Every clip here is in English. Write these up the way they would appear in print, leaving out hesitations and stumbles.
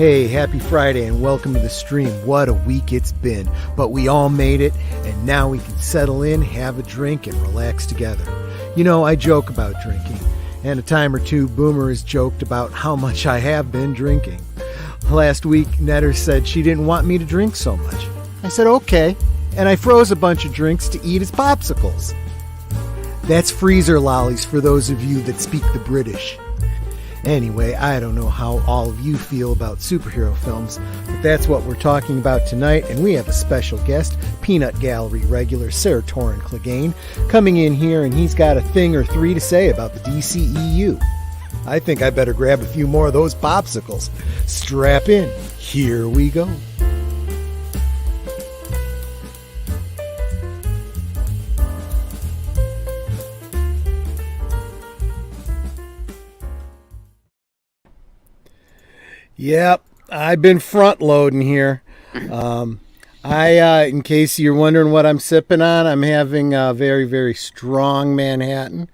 Hey, happy Friday and welcome to the stream. What a week it's been, but we all made it, and now we can settle in, have a drink, and relax together. You know, I joke about drinking, and a time or two Boomer has joked about how much I have been drinking. Last week, Netter said she didn't want me to drink so much. I said okay, and I froze a bunch of drinks to eat as popsicles. That's freezer lollies for those of you that speak the British. Anyway, I don't know how all of you feel about superhero films, but that's what we're talking about tonight, and we have a special guest, Peanut Gallery regular Sir Torren Clegane, coming in here, and he's got a thing or three to say about the DCEU. I think I better grab a few more of those popsicles. Strap in. Here we go. Yep, I've been front loading here. In case you're wondering what I'm sipping on, I'm having a very, very strong Manhattan.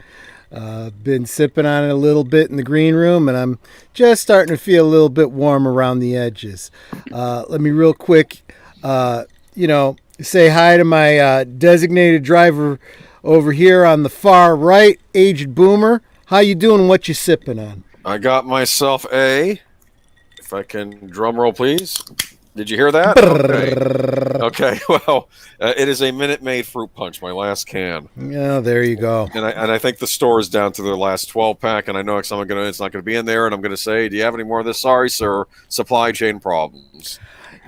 Been sipping on it a little bit in the green room, and I'm just starting to feel a little bit warm around the edges. Let me real quick, say hi to my designated driver over here on the far right, Aged Boomer. How you doing? What you sipping on? I got myself a... If I can drum roll, please. Did you hear that? Okay. Well, it is a Minute Maid fruit punch, my last can. Yeah, there you go. And I think the store is down to their last 12 pack, and I know it's not going to be in there. And I'm going to say, do you have any more of this? Sorry, sir. Supply chain problems.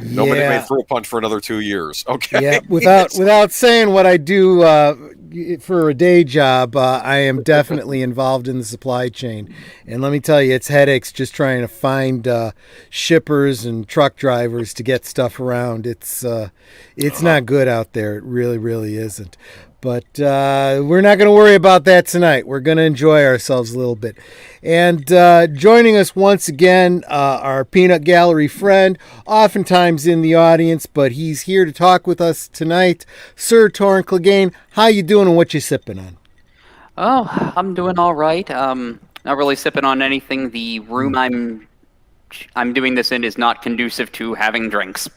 No Minute Maid fruit punch for another 2 years. Okay. Yeah. Without saying what I do for a day job, I am definitely involved in the supply chain, and let me tell you, it's headaches just trying to find shippers and truck drivers to get stuff around. It's not good out there. It really, really isn't. But we're not going to worry about that tonight. We're going to enjoy ourselves a little bit. And joining us once again, our Peanut Gallery friend, oftentimes in the audience, but he's here to talk with us tonight. Sir Torren Clegane, how you doing and what you sipping on? Oh, I'm doing all right. Not really sipping on anything. The room I'm doing this in is not conducive to having drinks.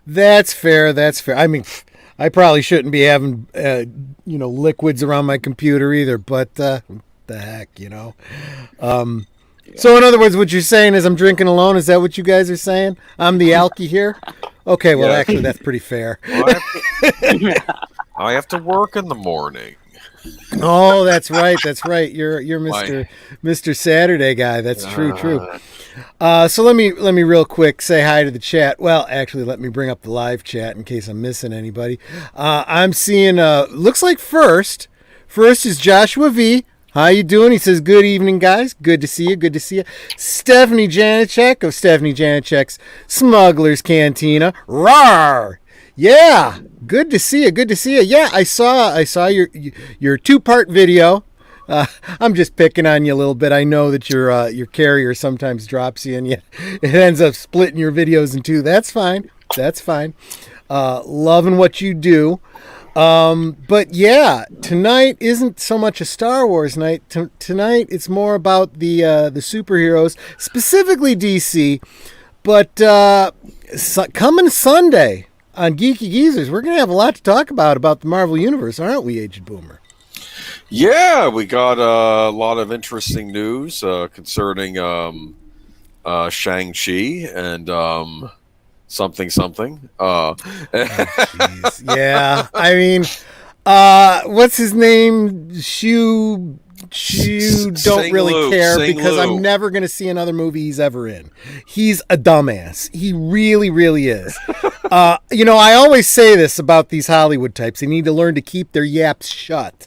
That's fair. I mean, I probably shouldn't be having, liquids around my computer either, but the heck, So in other words, what you're saying is I'm drinking alone? Is that what you guys are saying? I'm the alky here? Okay, well, Actually, that's pretty fair. Well, I have to work in the morning. Oh, that's right. You're Mr. Saturday guy. That's true. So let me real quick say hi to the chat. Well, actually, let me bring up the live chat in case I'm missing anybody. I'm seeing looks like first is Joshua V. How you doing? He says, good evening, guys. Good to see you. Stephanie Janicek of Stephanie Janicek's Smuggler's Cantina. Rawr! Yeah, good to see you. Yeah, I saw your two-part video. I'm just picking on you a little bit. I know that your carrier sometimes drops you, and it ends up splitting your videos in two. That's fine. Loving what you do. But yeah, tonight isn't so much a Star Wars night. Tonight it's more about the superheroes, specifically DC. But coming Sunday on Geeky Geezers, we're going to have a lot to talk about the Marvel Universe, aren't we, Aged Boomer? Yeah, we got a lot of interesting news concerning Shang-Chi and something. Yeah, I mean, what's his name? Shu don't really care because I'm never going to see another movie he's ever in. He's a dumbass. He really, really is. I always say this about these Hollywood types. They need to learn to keep their yaps shut.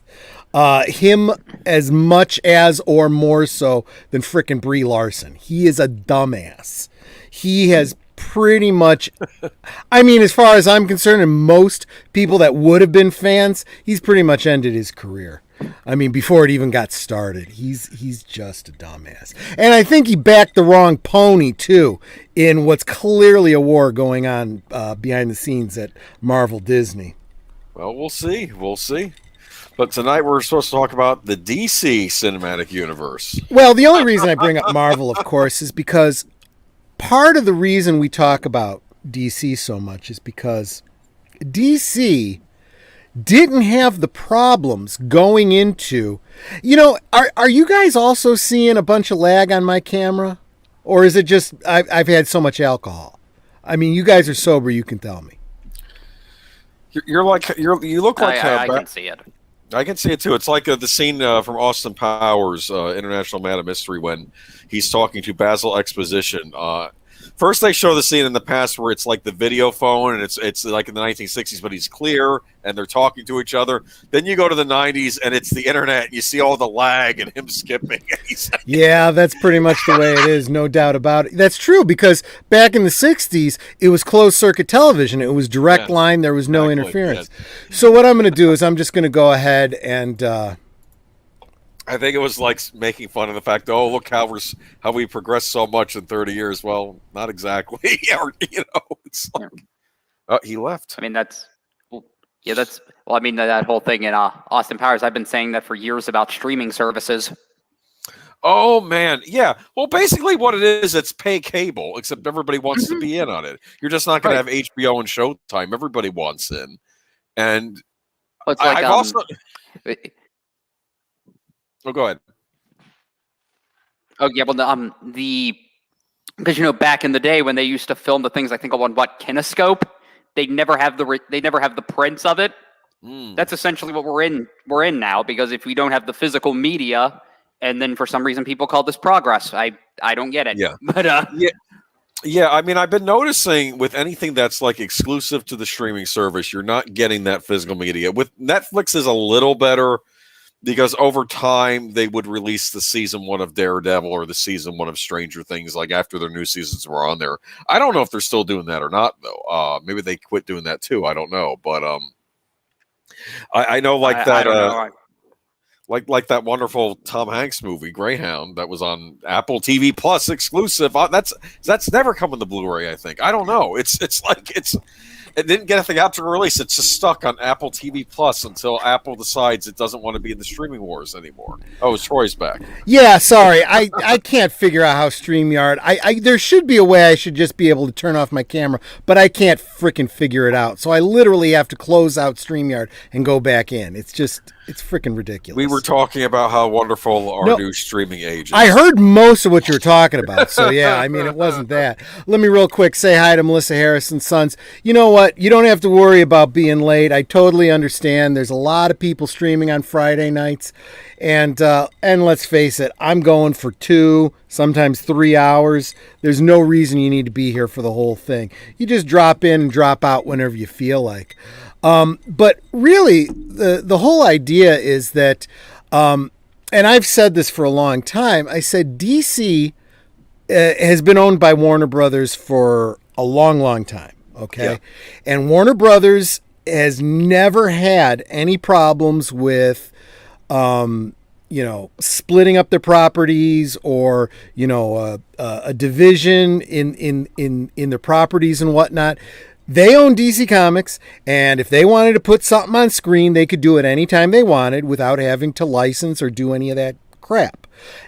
Him as much as or more so than frickin' Brie Larson. He is a dumbass. He has pretty much, as far as I'm concerned, and most people that would have been fans, he's pretty much ended his career. Before it even got started. He's just a dumbass. And I think he backed the wrong pony, too, in what's clearly a war going on behind the scenes at Marvel Disney. Well, we'll see. But tonight we're supposed to talk about the DC cinematic universe. Well, the only reason I bring up Marvel, of course, is because part of the reason we talk about DC so much is because DC didn't have the problems going into, are you guys also seeing a bunch of lag on my camera? Or is it just I've had so much alcohol? I mean, you guys are sober, you can tell me. You look like I can see it. I can see it too. It's like the scene from Austin Powers, International Man of Mystery, when he's talking to Basil Exposition. First, they show the scene in the past where it's like the video phone, and it's like in the 1960s, but he's clear and they're talking to each other. Then you go to the 90s, and it's the internet, and you see all the lag and him skipping. Yeah, that's pretty much the way it is, no doubt about it. That's true, because back in the 60s, it was closed circuit television. It was direct line. There was no interference. Yeah. So what I'm going to do is I'm just going to go ahead and... I think it was like making fun of the fact, oh, look how we progressed so much in 30 years. Well, not exactly. It's like, he left. I mean, that whole thing in Austin Powers, I've been saying that for years about streaming services. Oh, man. Yeah. Well, basically what it is, it's pay cable, except everybody wants to be in on it. You're just not going to have HBO and Showtime. Everybody wants in. And it's like, I've also... Oh, go ahead. Oh yeah, well because back in the day when they used to film the things, I think on Kinescope, they never have the prints of it. That's essentially what we're in now, because if we don't have the physical media, and then for some reason people call this progress, I don't get it. Yeah, but yeah. I mean, I've been noticing with anything that's like exclusive to the streaming service, you're not getting that physical media. With Netflix is a little better, because over time they would release the season 1 of Daredevil or the season 1 of Stranger Things, like after their new seasons were on there. I don't know if they're still doing that or not, though. Maybe they quit doing that too. I don't know, but I know like that. Like that wonderful Tom Hanks movie Greyhound that was on Apple TV Plus exclusive. That's never coming to Blu-ray. I think. I don't know. It didn't get anything out to release. It's just stuck on Apple TV Plus until Apple decides it doesn't want to be in the streaming wars anymore. Oh, Troy's back. Yeah, sorry. I can't figure out how StreamYard... there should be a way I should just be able to turn off my camera, but I can't freaking figure it out. So I literally have to close out StreamYard and go back in. It's freaking ridiculous. We were talking about how wonderful our new streaming age is. I heard most of what you were talking about, so yeah, I mean, it wasn't that. Let me real quick say hi to Melissa Harrison Sons. You know what? You don't have to worry about being late. I totally understand. There's a lot of people streaming on Friday nights, and let's face it, I'm going for 2, sometimes 3 hours. There's no reason you need to be here for the whole thing. You just drop in and drop out whenever you feel like. But really, the whole idea is that, and I've said this for a long time, I said DC has been owned by Warner Brothers for a long, long time. Okay. Yeah. And Warner Brothers has never had any problems with, splitting up their properties or, a division in their properties and whatnot. They own DC Comics, and if they wanted to put something on screen, they could do it anytime they wanted without having to license or do any of that crap.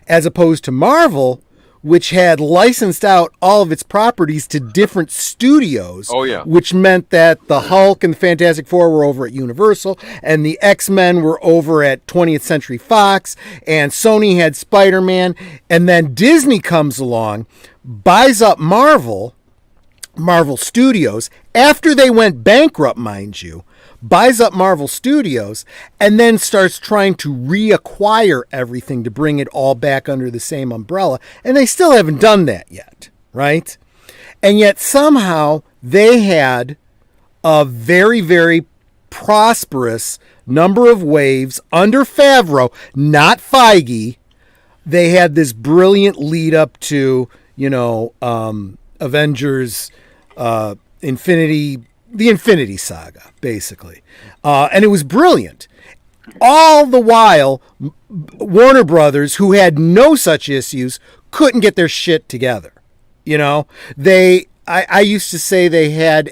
As opposed to Marvel, which had licensed out all of its properties to different studios. Oh, yeah. Which meant that the Hulk and the Fantastic Four were over at Universal, and the X-Men were over at 20th Century Fox, and Sony had Spider-Man, and then Disney comes along, buys up Marvel Studios, after they went bankrupt, mind you, buys up Marvel Studios, and then starts trying to reacquire everything to bring it all back under the same umbrella. And they still haven't done that yet, right? And yet somehow they had a very, very prosperous number of waves under Favreau, not Feige. They had this brilliant lead up to, Avengers, the Infinity Saga, basically. And it was brilliant. All the while, Warner Brothers, who had no such issues, couldn't get their shit together. I used to say they had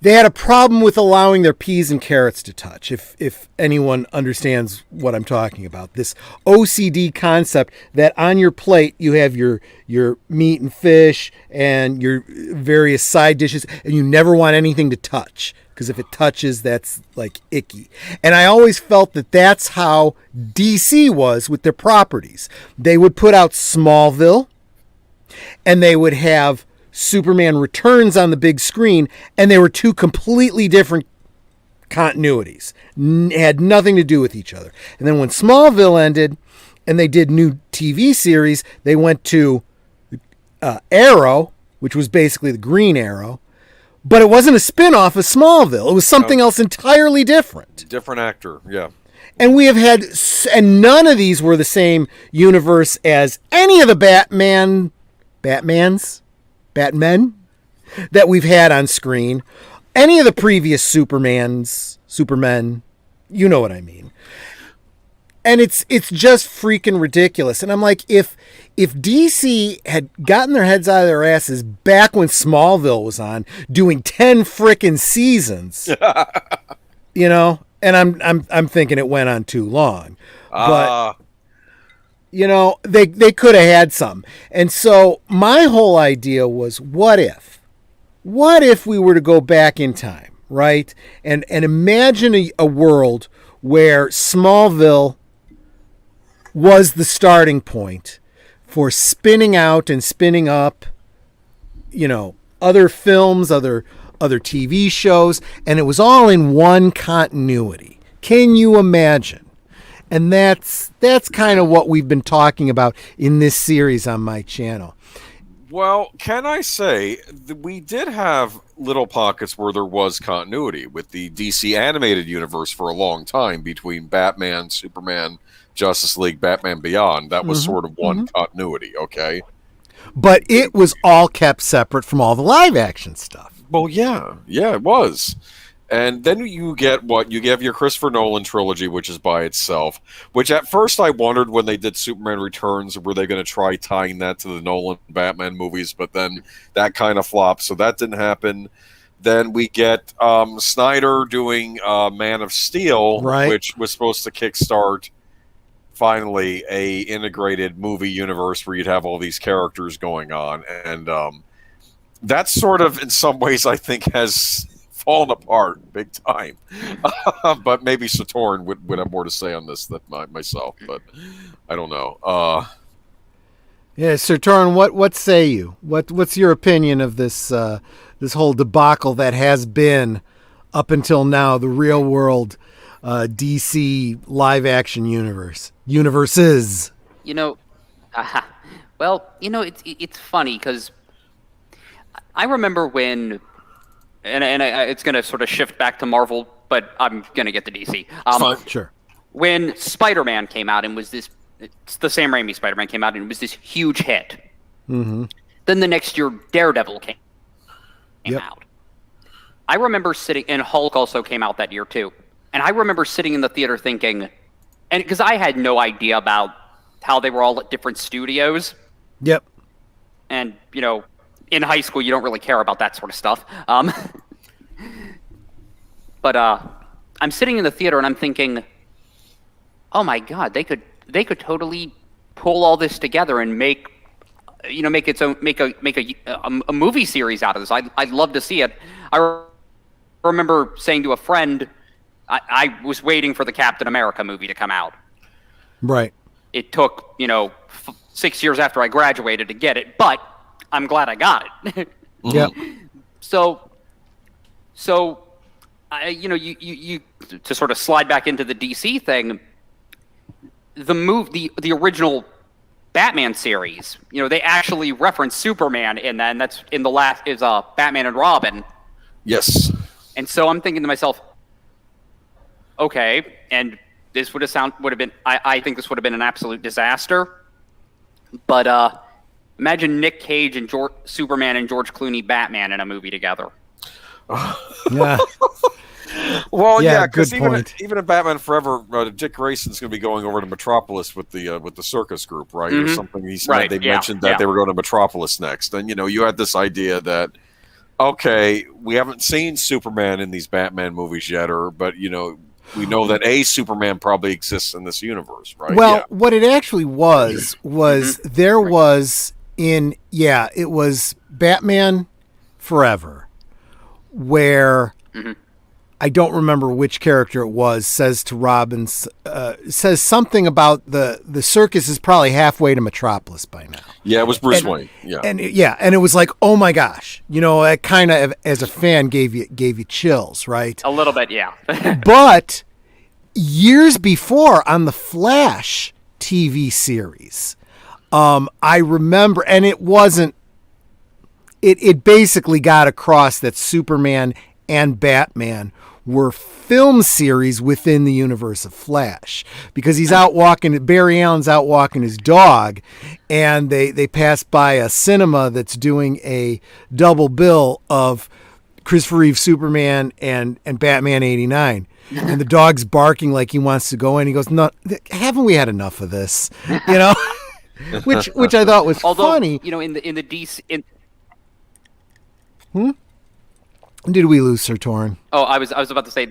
They had a problem with allowing their peas and carrots to touch, if anyone understands what I'm talking about. This OCD concept that on your plate you have your meat and fish and your various side dishes, and you never want anything to touch, because if it touches, that's like icky. And I always felt that that's how DC was with their properties. They would put out Smallville, and they would have Superman Returns on the big screen, and they were two completely different continuities. Had nothing to do with each other. And then when Smallville ended and they did new TV series, they went to Arrow, which was basically the Green Arrow, but it wasn't a spin-off of Smallville. It was something else entirely different. Different actor, yeah. And we have had, and none of these were the same universe as any of the Batmen that we've had on screen, any of the previous Supermen, you know what I mean. And it's just freaking ridiculous. And I'm like, if DC had gotten their heads out of their asses back when Smallville was on, doing 10 frickin' seasons, you know, and I'm thinking it went on too long, but you know, they could have had some. And so my whole idea was, what if we were to go back in time, right? And imagine a world where Smallville was the starting point for spinning out and spinning up, you know, other films, other TV shows, and it was all in one continuity. Can you imagine? And that's kind of what we've been talking about in this series on my channel. Well, can I say we did have little pockets where there was continuity with the DC animated universe for a long time between Batman, Superman, Justice League, Batman Beyond. That was sort of one continuity, okay? But it was all kept separate from all the live action stuff. Well, yeah, it was. And then you get your Christopher Nolan trilogy, which is by itself, which at first I wondered when they did Superman Returns, were they going to try tying that to the Nolan Batman movies, but then that kind of flopped, so that didn't happen. Then we get Snyder doing Man of Steel, right, which was supposed to kickstart finally a integrated movie universe where you'd have all these characters going on. And that sort of, in some ways, I think has fallen apart big time. But maybe Torren would have more to say on this than myself, but I don't know. Yeah, Sir Torren, what say you? What's your opinion of this this whole debacle that has been up until now the real world DC live action universes? You know, well, you know, it's funny because I remember when. And it's going to sort of shift back to Marvel, but I'm going to get to DC. Fine, sure. When Spider-Man came out and it's the Sam Raimi Spider-Man came out and it was this huge hit. Mm-hmm. Then the next year, Daredevil came out. I remember sitting, and Hulk also came out that year too. And I remember sitting in the theater thinking, and because I had no idea about how they were all at different studios. Yep. And, you know, in high school, you don't really care about that sort of stuff. But I'm sitting in the theater and I'm thinking, oh my God, they could totally pull all this together and make a movie series out of this. I'd love to see it. I remember saying to a friend, I was waiting for the Captain America movie to come out. Right. It took 6 years after I graduated to get it, but I'm glad I got it. Yeah. So, you to sort of slide back into the DC thing. The original Batman series, they actually reference Superman in that, and that's in the last is Batman and Robin. Yes. And so I'm thinking to myself, okay, and this would have been. I think this would have been an absolute disaster. But imagine Nick Cage and Superman and George Clooney Batman in a movie together. Yeah. Well, yeah, because even in Batman Forever, Dick Grayson's going to be going over to Metropolis with the circus group, right? Mm-hmm. Or something. They mentioned that they were going to Metropolis next, and you had this idea that okay, we haven't seen Superman in these Batman movies yet, but we know that a Superman probably exists in this universe, right? Well, what it actually was there was it was Batman Forever, where I don't remember which character it was, says to Robin, says something about the circus is probably halfway to Metropolis by now. Yeah, it was Bruce Wayne. Yeah. And it was like, oh my gosh, it kind of, as a fan, gave you chills, right? A little bit, yeah. But years before, on the Flash TV series, I remember, and it wasn't, it basically got across that Superman and Batman were film series within the universe of Flash, because he's out walking, Barry Allen's out walking his dog, and they pass by a cinema that's doing a double bill of Christopher Reeve Superman and Batman 89. And the dog's barking like he wants to go in. He goes, "No, haven't we had enough of this?" Which I thought was funny. In the DC. Did we lose Sir Torren? Oh, I was about to say.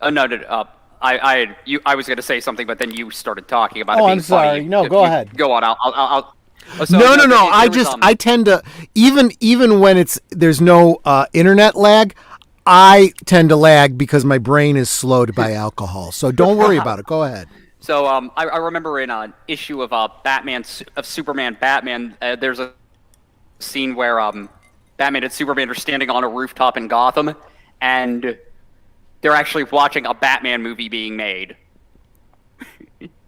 No. I was going to say something, but then you started talking about it being I'm sorry. funny. No, go ahead. Go on. I'll No. I tend to, even when there's no internet lag, I tend to lag because my brain is slowed by alcohol. So don't worry about it. Go ahead. So I remember in an issue of Superman Batman, there's a scene where Batman and Superman are standing on a rooftop in Gotham, and they're actually watching a Batman movie being made.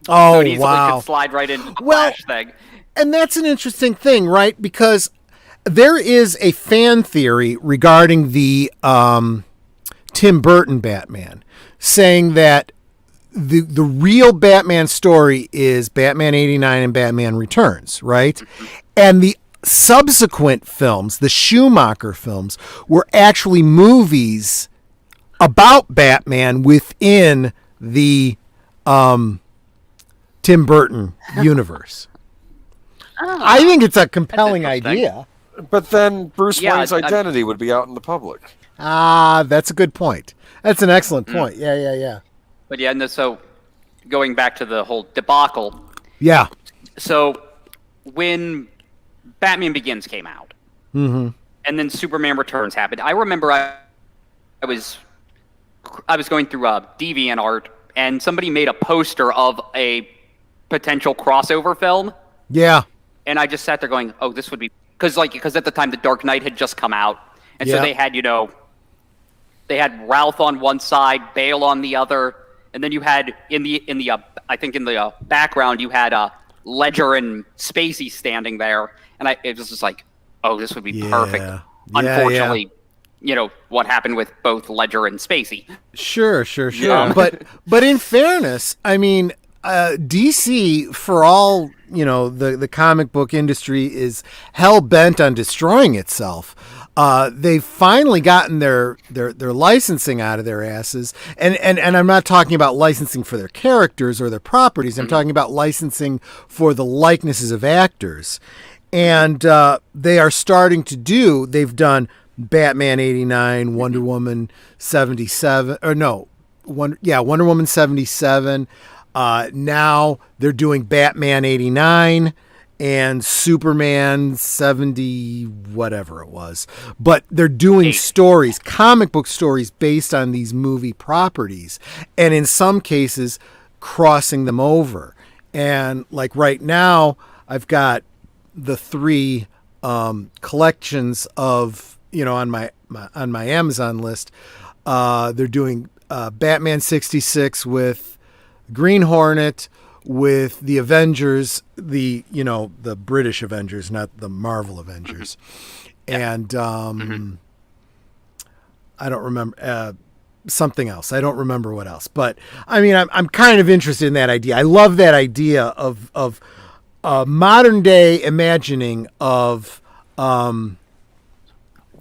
Oh, so it easily wow. could slide right into the Flash thing. And that's an interesting thing, right? Because there is a fan theory regarding the Tim Burton Batman, saying that the real Batman story is Batman 89 and Batman Returns, right? And the subsequent films, the Schumacher films, were actually movies about Batman within the Tim Burton universe. I think it's a compelling idea. But then Bruce Wayne's identity would be out in the public. That's a good point. That's an excellent point. Yeah. But yeah, no, so going back to the whole debacle. Yeah. So when Batman Begins came out, and then Superman Returns happened, I remember I was going through DeviantArt, and somebody made a poster of a potential crossover film. Yeah. And I just sat there going, "Oh, this would be," because at the time The Dark Knight had just come out, and so they had Ralph on one side, Bale on the other, and then you had in the background you had Ledger and Spacey standing there, and it was just like, "Oh, this would be perfect." Unfortunately, what happened with both Ledger and Spacey. Sure. But in fairness, I mean, DC, for all the comic book industry is hell bent on destroying itself. They've finally gotten their licensing out of their asses, and I'm not talking about licensing for their characters or their properties. I'm talking about licensing for the likenesses of actors, and they are starting to do. They've done Batman 89, Wonder Woman 77, Wonder Woman 77. Now they're doing Batman 89 and Superman 70, whatever it was. But they're doing stories, comic book stories based on these movie properties, and in some cases crossing them over. And like right now, I've got the 3 collections of, on my Amazon list. They're doing Batman 66 with Green Hornet, with the Avengers, the British Avengers, not the Marvel Avengers. And I don't remember something else. I don't remember what else. But I mean, I'm kind of interested in that idea. I love that idea of modern day imagining of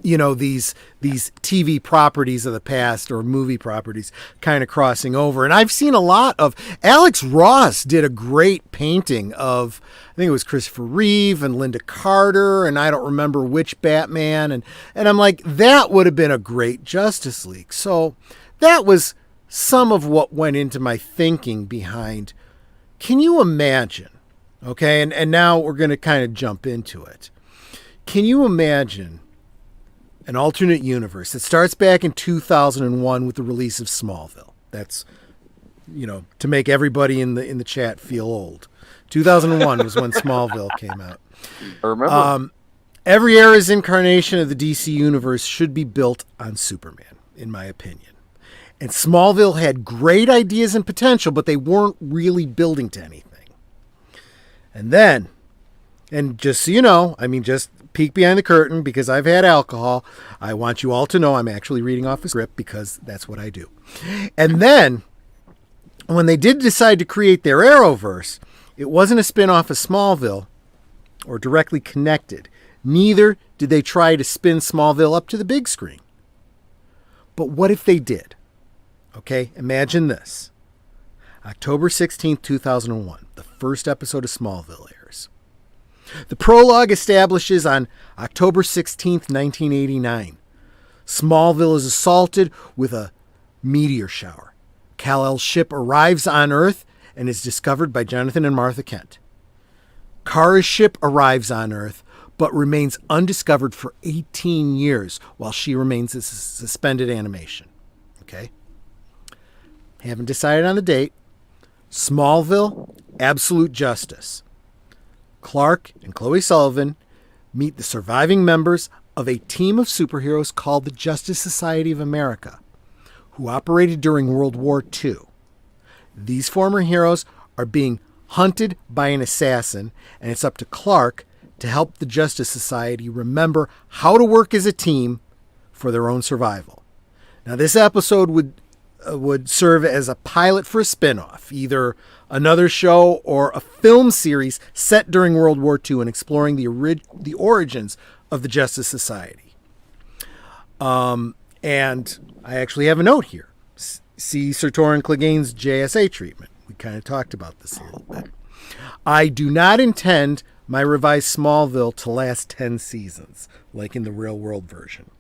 these TV properties of the past or movie properties kind of crossing over. And I've seen a lot of Alex Ross did a great painting of, I think it was Christopher Reeve and Linda Carter, and I don't remember which Batman. And I'm like, that would have been a great Justice League. So that was some of what went into my thinking behind, can you imagine? Okay. And now we're going to kind of jump into it. Can you imagine an alternate universe that starts back in 2001 with the release of Smallville? That's, to make everybody in the chat feel old. 2001 was when Smallville came out. I remember. Every era's incarnation of the DC universe should be built on Superman, in my opinion. And Smallville had great ideas and potential, but they weren't really building to anything. And then, and just so you know, just peek behind the curtain because I've had alcohol. I want you all to know I'm actually reading off a script because that's what I do. And then, when they did decide to create their Arrowverse, it wasn't a spin-off of Smallville or directly connected. Neither did they try to spin Smallville up to the big screen. But what if they did? Okay, imagine this. October 16th, 2001, the first episode of Smallville airs. The prologue establishes on October 16th, 1989. Smallville is assaulted with a meteor shower. Kal-El's ship arrives on Earth and is discovered by Jonathan and Martha Kent. Kara's ship arrives on Earth but remains undiscovered for 18 years while she remains in suspended animation. Okay? Haven't decided on the date. Smallville, Absolute Justice. Clark and Chloe Sullivan meet the surviving members of a team of superheroes called the Justice Society of America, who operated during World War II. These former heroes are being hunted by an assassin, and it's up to Clark to help the Justice Society remember how to work as a team for their own survival. Now, this episode would serve as a pilot for a spin-off, either another show or a film series set during World War II and exploring the origins of the Justice Society. And I actually have a note here. See Sir Torren Clegane's JSA treatment. We kind of talked about this a little bit. I do not intend my revised Smallville to last 10 seasons, like in the real world version.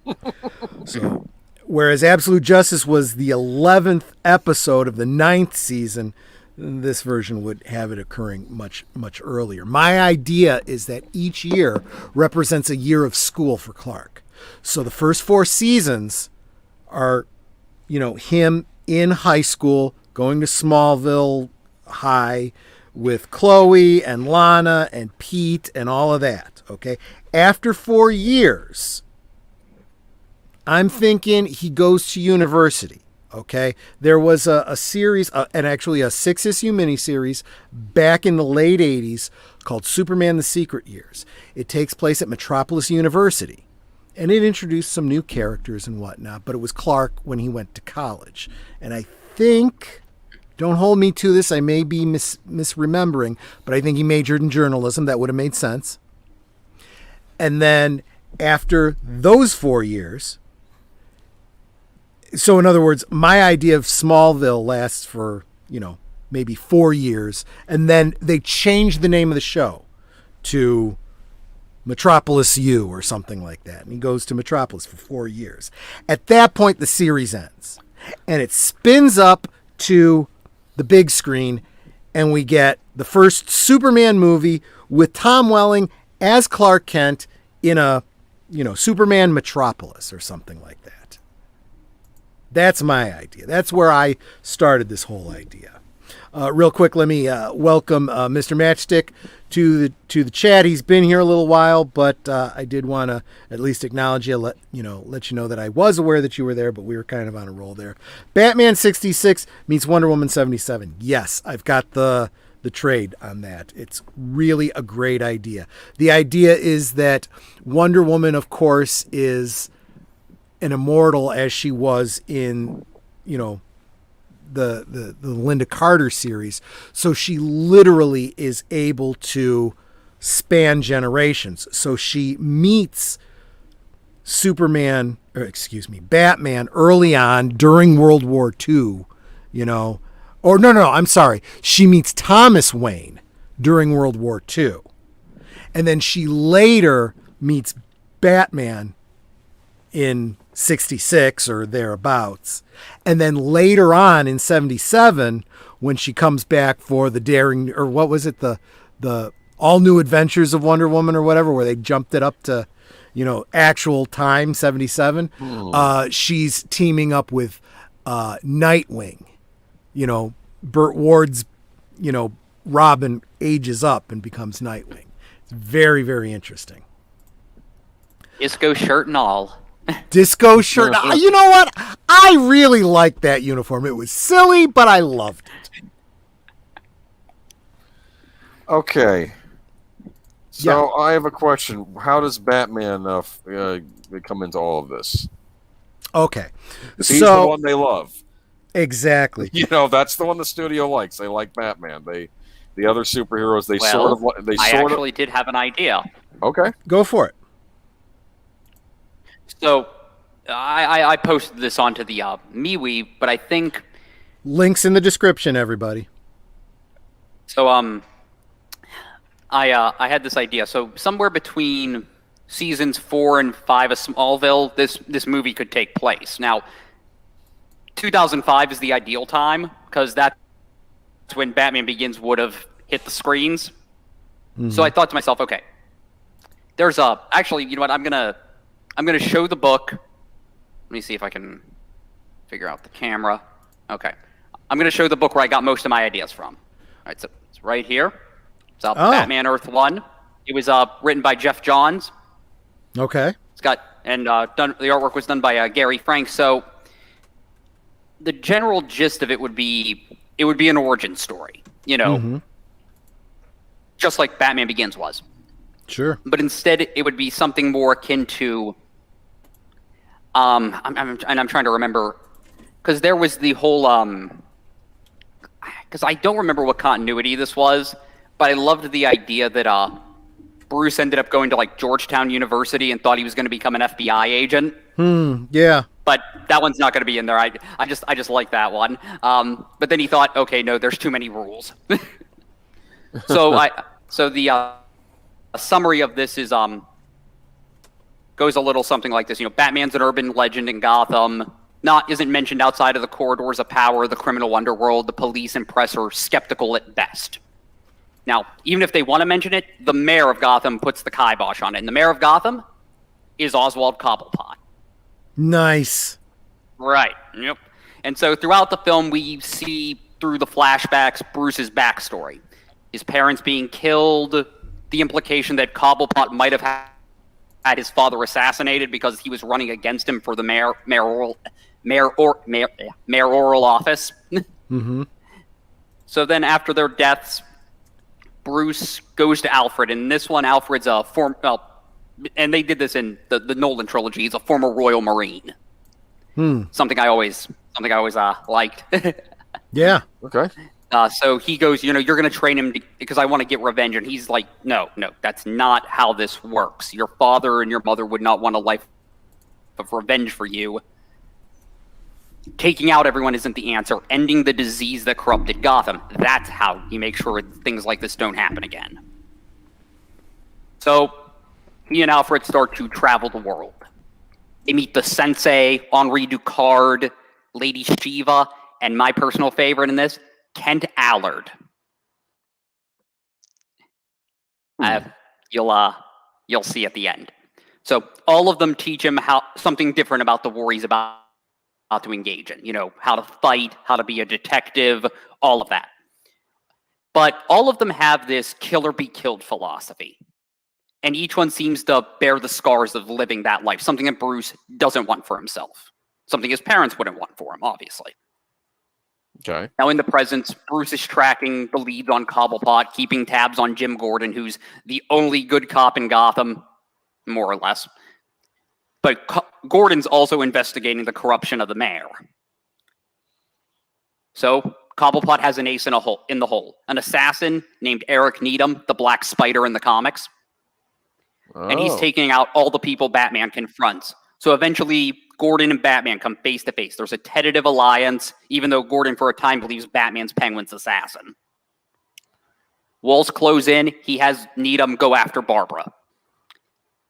So, whereas Absolute Justice was the 11th episode of the 9th season, this version would have it occurring much, much earlier. My idea is that each year represents a year of school for Clark. So the first 4 seasons are, him in high school, going to Smallville High with Chloe and Lana and Pete and all of that. Okay. After 4 years, I'm thinking he goes to university. Okay. There was a series, and actually a 6-issue miniseries back in the late 80s called Superman the Secret Years. It takes place at Metropolis University. And it introduced some new characters and whatnot, but it was Clark when he went to college. And I think, don't hold me to this, I may be misremembering, but I think he majored in journalism. That would have made sense. And then after those 4 years, so in other words, my idea of Smallville lasts for, maybe 4 years, and then they change the name of the show to Metropolis U or something like that. And he goes to Metropolis for 4 years. At that point, the series ends. And it spins up to the big screen, and we get the first Superman movie with Tom Welling as Clark Kent in a, Superman Metropolis or something like that. That's my idea. That's where I started this whole idea. Real quick, let me welcome Mr. Matchstick to the chat. He's been here a little while, but I did want to at least acknowledge you, let you know that I was aware that you were there, but we were kind of on a roll there. Batman 66 meets Wonder Woman 77. Yes, I've got the trade on that. It's really a great idea. The idea is that Wonder Woman, of course, is an immortal as she was in, the Linda Carter series. So she literally is able to span generations. So she meets Batman early on during World War II, or no, I'm sorry. She meets Thomas Wayne during World War II. And then she later meets Batman in 66 or thereabouts. And then later on in 77, when she comes back for the daring, or what was it, the All New Adventures of Wonder Woman or whatever, where they jumped it up to, actual time, 77. She's teaming up with Nightwing. Burt Ward's, Robin ages up and becomes Nightwing. It's very, very interesting. Disco shirt and all. Disco shirt. You know what? I really liked that uniform. It was silly, but I loved it. Okay. So I have a question. How does Batman come into all of this? Okay. He's the one they love. Exactly. That's the one the studio likes. They like Batman. The other superheroes, I actually did have an idea. Okay. Go for it. So I posted this onto the MeWe, but I think links in the description, everybody. So I had this idea. So somewhere between seasons 4 and 5 of Smallville, this movie could take place. Now, 2005 is the ideal time because that's when Batman Begins would have hit the screens. Mm-hmm. So I thought to myself, okay, there's actually, you know what? I'm gonna show the book. Let me see if I can figure out the camera. Okay, I'm gonna show the book where I got most of my ideas from. All right, so it's right here. It's Batman Earth 1. It was written by Jeff Johns. Okay. It's got the artwork was done by Gary Frank. So the general gist of it would be an origin story, mm-hmm. just like Batman Begins was. Sure. But instead, it would be something more akin to. I'm trying to remember, because there was the whole because I don't remember what continuity this was, but I loved the idea that Bruce ended up going to like Georgetown University and thought he was going to become an FBI agent. Yeah. But that one's not going to be in there. I just like that one. But then he thought, okay, no, there's too many rules. So the summary of this is goes a little something like this. Batman's an urban legend in Gotham. Isn't mentioned outside of the corridors of power, the criminal underworld. The police and press are skeptical at best. Now, even if they want to mention it, the mayor of Gotham puts the kibosh on it. And the mayor of Gotham is Oswald Cobblepot. Nice. Right. Yep. And so throughout the film, we see through the flashbacks Bruce's backstory. His parents being killed, the implication that Cobblepot might have had his father assassinated because he was running against him for the mayoral office. Mm-hmm. So then after their deaths, Bruce goes to Alfred. And in this one, Alfred's a and they did this in the Nolan trilogy. He's a former Royal Marine. Something I always liked. Yeah. Okay. So he goes, you're going to train him because I want to get revenge. And he's like, no, that's not how this works. Your father and your mother would not want a life of revenge for you. Taking out everyone isn't the answer. Ending the disease that corrupted Gotham. That's how he makes sure things like this don't happen again. So he and Alfred start to travel the world. They meet the Sensei, Henri Ducard, Lady Shiva, and my personal favorite in this, Kent Allard. You'll see at the end. So all of them teach him something different about the war he's about to engage in. How to fight, how to be a detective, all of that. But all of them have this kill or be killed philosophy. And each one seems to bear the scars of living that life, something that Bruce doesn't want for himself. Something his parents wouldn't want for him, obviously. Okay. Now, in the present, Bruce is tracking the leads on Cobblepot, keeping tabs on Jim Gordon, who's the only good cop in Gotham, more or less. But Gordon's also investigating the corruption of the mayor. So, Cobblepot has an ace in the hole. An assassin named Eric Needham, the Black Spider in the comics. and he's taking out all the people Batman confronts. So eventually, Gordon and Batman come face to face. There's a tentative alliance, even though Gordon for a time believes Batman's Penguin's assassin. Walls close in. He has Needham go after Barbara.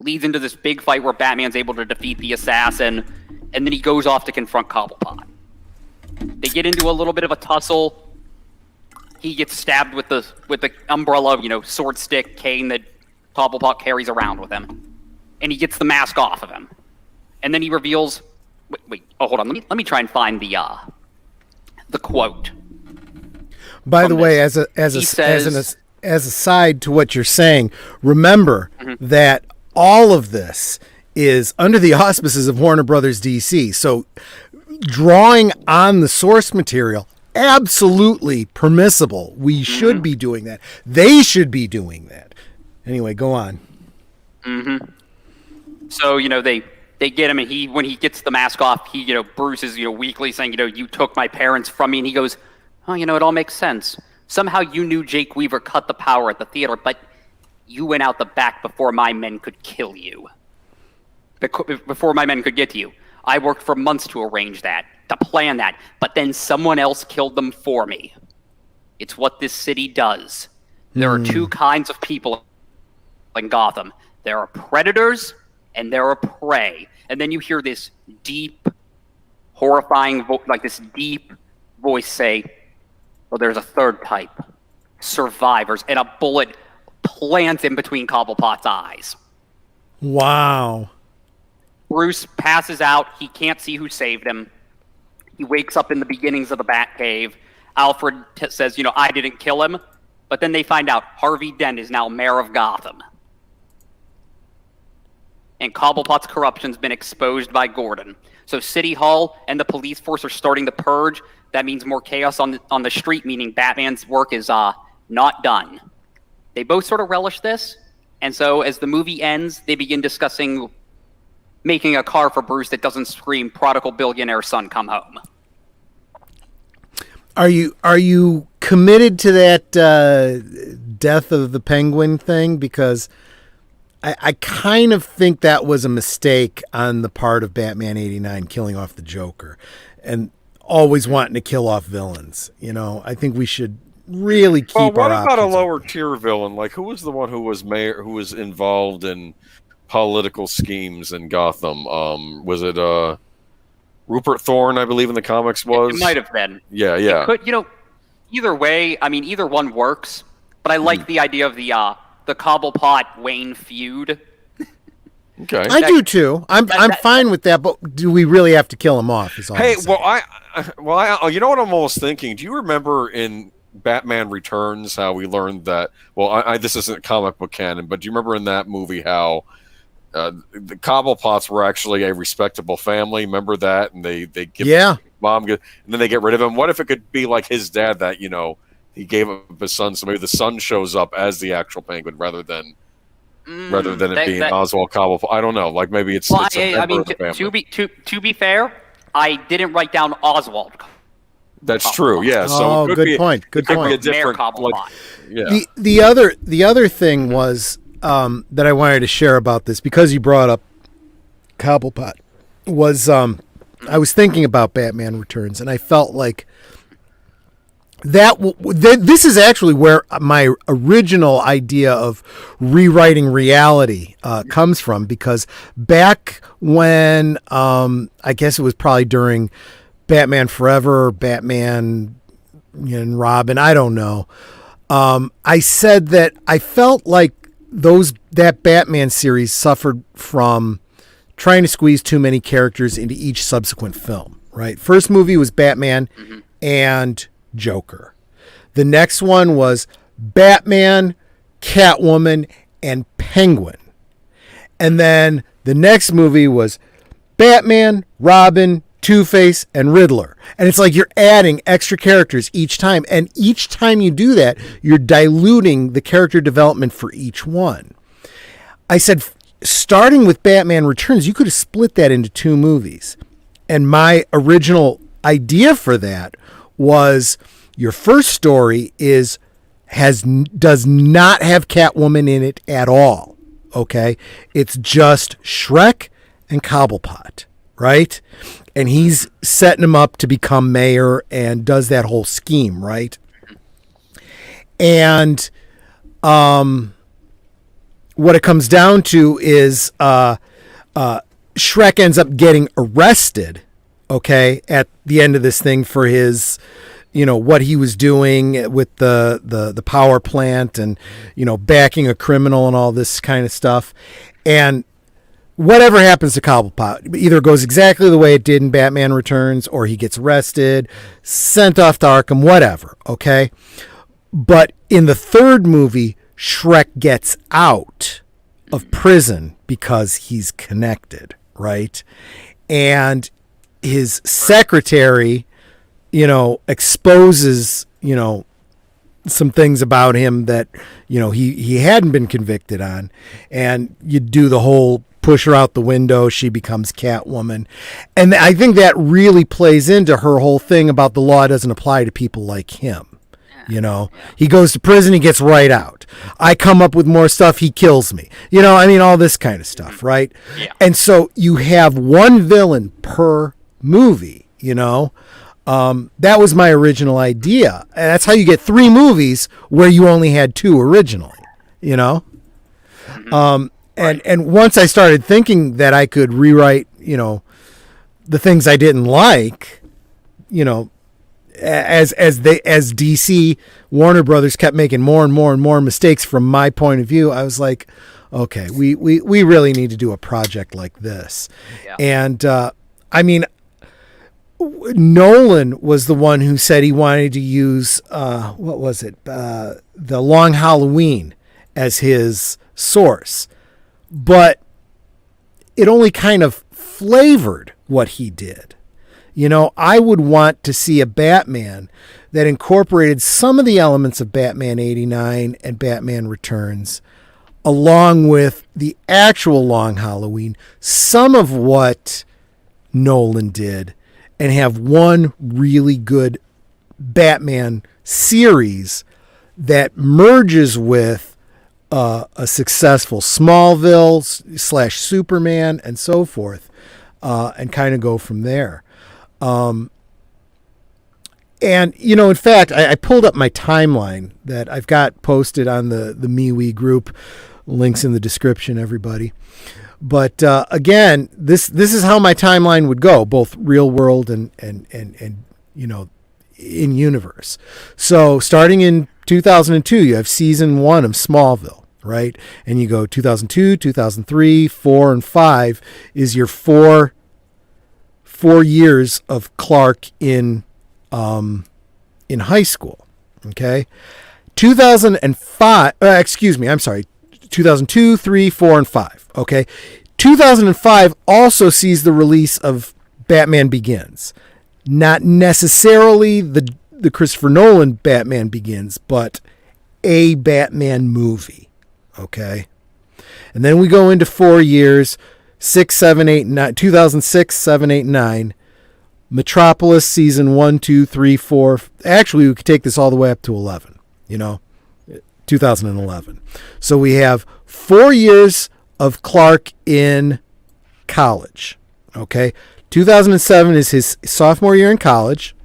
Leads into this big fight where Batman's able to defeat the assassin, and then he goes off to confront Cobblepot. They get into a little bit of a tussle. He gets stabbed with the umbrella, sword stick cane that Cobblepot carries around with him, and he gets the mask off of him. And then he reveals. Wait. Oh, hold on. Let me try and find the quote. By the way, as a side to what you're saying, remember that all of this is under the auspices of Warner Brothers DC. So drawing on the source material, absolutely permissible. We should be doing that. They should be doing that. Anyway, go on. So, they get him, and when he gets the mask off, Bruce is, weakly saying, you took my parents from me. And he goes, oh, it all makes sense. Somehow you knew Jake Weaver cut the power at the theater, but you went out the back before my men could kill you. Before my men could get to you. I worked for months to arrange that, to plan that, but then someone else killed them for me. It's what this city does. There are two kinds of people in Gotham. There are predators and there are prey. And then you hear this deep, horrifying, this deep voice say, well, there's a third type. Survivors. And a bullet plants in between Cobblepot's eyes. Wow. Bruce passes out. He can't see who saved him. He wakes up in the beginnings of the Batcave. Alfred says, I didn't kill him. But then they find out Harvey Dent is now mayor of Gotham. And Cobblepot's corruption's been exposed by Gordon. So City Hall and the police force are starting to purge. That means more chaos on the street, meaning Batman's work is not done. They both sort of relish this. And so as the movie ends, they begin discussing making a car for Bruce that doesn't scream prodigal billionaire son come home. Are you committed to that death of the Penguin thing? Because I kind of think that was a mistake on the part of Batman 89, killing off the Joker and always wanting to kill off villains. I think we should really keep our options. What about a lower tier villain? Like, who was the one who was mayor, who was involved in political schemes in Gotham? Was it Rupert Thorne, I believe in the comics was? It might have been. Yeah. It could, either way, either one works, but I like the idea of the Cobblepot Wayne feud. Okay. I do too. I'm fine with that, but do we really have to kill him off? Hey, you know what I'm almost thinking? Do you remember in Batman Returns how we learned that? Well, this isn't comic book canon, but do you remember in that movie how the Cobblepots were actually a respectable family? Remember that? And they give mom, and then they get rid of him. What if it could be like his dad that he gave up his son, so maybe the son shows up as the actual Penguin rather than it being Oswald Cobblepot. I don't know. Like maybe it's. Well, to be fair, I didn't write down Oswald. That's true. Yeah. So good point. Good point. Be a different. The other thing was that I wanted to share about this because you brought up Cobblepot was I was thinking about Batman Returns and I felt like. This is actually where my original idea of rewriting reality comes from, because back when I guess it was probably during Batman Forever, Batman and Robin, I don't know. I said that I felt like that Batman series suffered from trying to squeeze too many characters into each subsequent film. Right, first movie was Batman and Joker. The next one was Batman, Catwoman, and Penguin. And then the next movie was Batman, Robin, Two-Face, and Riddler. And it's like you're adding extra characters each time. And each time you do that, you're diluting the character development for each one. I said, starting with Batman Returns, you could have split that into 2 movies. And my original idea for that was your first story does not have Catwoman in it at all. okay? It's just Shrek and Cobblepot, right? And he's setting him up to become mayor and does that whole scheme, right? And what it comes down to is Shrek ends up getting arrested, okay, at the end of this thing for his, what he was doing with the power plant and, backing a criminal and all this kind of stuff. And whatever happens to Cobblepot either goes exactly the way it did in Batman Returns, or he gets arrested, sent off to Arkham, whatever, okay? But in the third movie, Shrek gets out of prison because he's connected, right? And his secretary, exposes, some things about him that, he hadn't been convicted on. And you do the whole push her out the window, she becomes Catwoman. And I think that really plays into her whole thing about the law doesn't apply to people like him. He goes to prison, he gets right out. I come up with more stuff, he kills me. All this kind of stuff, right? Yeah. And so you have one villain per movie, That was my original idea. And that's how you get 3 movies where you only had 2 originally, Mm-hmm. And once I started thinking that I could rewrite, the things I didn't like, as DC Warner Brothers kept making more and more and more mistakes from my point of view, I was like, okay, we really need to do a project like this. Yeah. And Nolan was the one who said he wanted to use the Long Halloween as his source, but it only kind of flavored what he did. I would want to see a Batman that incorporated some of the elements of Batman 89 and Batman Returns, along with the actual Long Halloween, some of what Nolan did, and have one really good Batman series that merges with a successful Smallville / Superman and so forth, and kind of go from there. And, in fact, I pulled up my timeline that I've got posted on the MeWe group. Links in the description, everybody. But again, this is how my timeline would go, both real world and in universe. So starting in 2002, you have season 1 of Smallville, right? And you go 2002, 2003, 4, and 5 is your 4 years of Clark in high school. Okay. 2002, 3, 4, and 5. Okay. 2005 also sees the release of Batman Begins. Not necessarily the Christopher Nolan Batman Begins, but a Batman movie. Okay. And then we go into 4 years, 6, 7, 8, 9, 2006, 7, 8, 9, Metropolis season 1, 2, 3, 4. Actually, we could take this all the way up to 11, 2011. So we have 4 years of Clark in college. Okay. 2007 is his sophomore year in college.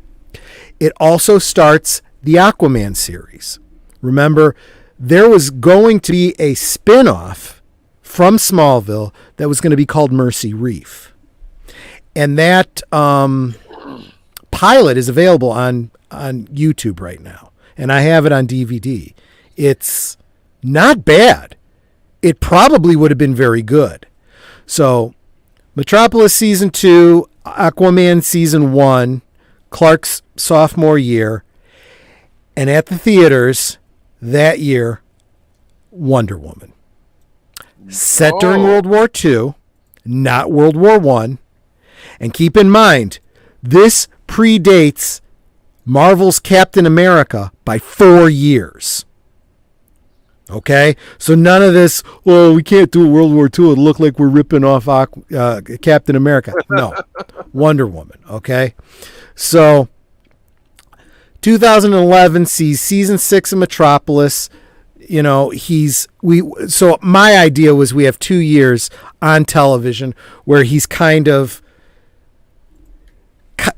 It also starts the Aquaman series. Remember, there was going to be a spin-off from Smallville that was going to be called Mercy Reef. And that pilot is available on YouTube right now. And I have it on DVD. It's not bad. It probably would have been very good. So, Metropolis Season 2, Aquaman Season 1, Clark's sophomore year, and at the theaters that year, Wonder Woman. Set during World War II, not World War I. And keep in mind, this predates Marvel's Captain America by 4 years. Okay? So none of this, we can't do World War II. It'll look like we're ripping off Captain America. No. Wonder Woman. Okay? So 2011 sees season 6 of Metropolis. So my idea was we have 2 years on television where he's kind of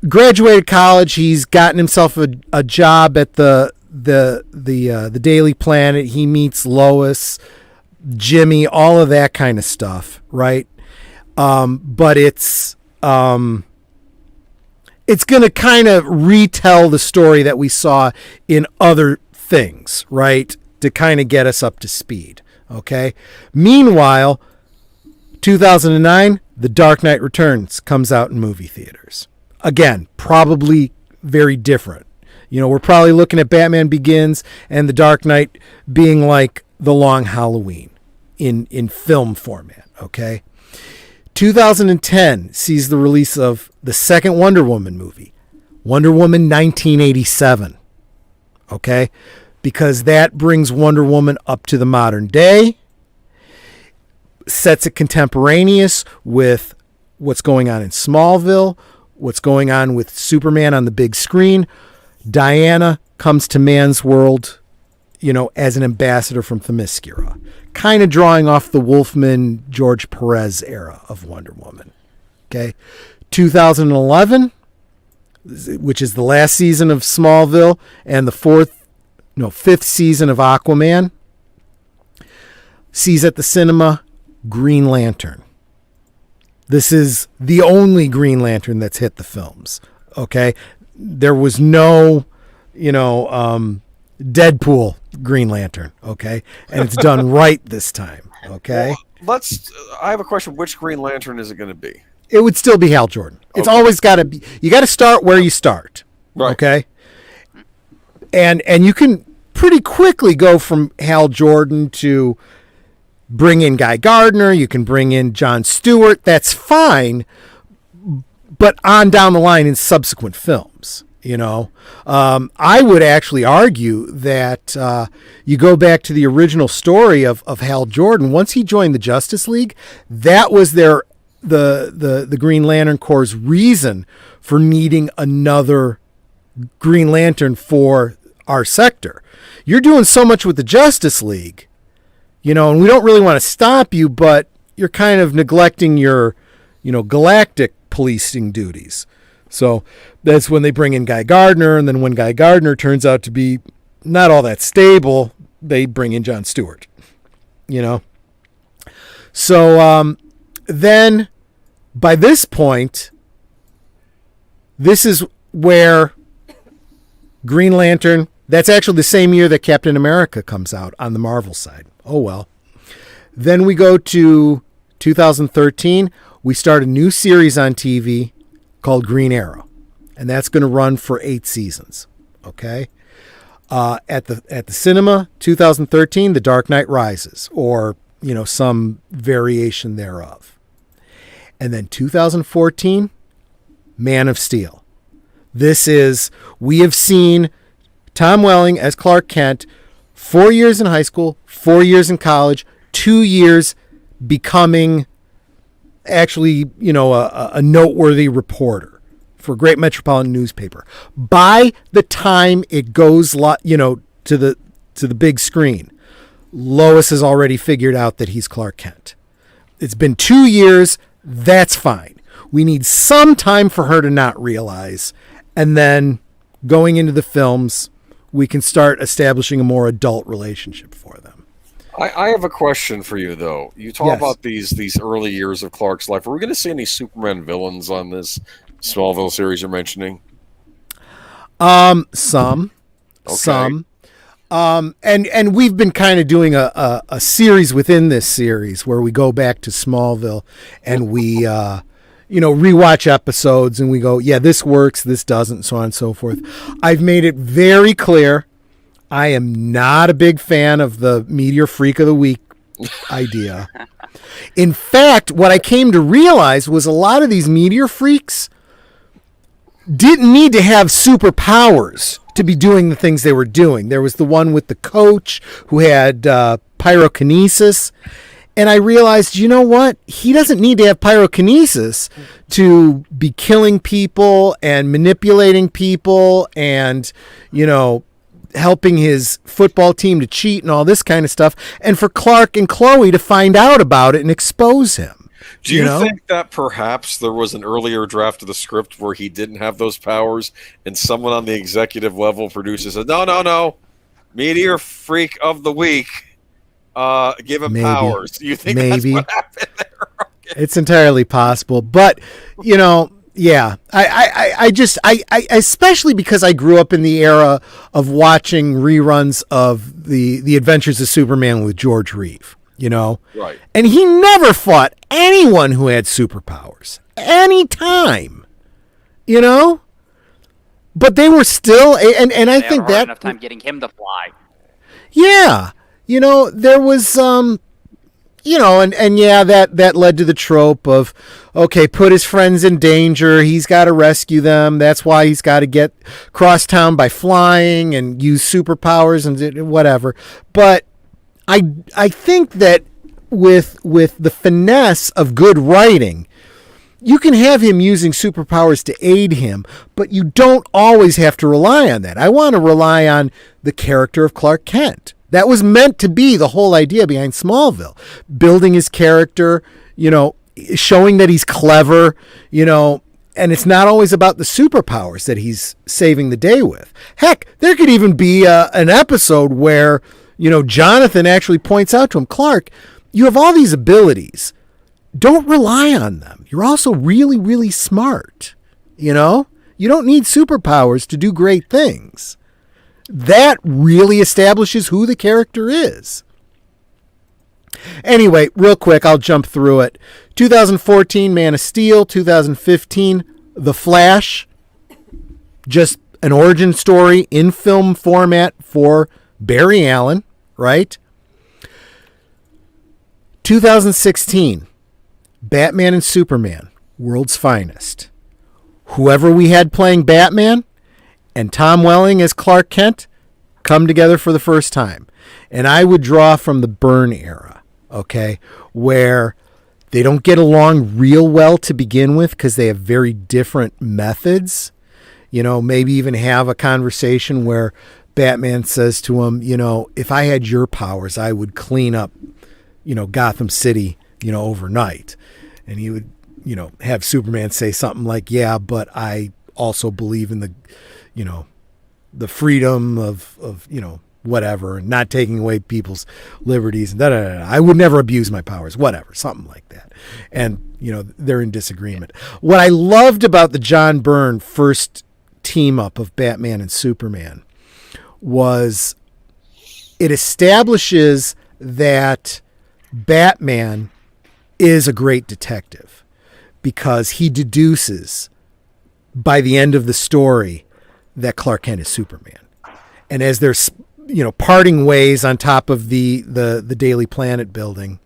graduated college. He's gotten himself a job at the Daily Planet. He meets Lois, Jimmy, all of that kind of stuff, right? But it's going to kind of retell the story that we saw in other things, right? To kind of get us up to speed. Okay. Meanwhile, 2009, The Dark Knight Returns comes out in movie theaters. Again, probably very different. We're probably looking at Batman Begins and The Dark Knight being like The Long Halloween in film format. Okay. 2010 sees the release of the second Wonder Woman movie, Wonder Woman 1987. Okay. Because that brings Wonder Woman up to the modern day, sets it contemporaneous with what's going on in Smallville, what's going on with Superman on the big screen. Diana comes to man's world, as an ambassador from Themyscira, kind of drawing off the Wolfman, George Perez era of Wonder Woman. Okay. 2011, which is the last season of Smallville and the fifth season of Aquaman, sees at the cinema Green Lantern. This is the only Green Lantern that's hit the films. Okay. There was no, Deadpool Green Lantern. Okay. And it's done right this time. Okay. Well, I have a question. Which Green Lantern is it going to be? It would still be Hal Jordan. It's always got to be, you got to start where you start. Right. Okay. And you can pretty quickly go from Hal Jordan to bring in Guy Gardner. You can bring in Jon Stewart. That's fine. But on down the line in subsequent films, I would actually argue that you go back to the original story of Hal Jordan. Once he joined the Justice League, that was the Green Lantern Corps' reason for needing another Green Lantern for our sector. You're doing so much with the Justice League, and we don't really want to stop you, but you're kind of neglecting your, galactic policing duties. So that's when they bring in Guy Gardner, and then when Guy Gardner turns out to be not all that stable, they bring in Jon Stewart, So then by this point, this is where Green Lantern, that's actually the same year that Captain America comes out on the Marvel side. Oh, well. Then we go to 2013. We start a new series on TV called Green Arrow. And that's going to run for 8 seasons. Okay. At the cinema, 2013, The Dark Knight Rises, or, some variation thereof. And then 2014, Man of Steel. We have seen Tom Welling as Clark Kent, 4 years in high school, 4 years in college, 2 years becoming actually, a noteworthy reporter for a great metropolitan newspaper. By the time it goes, to the big screen, Lois has already figured out that he's Clark Kent. It's been 2 years. That's fine. We need some time for her to not realize, and then going into the films, we can start establishing a more adult relationship for them. I have a question for you, though. You talk about these early years of Clark's life. Are we going to see any Superman villains on this Smallville series you're mentioning? Some. And we've been kind of doing a series within this series where we go back to Smallville and we, rewatch episodes and we go, yeah, this works, this doesn't, so on and so forth. I've made it very clear I am not a big fan of the Meteor Freak of the Week idea. In fact, what I came to realize was a lot of these Meteor Freaks didn't need to have superpowers to be doing the things they were doing. There was the one with the coach who had pyrokinesis. And I realized, you know what? He doesn't need to have pyrokinesis to be killing people and manipulating people and, helping his football team to cheat and all this kind of stuff, and for Clark and Chloe to find out about it and expose him. Do you think that perhaps there was an earlier draft of the script where he didn't have those powers, and someone on the executive level produces said, no, Meteor Freak of the Week, give him powers? Do you think that's what happened there? Okay. It's entirely possible, but yeah, I especially because I grew up in the era of watching reruns of the Adventures of Superman with George Reeve, right? And he never fought anyone who had superpowers, anytime, But they were still, and I think that enough time getting him to fly. Yeah, there was and yeah, that led to the trope of, okay, put his friends in danger. He's got to rescue them. That's why he's got to get cross town by flying and use superpowers and whatever. But I think that with the finesse of good writing, you can have him using superpowers to aid him, but you don't always have to rely on that. I want to rely on the character of Clark Kent. That was meant to be the whole idea behind Smallville. Building his character, showing that he's clever, and it's not always about the superpowers that he's saving the day with. Heck, there could even be an episode where, Jonathan actually points out to him, Clark, you have all these abilities. Don't rely on them. You're also really, really smart. You don't need superpowers to do great things. That really establishes who the character is. Anyway, real quick, I'll jump through it. 2014, Man of Steel. 2015, The Flash. Just an origin story in film format for Barry Allen, right? 2016, Batman and Superman, World's Finest. Whoever we had playing Batman and Tom Welling as Clark Kent come together for the first time. And I would draw from the Byrne era, okay, where they don't get along real well to begin with because they have very different methods. Maybe even have a conversation where Batman says to him, if I had your powers, I would clean up, Gotham City, overnight. And he would, have Superman say something like, yeah, but I also believe in the freedom of whatever, and not taking away people's liberties. And I would never abuse my powers, whatever, something like that. And, they're in disagreement. What I loved about the John Byrne first team up of Batman and Superman was it establishes that Batman is a great detective because he deduces by the end of the story that Clark Kent is Superman. And as they're, parting ways on top of the Daily Planet building,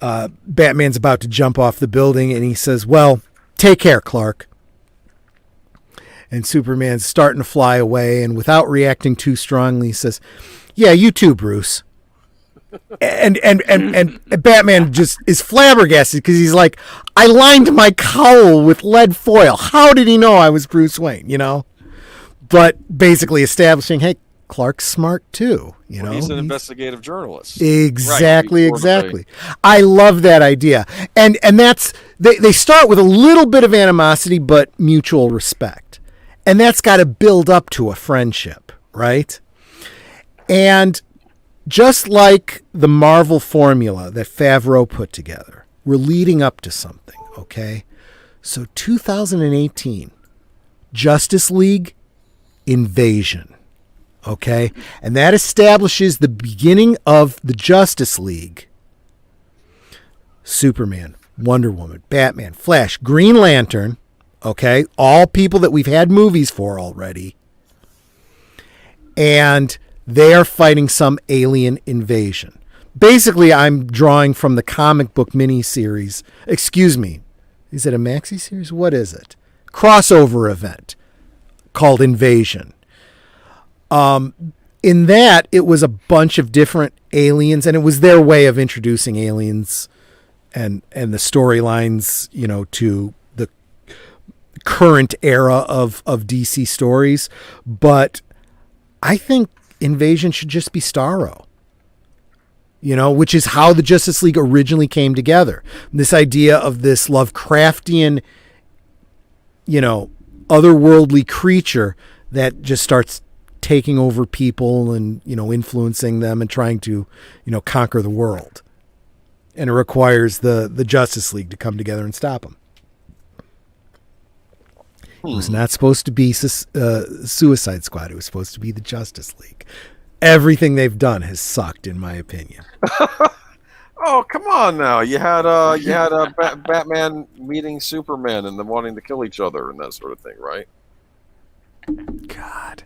Batman's about to jump off the building and he says, well, take care, Clark. And Superman's starting to fly away, and without reacting too strongly, he says, yeah, you too, Bruce. And Batman just is flabbergasted because he's like, I lined my cowl with lead foil. How did he know I was Bruce Wayne, But basically establishing, hey, Clark's smart too, Well, he's an investigative journalist. Exactly, right, exactly. I love that idea. And that's, they start with a little bit of animosity, but mutual respect. And that's got to build up to a friendship, right? And just like the Marvel formula that Favreau put together, we're leading up to something, okay? So 2018, Justice League Invasion, okay? And that establishes the beginning of the Justice League. Superman, Wonder Woman, Batman, Flash, Green Lantern, okay? All people that we've had movies for already. And they are fighting some alien invasion. Basically, I'm drawing from the comic book miniseries. Excuse me. Is it a maxi series? What is it? Crossover event called Invasion. In that, it was a bunch of different aliens, and it was their way of introducing aliens and the storylines, to the current era of DC stories. But I think Invasion should just be Starro. Which is how the Justice League originally came together. This idea of this Lovecraftian, otherworldly creature that just starts taking over people and, influencing them and trying to, conquer the world. And it requires the Justice League to come together and stop him. It was not supposed to be Suicide Squad. It was supposed to be the Justice League. Everything they've done has sucked, in my opinion. Oh, come on now! You had Batman meeting Superman and them wanting to kill each other and that sort of thing, right? God,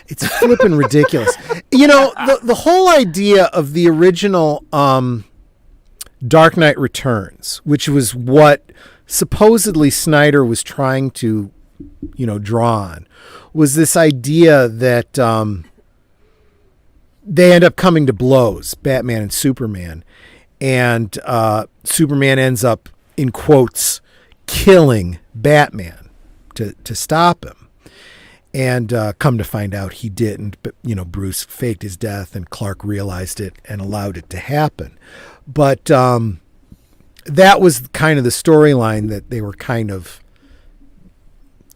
it's flipping ridiculous. The whole idea of the original Dark Knight Returns, which was what supposedly Snyder was trying to, draw on, was this idea that they end up coming to blows, Batman and Superman, and Superman ends up, in quotes, killing Batman to stop him. And come to find out he didn't, but, Bruce faked his death and Clark realized it and allowed it to happen. But that was kind of the storyline that they were kind of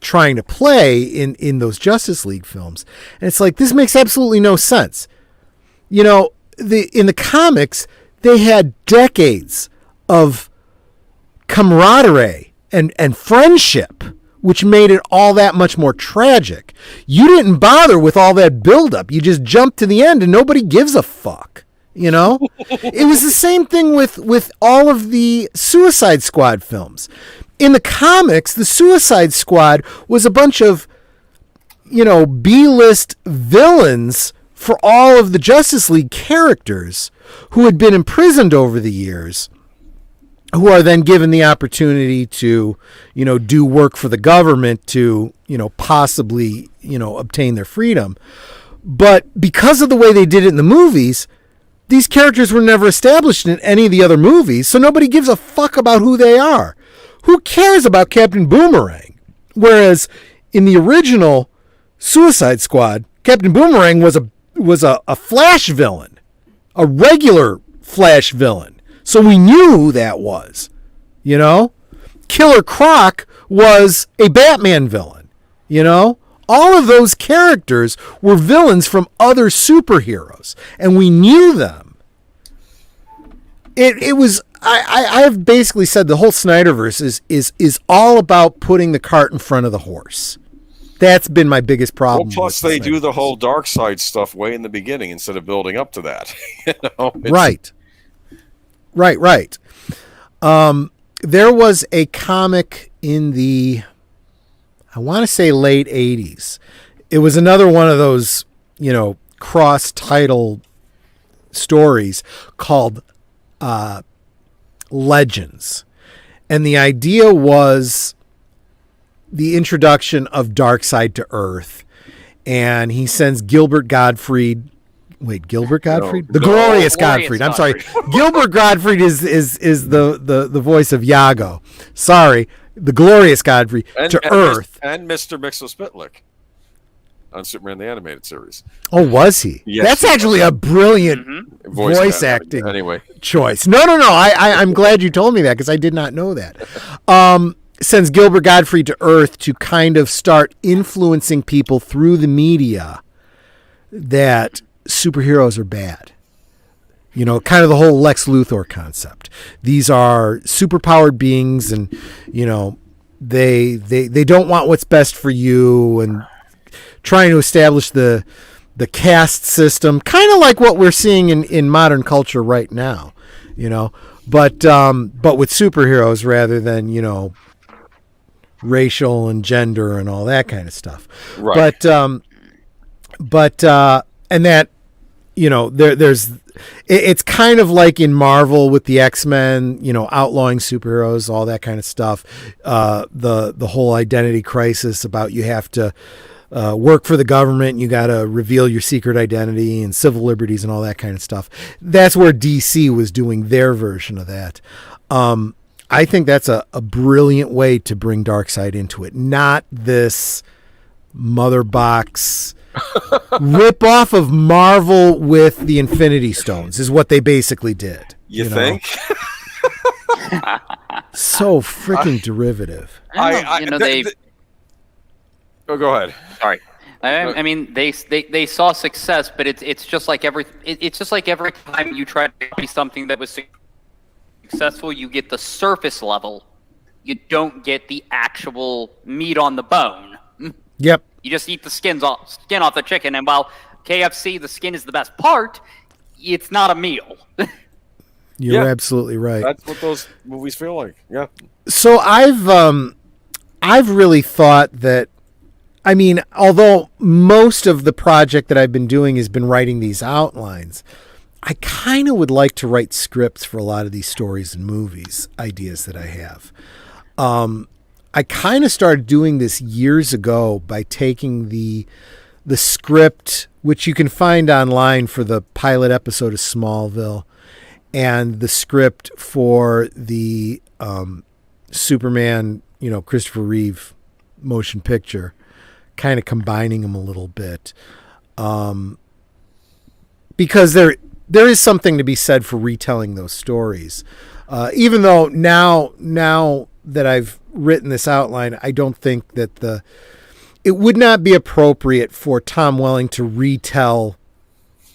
trying to play in those Justice League films. And it's like, this makes absolutely no sense. In the comics, they had decades of camaraderie and friendship, which made it all that much more tragic. You didn't bother with all that buildup. You just jumped to the end and nobody gives a fuck. It was the same thing with all of the Suicide Squad films. In the comics, the Suicide Squad was a bunch of, B-list villains for all of the Justice League characters who had been imprisoned over the years, who are then given the opportunity to, do work for the government to, possibly, obtain their freedom. But because of the way they did it in the movies, these characters were never established in any of the other movies, so nobody gives a fuck about who they are. Who cares about Captain Boomerang? Whereas in the original Suicide Squad, Captain Boomerang was a Flash villain, a regular Flash villain. So we knew who that was, Killer Croc was a Batman villain, All of those characters were villains from other superheroes, and we knew them. It was, I've basically said the whole Snyderverse is all about putting the cart in front of the horse. That's been my biggest problem. Well, plus they do the whole dark side stuff way in the beginning instead of building up to that. Right. There was a comic in the, I want to say late 80s. It was another one of those, cross-title stories called Legends. And the idea was the introduction of Darkseid to Earth. And he sends Gilbert Gottfried. Wait, Gilbert Gottfried? The Glorious Gottfried. I'm sorry. Gilbert Gottfried is the voice of Iago. Sorry. The Glorious Godfrey to Earth. And Mr. Mixo-Spitlick on Superman the Animated Series. Oh, was he? Yes, that's actually a brilliant voice acting choice. No. I'm glad you told me that because I did not know that. Sends Gilbert Gottfried to Earth to kind of start influencing people through the media that superheroes are bad. Kind of the whole Lex Luthor concept. These are superpowered beings and, they don't want what's best for you, and trying to establish the caste system, kind of like what we're seeing in modern culture right now, but with superheroes rather than, racial and gender and all that kind of stuff. Right. But and that, there's, it's kind of like in Marvel with the X-Men, outlawing superheroes, all that kind of stuff. The whole identity crisis about you have to work for the government, you got to reveal your secret identity and civil liberties and all that kind of stuff. That's where DC was doing their version of that. I think that's a brilliant way to bring Darkseid into it. Not this mother box, rip off of Marvel with the Infinity Stones is what they basically did. You think? So freaking derivative. Oh, go ahead. Sorry. I mean, they saw success, but it's just like every time you try to copy something that was successful, you get the surface level. You don't get the actual meat on the bone. Yep. You just eat the skin off the chicken, and while KFC, the skin is the best part, it's not a meal. You're absolutely right. That's what those movies feel like. Yeah. So I've really thought that, I mean, although most of the project that I've been doing has been writing these outlines, I kind of would like to write scripts for a lot of these stories and movies ideas that I have. I kind of started doing this years ago by taking the script, which you can find online for the pilot episode of Smallville, and the script for the Superman, Christopher Reeve motion picture, kind of combining them a little bit. Because there is something to be said for retelling those stories. Even though now that I've written this outline, I don't think that it would not be appropriate for Tom Welling to retell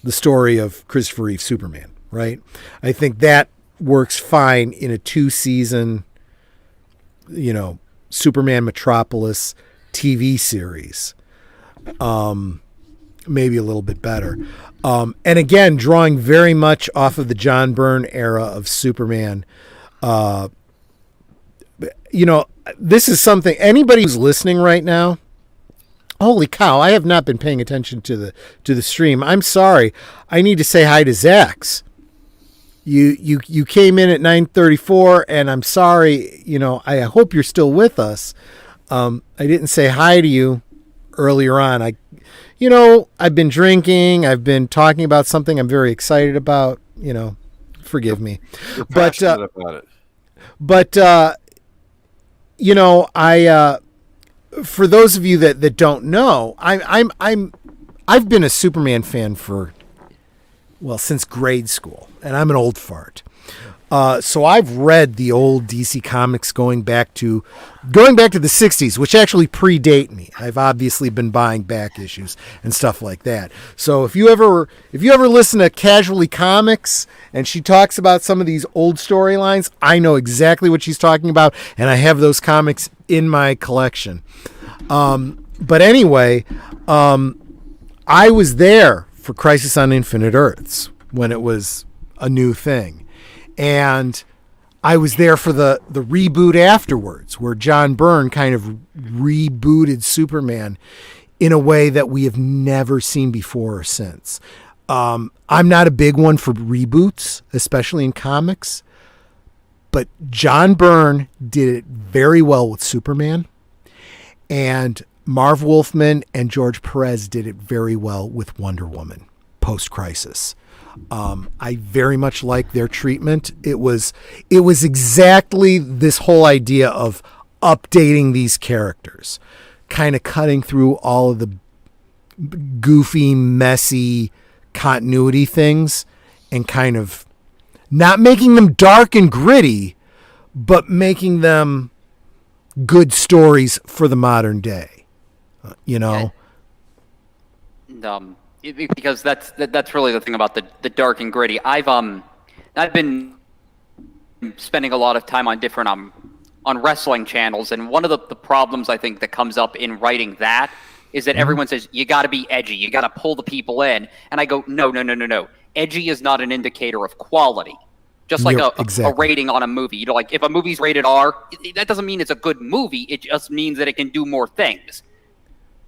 the story of Christopher Reeve Superman, right? I think that works fine in a 2-season, Superman Metropolis TV series. Maybe a little bit better. And again, drawing very much off of the John Byrne era of Superman. This is something, anybody who's listening right now, holy cow, I have not been paying attention to the stream. I'm sorry. I need to say hi to Zax. You came in at 9:34, and I'm sorry. I hope you're still with us. I didn't say hi to you earlier on. I've been drinking. I've been talking about something I'm very excited about. Forgive me. You're passionate about it. But for those of you that don't know, I've been a Superman fan since grade school, and I'm an old fart. So I've read the old DC comics going back to the 60s, which actually predate me. I've obviously been buying back issues and stuff like that. So if you ever listen to Casually Comics and she talks about some of these old storylines, I know exactly what she's talking about, and I have those comics in my collection. But anyway, I was there for Crisis on Infinite Earths when it was a new thing. And I was there for the reboot afterwards, where John Byrne kind of rebooted Superman in a way that we have never seen before or since. I'm not a big one for reboots, especially in comics, but John Byrne did it very well with Superman, and Marv Wolfman and George Perez did it very well with Wonder Woman post-Crisis. I very much like their treatment. It was exactly this whole idea of updating these characters, kind of cutting through all of the goofy, messy continuity things and kind of not making them dark and gritty, but making them good stories for the modern day. Because that's really the thing about the dark and gritty. I've been spending a lot of time on different on wrestling channels, and one of the problems I think that comes up in writing that is that everyone says you got to be edgy, you got to pull the people in, and I go no. Edgy is not an indicator of quality. Just like a rating on a movie. Like if a movie's rated R, that doesn't mean it's a good movie. It just means that it can do more things.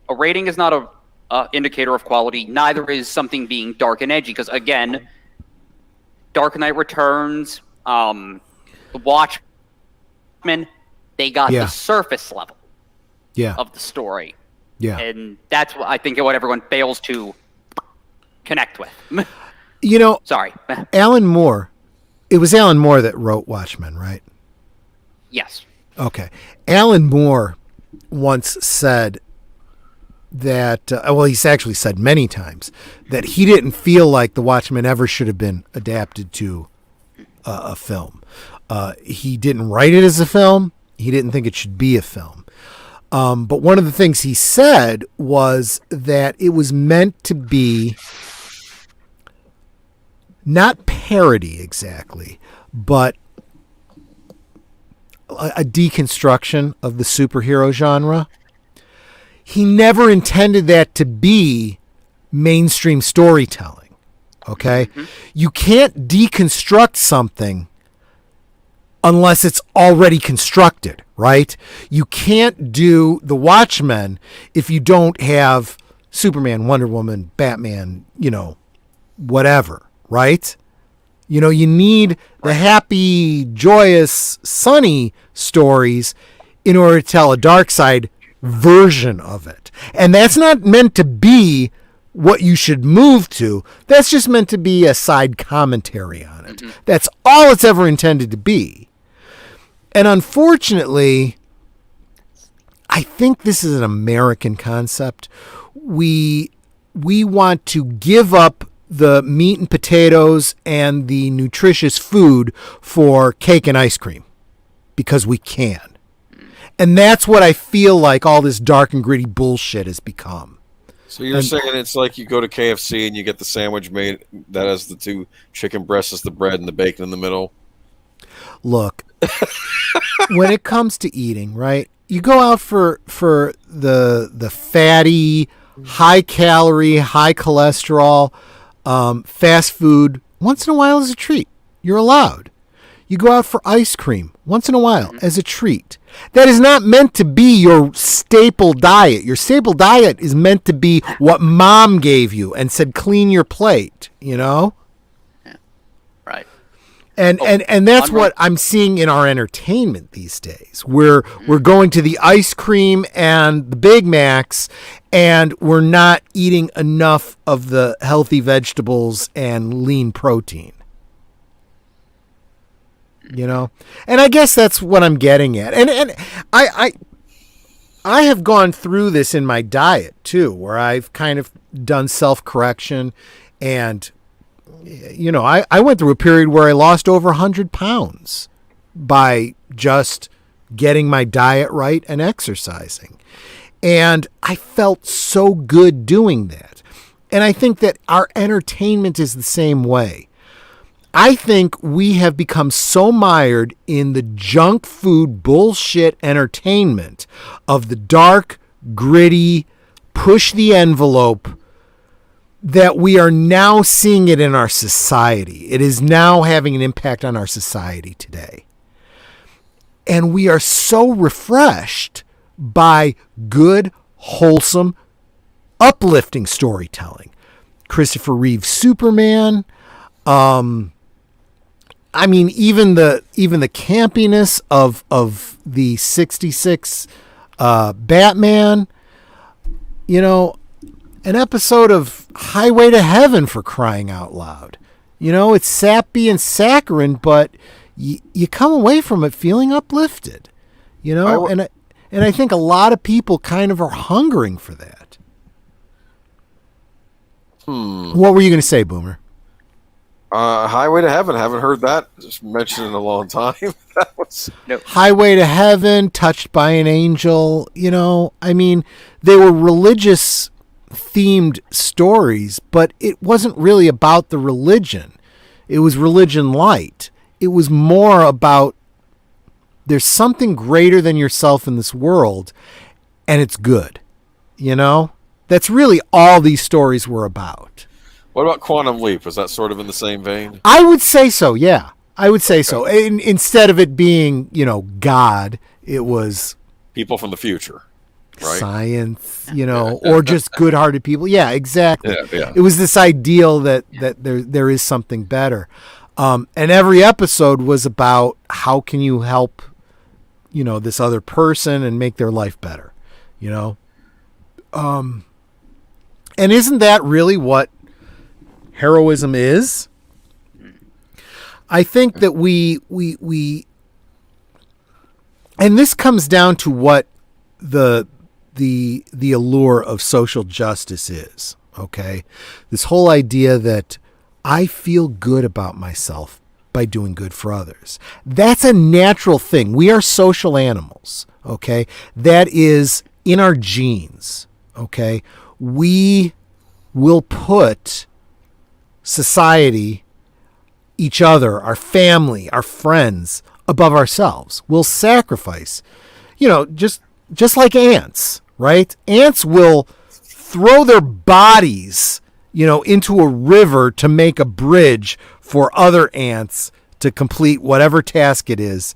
A rating is not a indicator of quality. Neither is something being dark and edgy, because again, Dark Knight Returns, The Watchmen, they got the surface level of the story. Yeah. And that's what I think what everyone fails to connect with. Sorry. Alan Moore. It was Alan Moore that wrote Watchmen, right? Yes. Okay. Alan Moore once said he's actually said many times that he didn't feel like The Watchmen ever should have been adapted to a film. He didn't write it as a film. He didn't think it should be a film. But one of the things he said was that it was meant to be not parody exactly, but a deconstruction of the superhero genre. He never intended that to be mainstream storytelling. Okay? Mm-hmm. You can't deconstruct something unless it's already constructed, right? You can't do The Watchmen if you don't have Superman, Wonder Woman, Batman, whatever, right? You need the happy, joyous, sunny stories in order to tell a dark side version of it. And that's not meant to be what you should move to. That's just meant to be a side commentary on it. Mm-hmm. That's all it's ever intended to be. And unfortunately, I think this is an American concept. We want to give up the meat and potatoes and the nutritious food for cake and ice cream because we can. And that's what I feel like all this dark and gritty bullshit has become. So you're saying it's like you go to KFC and you get the sandwich made that has the 2 chicken breasts, the bread, and the bacon in the middle? Look, when it comes to eating, right, you go out for the fatty, high-calorie, high-cholesterol, fast food once in a while as a treat. You're allowed. You go out for ice cream once in a while as a treat. That is not meant to be your staple diet. Your staple diet is meant to be what mom gave you and said, clean your plate, Yeah. Right. And that's what I'm seeing in our entertainment these days. We're going to the ice cream and the Big Macs, and we're not eating enough of the healthy vegetables and lean protein. And I guess that's what I'm getting at. And I have gone through this in my diet too, where I've kind of done self-correction, and I went through a period where I lost over 100 pounds by just getting my diet right and exercising. And I felt so good doing that. And I think that our entertainment is the same way. I think we have become so mired in the junk food bullshit entertainment of the dark, gritty, push the envelope that we are now seeing it in our society. It is now having an impact on our society today. And we are so refreshed by good, wholesome, uplifting storytelling. Christopher Reeve's Superman, even the campiness of the 66 Batman, an episode of Highway to Heaven, for crying out loud. It's sappy and saccharine, but you come away from it feeling uplifted. And I think a lot of people kind of are hungering for that. What were you going to say, Boomer? Highway to Heaven. Haven't heard that just mentioned in a long time. That was Highway to Heaven, Touched by an Angel. They were religious themed stories, but it wasn't really about the religion. It was religion light. It was more about there's something greater than yourself in this world, and it's good. That's really all these stories were about. What about Quantum Leap? Was that sort of in the same vein? I would say so, yeah. I would say so. Instead of it being, God, it was people from the future, right? Science, or just good-hearted people. Yeah, exactly. Yeah. It was this ideal that there is something better. And every episode was about how can you help, this other person and make their life better, And isn't that really what heroism is? I think that we and this comes down to what the the allure of social justice is, okay? This whole idea that I feel good about myself by doing good for others. That's a natural thing. We are social animals, okay? That is in our genes, okay? We will put society, each other, our family, our friends above ourselves. We'll sacrifice, just like ants, right? Ants will throw their bodies, into a river to make a bridge for other ants to complete whatever task it is,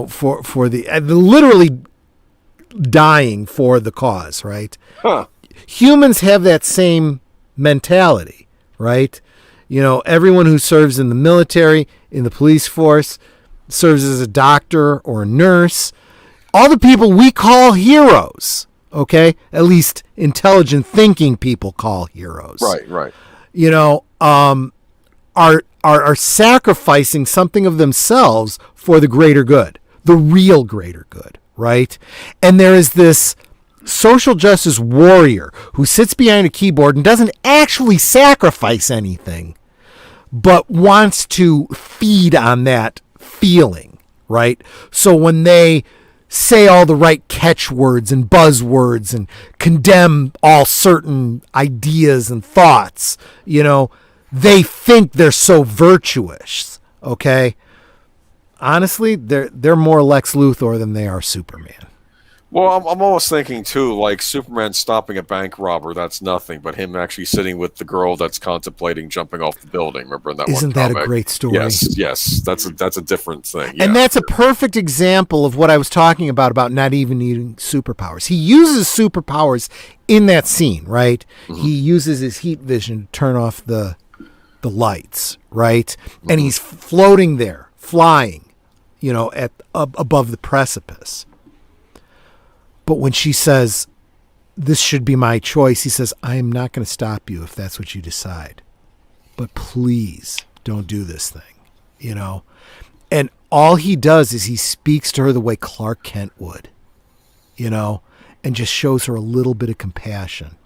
for the literally dying for the cause, right? Huh. Humans have that same mentality, right? Everyone who serves in the military, in the police force, serves as a doctor or a nurse, all the people we call heroes, okay? At least intelligent thinking people call heroes. Right. Are sacrificing something of themselves for the greater good, the real greater good, right? And there is this social justice warrior who sits behind a keyboard and doesn't actually sacrifice anything, but wants to feed on that feeling, right? So when they say all the right catchwords and buzzwords and condemn all certain ideas and thoughts, they think they're so virtuous, okay? Honestly, they're more Lex Luthor than they are Superman. Well, I'm almost thinking, too, like Superman stopping a bank robber, that's nothing, but him actually sitting with the girl that's contemplating jumping off the building. Remember in that Isn't one that comic? a great story? Yes. That's a different thing. Yeah. And that's a perfect example of what I was talking about not even needing superpowers. He uses superpowers in that scene, right? Mm-hmm. He uses his heat vision to turn off the lights, right? Mm-hmm. And he's floating there, flying, above the precipice. But when she says, this should be my choice, he says, I am not going to stop you if that's what you decide. But please don't do this thing, And all he does is he speaks to her the way Clark Kent would, and just shows her a little bit of compassion.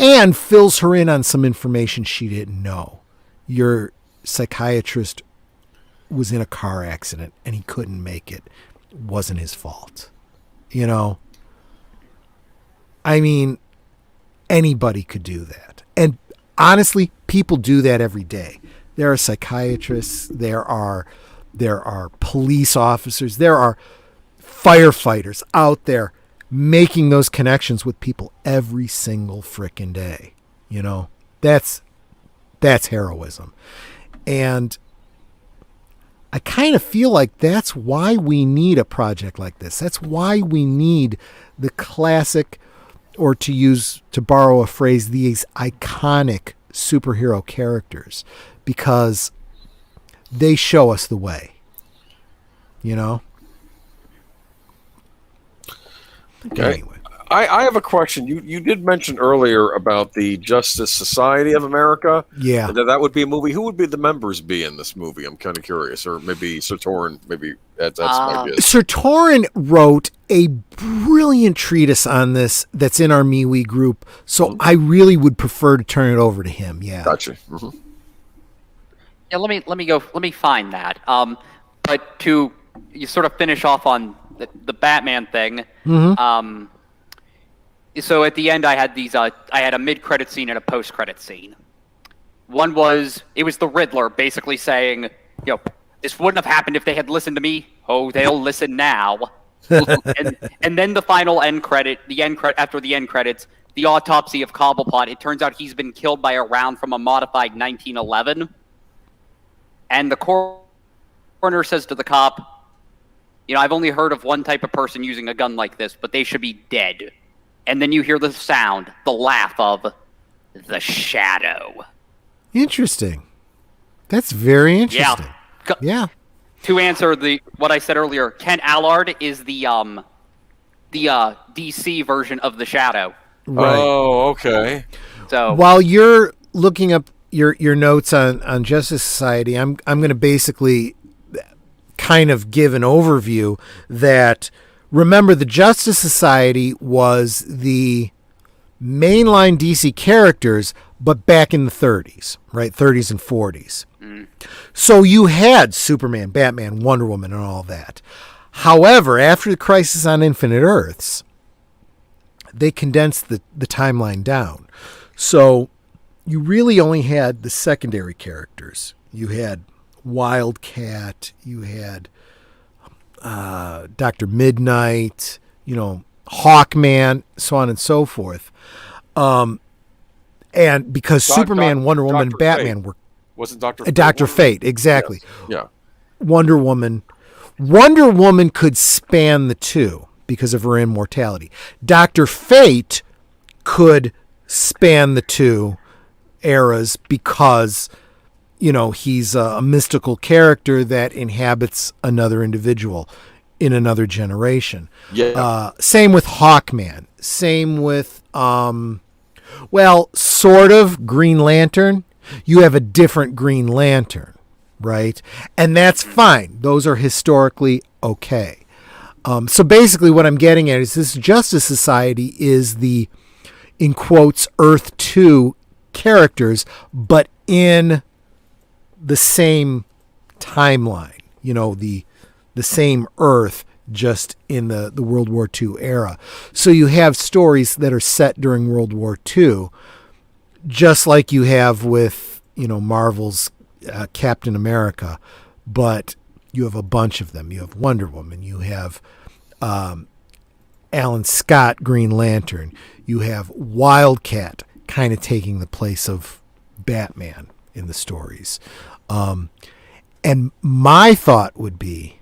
And fills her in on some information she didn't know. Your psychiatrist was in a car accident and he couldn't make it. It wasn't his fault. I mean, anybody could do that. And honestly, people do that every day. There are psychiatrists, there are police officers, there are firefighters out there making those connections with people every single frickin' day. That's heroism. And I kind of feel like that's why we need a project like this. That's why we need the classic, or to borrow a phrase, these iconic superhero characters, because they show us the way, Okay. Anyway. I have a question. You did mention earlier about the Justice Society of America. Yeah. That would be a movie. Who would be the members be in this movie? I'm kind of curious. Or maybe Sir Torren, maybe that's my guess. Sir Torren wrote a brilliant treatise on this that's in our MeWe group. So I really would prefer to turn it over to him. Yeah. Gotcha. Mm-hmm. Yeah, let me find that. But to you sort of finish off on the Batman thing. Mm-hmm. So at the end, I had a mid-credit scene and a post-credit scene. One was the Riddler basically saying, this wouldn't have happened if they had listened to me. Oh, they'll listen now. and then the final end credit, after the end credits, the autopsy of Cobblepot. It turns out he's been killed by a round from a modified 1911. And the coroner says to the cop, I've only heard of one type of person using a gun like this, but they should be dead. And then you hear the sound, the laugh of the Shadow. Interesting. That's very interesting. Yeah. To answer what I said earlier, Kent Allard is the DC version of the Shadow. Right. Oh, okay. So while you're looking up your notes on Justice Society, I'm going to basically kind of give an overview that remember, the Justice Society was the mainline DC characters, but back in the 30s, right? 30s and 40s. So you had Superman, Batman, Wonder Woman, and all that. However, after the Crisis on Infinite Earths, they condensed the timeline down. So you really only had the secondary characters. You had Wildcat, you had Dr. Midnight, Hawkman, so on and so forth. And because Superman, Wonder Woman, and Batman were... Wasn't Dr. Dr. Fate, exactly. Yes. Yeah. Wonder Woman could span the two because of her immortality. Dr. Fate could span the two eras because, he's a mystical character that inhabits another individual in another generation. Yeah. Same with Hawkman. Same with, sort of Green Lantern. You have a different Green Lantern, right? And that's fine. Those are historically okay. So basically what I'm getting at is this Justice Society is the, in quotes, Earth 2 characters, but in the same timeline, the same Earth, just in the World War II era. So you have stories that are set during World War II, just like you have with, Marvel's Captain America, but you have a bunch of them. You have Wonder Woman. You have Alan Scott, Green Lantern. You have Wildcat kind of taking the place of Batman in the stories. And my thought would be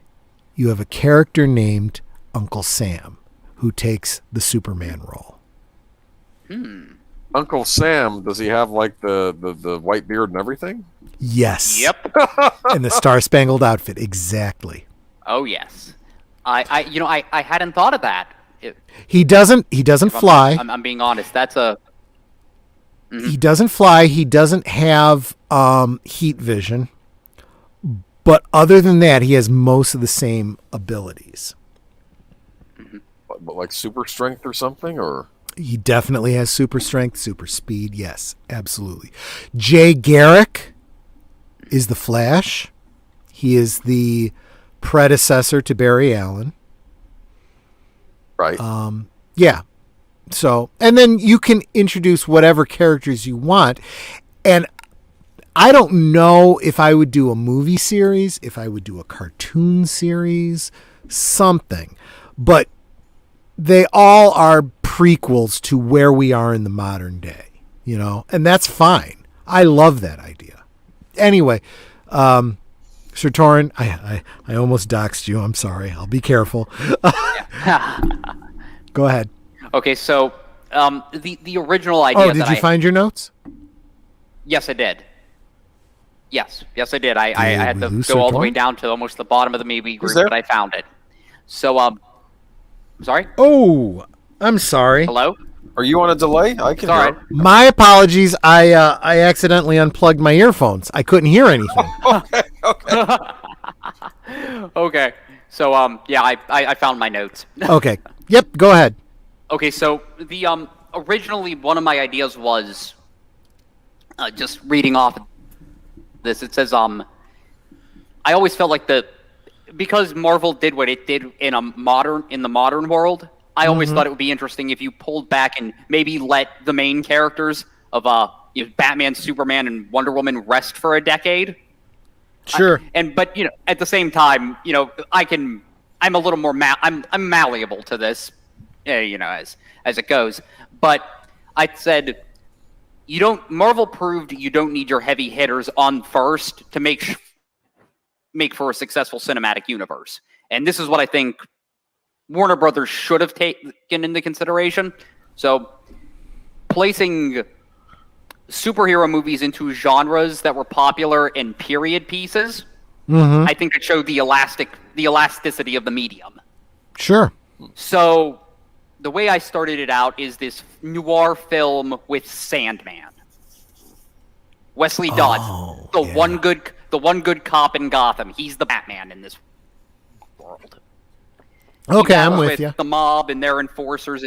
you have a character named Uncle Sam who takes the Superman role. Uncle Sam, does he have like the white beard and everything? Yes. Yep. And the star-spangled outfit, exactly. Oh yes. I hadn't thought of that. He doesn't fly. I'm being honest. That's a. Mm-hmm. He doesn't fly. He doesn't have heat vision. But other than that, he has most of the same abilities. Mm-hmm. But like super strength or something, or? He definitely has super strength, super speed. Yes, absolutely. Jay Garrick is the Flash. He is the predecessor to Barry Allen. Right. Yeah. So, and then you can introduce whatever characters you want. And I don't know if I would do a movie series, if I would do a cartoon series, something. But they all are prequels to where we are in the modern day, and that's fine. I love that idea. Anyway, Sir Torren, I almost doxed you. I'm sorry. I'll be careful. Go ahead. Okay, so the original idea. Oh, did you find your notes? Yes, I did. Yes, I did. I had to go all the way down to almost the bottom of the maybe group, but I found it. So, sorry? Oh, I'm sorry. Hello? Are you on a delay? I can hear. My apologies. I accidentally unplugged my earphones. I couldn't hear anything. Okay. Okay. So, I found my notes. Okay. Yep, go ahead. Okay, so the originally one of my ideas was just reading off this. It says I always felt like because Marvel did what it did in the modern world, I always thought it would be interesting if you pulled back and maybe let the main characters of Batman, Superman, and Wonder Woman rest for a decade. Sure. But at the same time, I'm a little more I'm malleable to this, as it goes. But I said Marvel proved you don't need your heavy hitters on first to make for a successful cinematic universe. And this is what I think Warner Brothers should have taken into consideration. So placing superhero movies into genres that were popular in period pieces, I think it showed the elasticity of the medium. Sure. So the way I started it out is this noir film with Sandman. Wesley Dodds, the one good cop in Gotham. He's the Batman in this world. Okay, I'm battles with you. the mob and their enforcers,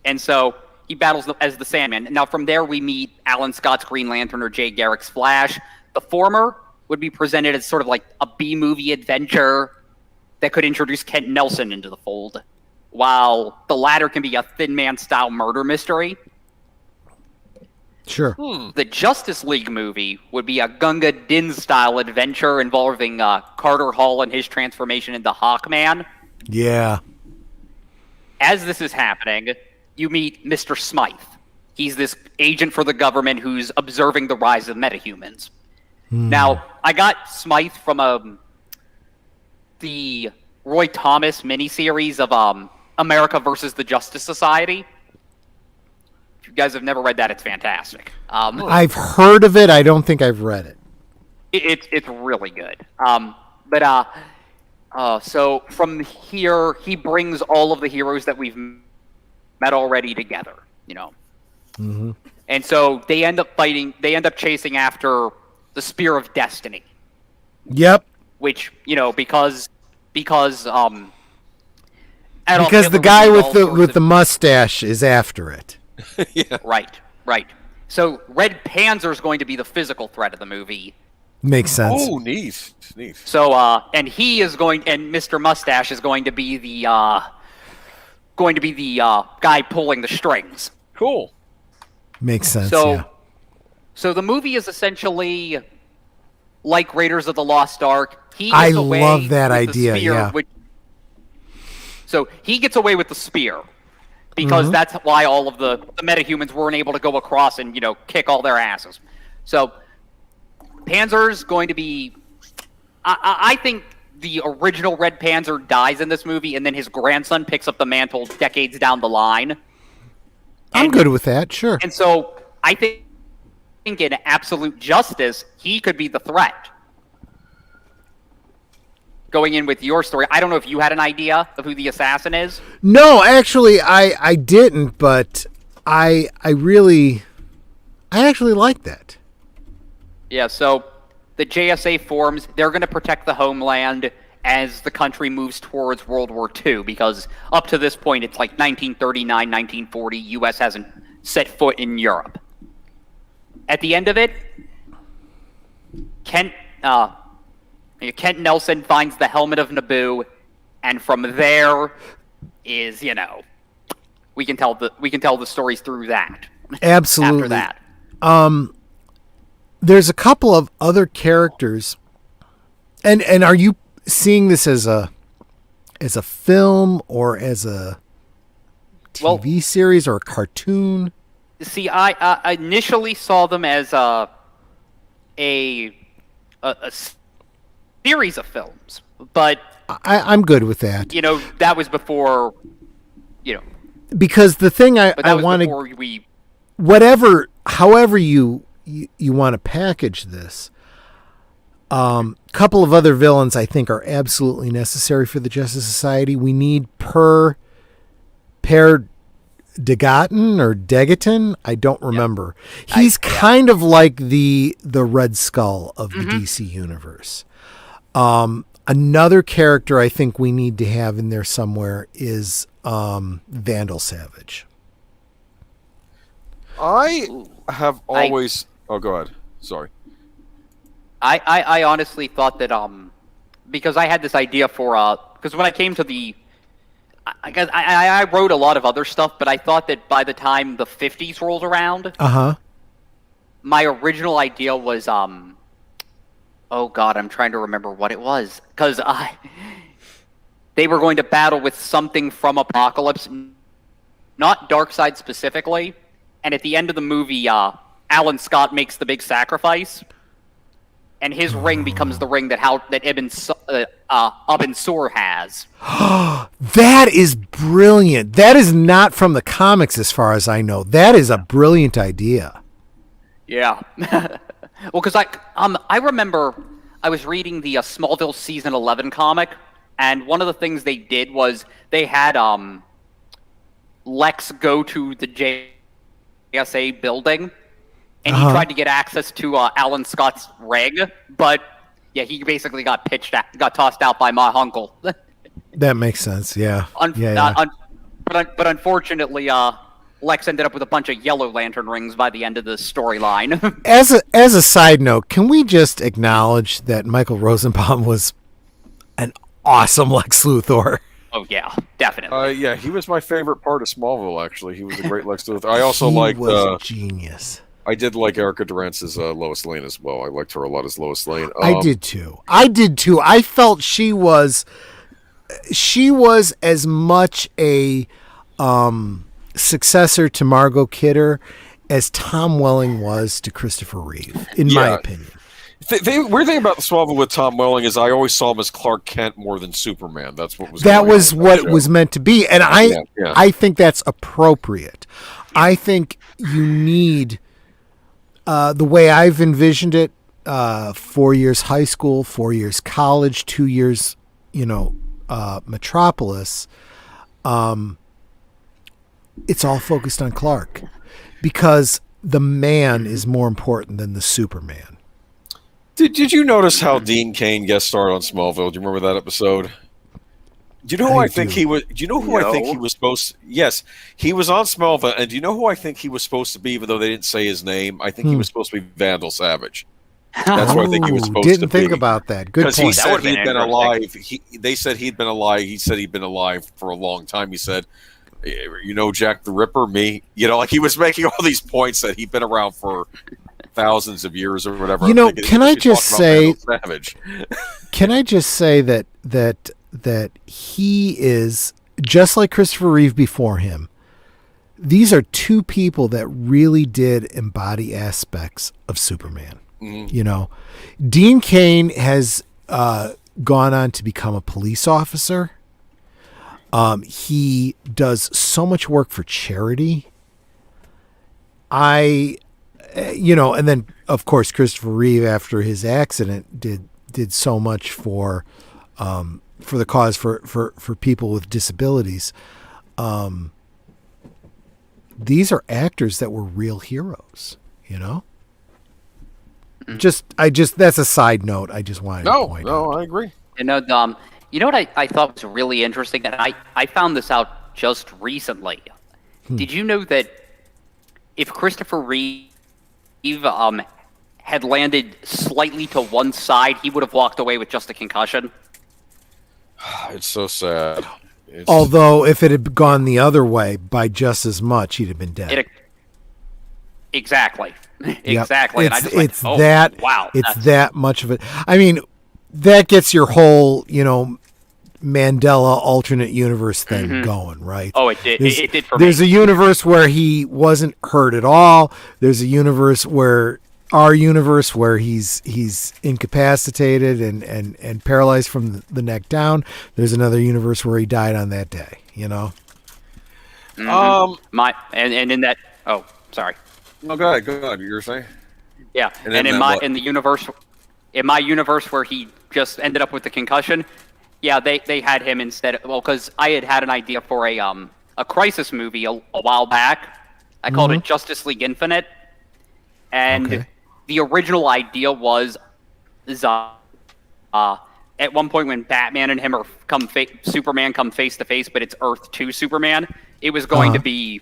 and so he battles as the Sandman. Now, from there, we meet Alan Scott's Green Lantern or Jay Garrick's Flash. The former would be presented as sort of like a B-movie adventure that could introduce Kent Nelson into the fold, while the latter can be a Thin Man-style murder mystery. Sure. The Justice League movie would be a Gunga Din-style adventure involving Carter Hall and his transformation into Hawkman. Yeah. As this is happening, you meet Mr. Smythe. He's this agent for the government who's observing the rise of metahumans. Now, I got Smythe from the Roy Thomas miniseries of America versus the Justice Society. If you guys have never read that, it's fantastic. I've heard of it. I don't think I've read it. It's really good. So from here, he brings all of the heroes that we've met already together, you know. Mm-hmm. And so they end up fighting. They end up chasing after the Spear of Destiny. Yep. Which, you know, because the guy with the mustache is after it. Yeah. Right. So Red Panzer is going to be the physical threat of the movie. Makes sense. Oh, neat. So, and he is going, and Mr. Mustache is going to be the guy pulling the strings. Cool. Makes sense. So the movie is essentially like Raiders of the Lost Ark. I love that idea. Spear, so he gets away with the spear because that's why all of the metahumans weren't able to go across and, you know, kick all their asses. So Panzer's going to be... I think the original Red Panzer dies in this movie, and then his grandson picks up the mantle decades down the line. I'm good with that, sure. And so I think in Absolute Justice, he could be the threat. Going in with your story, I don't know if you had an idea of who the assassin is. No, actually, I didn't, but I actually like that. Yeah, so the JSA forms, they're going to protect the homeland as the country moves towards World War II, because up to this point, it's like 1939, 1940, U.S. hasn't set foot in Europe. At the end of it, Kent Nelson finds the helmet of Naboo, and from there is, you know, we can tell the stories through that. Absolutely. After that. There's a couple of other characters, and are you seeing this as a film or as a TV series or a cartoon? See, I initially saw them as a series of films, but I'm good with that. You know, that was before, you know. Because the thing I want to, however you want to package this, couple of other villains I think are absolutely necessary for the Justice Society. We need Per Degaton or Degaton, I don't remember. Yep. He's kind of like the Red Skull of the DC universe. Another character I think we need to have in there somewhere is Vandal Savage. I have always... Oh, go ahead. Sorry. I honestly thought that because I had this idea for because when I came to the I wrote a lot of other stuff, but I thought that by the time the 50s rolled around, my original idea was oh god, I'm trying to remember what it was, because they were going to battle with something from Apocalypse, not Darkseid specifically, and at the end of the movie, Alan Scott makes the big sacrifice, and his ring becomes the ring that Ibn Sur has. That is brilliant. That is not from the comics as far as I know. That is a brilliant idea. Yeah. Well, because I remember I was reading the Smallville Season 11 comic, and one of the things they did was they had Lex go to the JSA building, and he tried to get access to Alan Scott's ring, but yeah, he basically got tossed out by my uncle. That makes sense. Yeah. But unfortunately, Lex ended up with a bunch of Yellow Lantern rings by the end of the storyline. As a side note, can we just acknowledge that Michael Rosenbaum was an awesome Lex Luthor? Oh yeah, definitely. Yeah, he was my favorite part of Smallville. Actually, he was a great Lex Luthor. I also He liked. was a genius. I did like Erica Durance's Lois Lane as well. I liked her a lot as Lois Lane. I did too. I felt she was as much a successor to Margot Kidder as Tom Welling was to Christopher Reeve, in my opinion. The weird thing about Smallville with Tom Welling is I always saw him as Clark Kent more than Superman. That's what was. That was what it was meant to be, and I think that's appropriate. I think you need the way I've envisioned it: 4 years high school, 4 years college, 2 years, Metropolis. It's all focused on Clark because the man is more important than the Superman. Did you notice how Dean Cain guest starred on Smallville? Do you remember that episode? Do you know who I think he was? Do you know who I think he was supposed to? Yes, he was on Smallville, and do you know who I think he was supposed to be? Even though they didn't say his name, I think he was supposed to be Vandal Savage. That's what I think he was supposed to be. Didn't think about that. Good point. Because he said he'd been alive. They said he'd been alive. He said he'd been alive for a long time. He said, Jack the Ripper, me. Like he was making all these points that he'd been around for thousands of years or whatever. Can I just say that he is just like Christopher Reeve before him. These are two people that really did embody aspects of Superman. Mm-hmm. Dean Cain has gone on to become a police officer. He does so much work for charity. And then of course Christopher Reeve, after his accident, did so much for the cause for people with disabilities. These are actors that were real heroes, that's a side note. I just wanted to point out. No, I agree. You know what I thought was really interesting, and I found this out just recently. Did you know that if Christopher Reeve had landed slightly to one side, he would have walked away with just a concussion? It's so sad. Although if it had gone the other way by just as much, he'd have been dead. Exactly. Yep. And I just wow. It's that much of it. I mean, that gets your whole, Mandela alternate universe thing going, right? Oh, it did. It did for me. There's a universe where he wasn't hurt at all. There's a universe where he's incapacitated and paralyzed from the neck down. There's another universe where he died on that day, And in that, sorry. No, go ahead. You were saying? Yeah, and in my universe where he just ended up with the concussion, yeah, they had him instead. Because I had an idea for a Crisis movie a while back. I called it Justice League Infinite, and the original idea was, at one point when Batman and him Superman come face to face, but it's Earth 2 Superman. It was going to be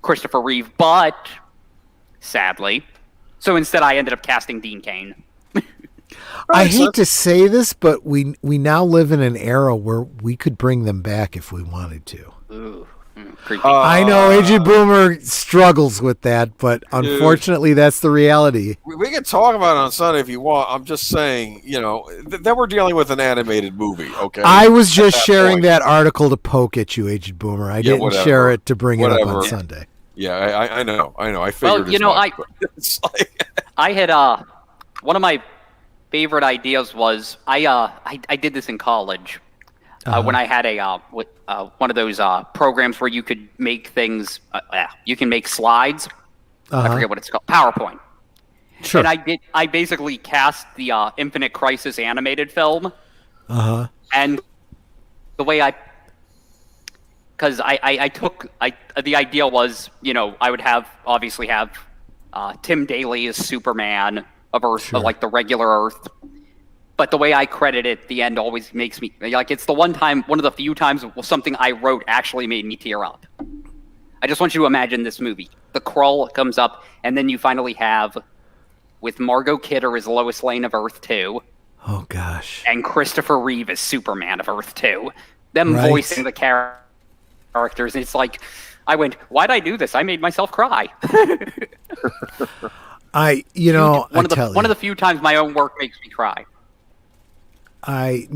Christopher Reeve, but sadly, so instead I ended up casting Dean Cain. I hate to say this, but we now live in an era where we could bring them back if we wanted to. Ooh, creepy. I know Agent Boomer struggles with that, but unfortunately, that's the reality. We can talk about it on Sunday if you want. I'm just saying, that we're dealing with an animated movie, okay? I was just sharing that article to poke at you, Agent Boomer. I didn't share it to bring it up on Sunday. Yeah, I know. I figured. I had one of my favorite ideas was I did this in college when I had one of those programs where you could make things. You can make slides. I forget what it's called. PowerPoint. Sure. And I basically cast the Infinite Crisis animated film. And the way because the idea was, I would obviously have Tim Daly as Superman of Earth, of like the regular Earth, But the way I credit it, the end always makes me like it's the one of the few times something I wrote actually made me tear up. I just want you to imagine this movie. The Krull comes up, and then you finally have with Margot Kidder as Lois Lane of Earth 2. Oh gosh. And Christopher Reeve as Superman of Earth 2. Them Right. voicing the characters. And it's like, I went, why'd I do this? I made myself cry. One One of the few times my own work makes me cry. I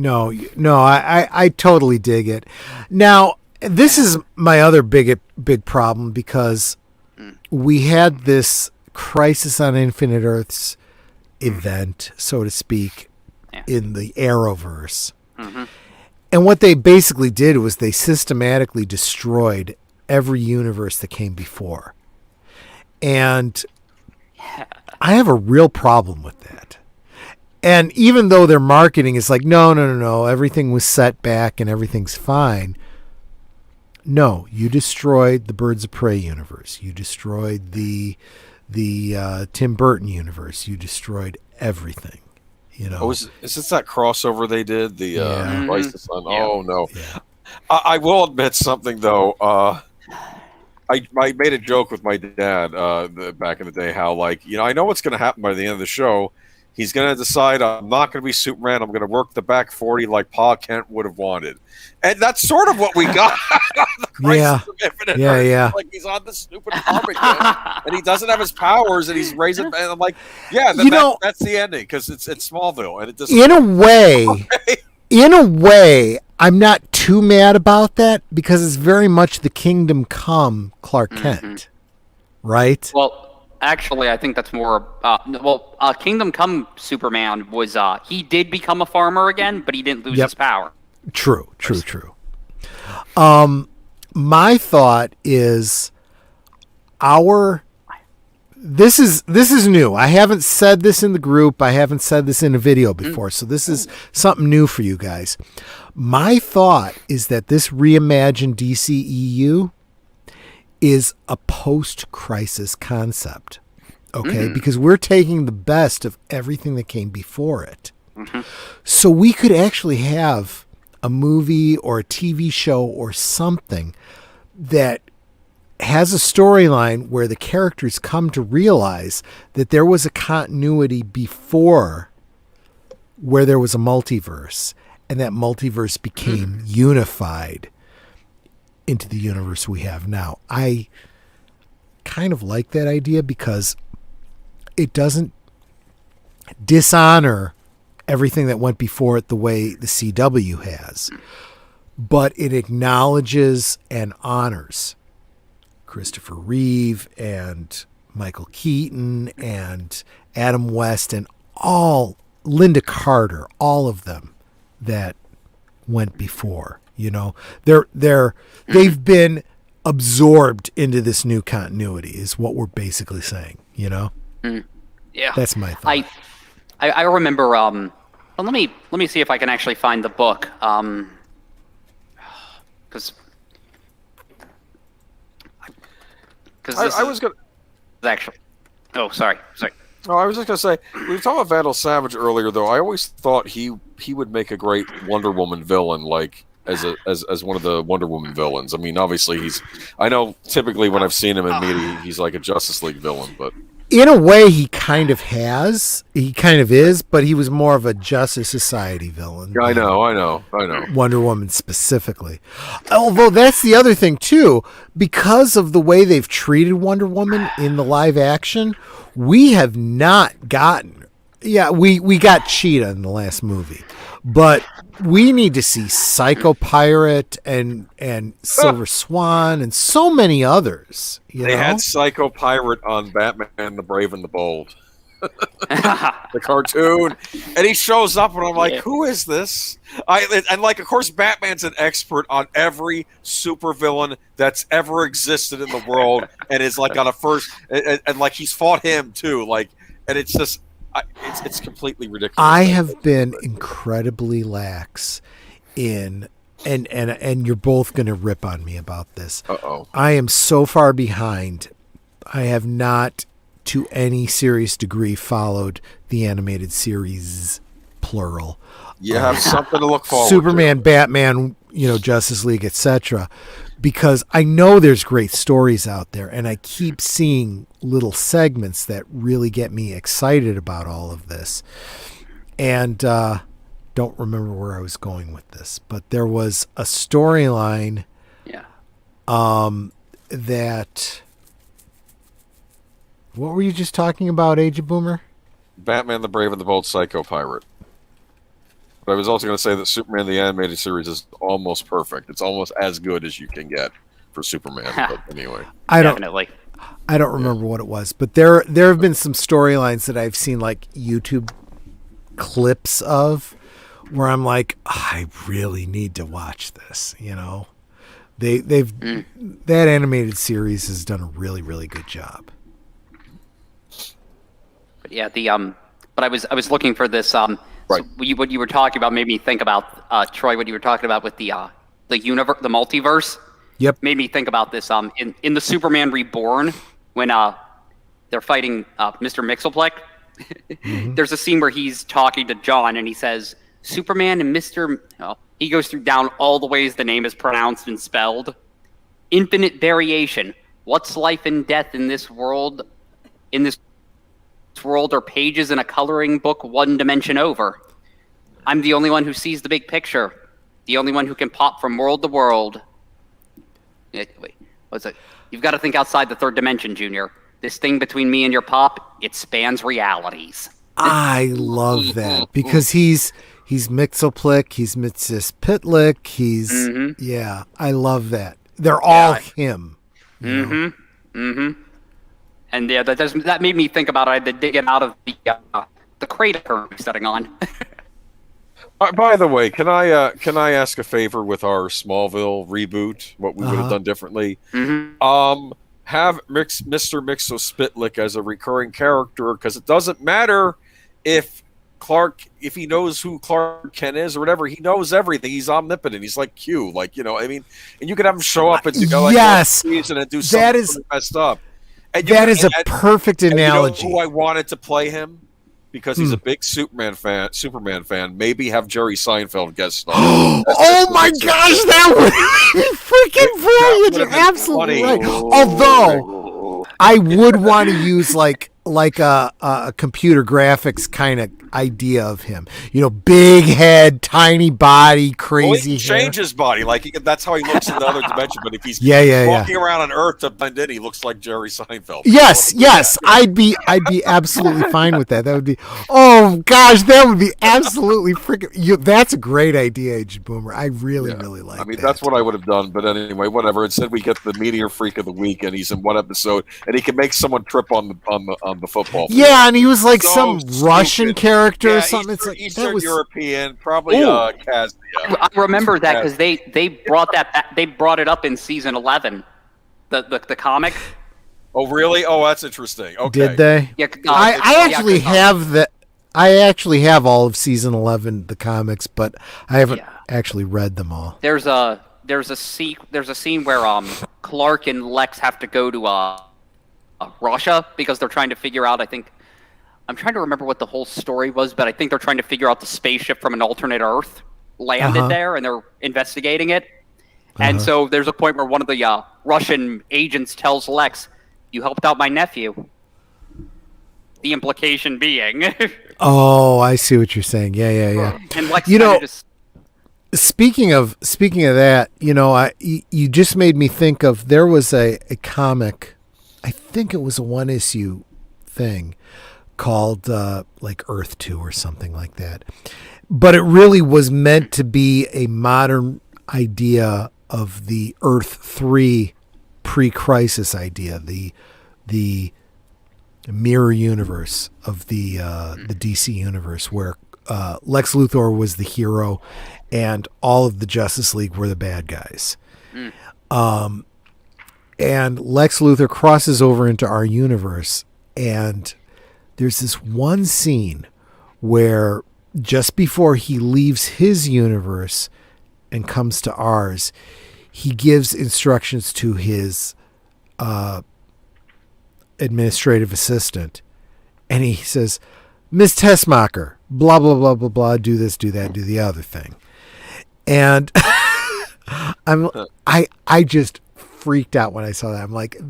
totally dig it. Now, this is my other big problem because we had this Crisis on Infinite Earths event, so to speak, in the Arrowverse. Mm-hmm. And what they basically did was they systematically destroyed every universe that came before. And I have a real problem with that. And even though their marketing is like, no, everything was set back and everything's fine. No, you destroyed the Birds of Prey universe. You destroyed the Tim Burton universe. You destroyed everything. You know. Oh, is this that crossover they did? The Crisis on? Yeah. Oh no. Yeah. I will admit something though. I made a joke with my dad back in the day. How I know what's going to happen by the end of the show. He's going to decide I'm not going to be Superman. I'm going to work the back 40 like Pa Kent would have wanted. And that's sort of what we got. The Crisis of Infinite Earths. Yeah. Like he's on this stupid farm again, and he doesn't have his powers, and he's raising. And I'm like, yeah, that's the ending because it's Smallville, and it just in a way, I'm not too mad about that because it's very much the Kingdom Come Clark Kent, right? Well, actually, I think that's more. Kingdom Come Superman was he did become a farmer again, but he didn't lose his power. True. My thought is this is new. I haven't said this in the group. I haven't said this in a video before. So this is something new for you guys. My thought is that this reimagined DCEU is a post-crisis concept. Okay? Because we're taking the best of everything that came before it. Mm-hmm. So we could actually have a movie or a TV show or something that has a storyline where the characters come to realize that there was a continuity before where there was a multiverse, and that multiverse became unified into the universe we have now. I kind of like that idea because it doesn't dishonor everything that went before it the way the CW has, but it acknowledges and honors Christopher Reeve and Michael Keaton and Adam West and Linda Carter, all of them that went before. You know, they've been absorbed into this new continuity is what we're basically saying. You know, yeah, that's my thought. I remember. Well, let me see if I can actually find the book. Because I was gonna actually. Oh, sorry. Oh, I was just gonna say we were talking about Vandal Savage earlier, though. I always thought he would make a great Wonder Woman villain, like as one of the Wonder Woman villains. I mean, obviously I know typically when I've seen him in media, he's like a Justice League villain, but in a way, he kind of is, but he was more of a Justice Society villain. I know. Wonder Woman specifically. Although that's the other thing too, because of the way they've treated Wonder Woman in the live action, we have not gotten. Yeah, we got Cheetah in the last movie, but we need to see Psycho Pirate and Silver Swan and so many others. They had Psycho Pirate on Batman the Brave and the Bold. The cartoon, and he shows up and I'm like, who is this? Of course Batman's an expert on every supervillain that's ever existed in the world and is like on a first and like he's fought him too, like, and it's just it's completely ridiculous. I have been incredibly lax in and you're both going to rip on me about this. I am so far behind. I have not to any serious degree followed the animated series plural. You have something to look forward to. Superman, Batman, Justice League, etc. Because I know there's great stories out there, and I keep seeing little segments that really get me excited about all of this. And don't remember where I was going with this, but there was a storyline that... What were you just talking about, Age of Boomer? Batman the Brave and the Bold Psycho Pirate. But I was also going to say that Superman the Animated Series is almost perfect. It's almost as good as you can get for Superman. But anyway. Definitely. I don't remember what it was, but there have been some storylines that I've seen like YouTube clips of where I'm like, I really need to watch this, That animated series has done a really, really good job. But yeah, but I was looking for this right. So what you were talking about made me think about Troy. What you were talking about with the universe, the multiverse. Yep. Made me think about this. In the Superman Reborn, when they're fighting Mr. Mxyzptlk, Mm-hmm. there's a scene where he's talking to John and he says, Superman and Mr. He goes through down all the ways the name is pronounced and spelled. Infinite variation. What's life and death in this world? In this world are pages in a coloring book one dimension over. I'm the only one who sees the big picture. The only one who can pop from world to world. Wait, what's it? You've got to think outside the third dimension, Junior. This thing between me and your pop, it spans realities. I love that because he's Mxyzptlk, he's Mxyzptlk, he's I love that. They're all him. And yeah, that made me think about it. I had to dig it out of the crate I'm sitting on. By the way, can I ask a favor with our Smallville reboot? What we would have done differently? Have Mr. Mxyzptlk as a recurring character, because it doesn't matter if he knows who Clark Kent is or whatever. He knows everything. He's omnipotent. He's like Q, and you could have him show up and season and do something really messed up. And that is a perfect analogy. You know who I wanted to play him? Because he's a big Superman fan. Maybe have Jerry Seinfeld guest star. Oh my gosh, that would be freaking brilliant! You're absolutely right. Although I would want to use like a computer graphics kind of idea of him. Big head, tiny body, crazy he hair. Change his body. That's how he looks in the other dimension. But if he's walking around on Earth to blend in, he looks like Jerry Seinfeld. Yes. I'd be absolutely fine with that. That would be. Oh gosh, that would be absolutely freaking. That's a great idea, Age Boomer. I really like that. I mean, that's what I would have done. But anyway, whatever. Instead, we get the Meteor Freak of the Week, and he's in one episode, and he can make someone trip on the football field. Yeah, and he was like some Russian character or something. It's like Eastern European, probably Kazia. I remember that because they brought that back, they brought it up in season 11, the comic. Oh really? Oh, that's interesting. Okay. Did they? Yeah, I actually have that. I actually have all of season 11, the comics, but I haven't actually read them all. There's a scene where Clark and Lex have to go to Russia because they're trying to figure out. I'm trying to remember what the whole story was, but I think they're trying to figure out the spaceship from an alternate Earth landed there, and they're investigating it. And so there's a point where one of the Russian agents tells Lex, "You helped out my nephew." The implication being. Oh, I see what you're saying. Yeah. And Lex Speaking of that, you just made me think of, there was a comic, I think it was a one issue thing called like Earth 2 or something like that. But it really was meant to be a modern idea of the Earth 3 pre-crisis idea, the mirror universe of the DC universe, where Lex Luthor was the hero and all of the Justice League were the bad guys. And Lex Luthor crosses over into our universe, and there's this one scene where just before he leaves his universe and comes to ours, he gives instructions to his administrative assistant, and he says, "Miss Tessmacher, blah, blah, blah, blah, blah, do this, do that, do the other thing. And I just freaked out when I saw that. I'm like,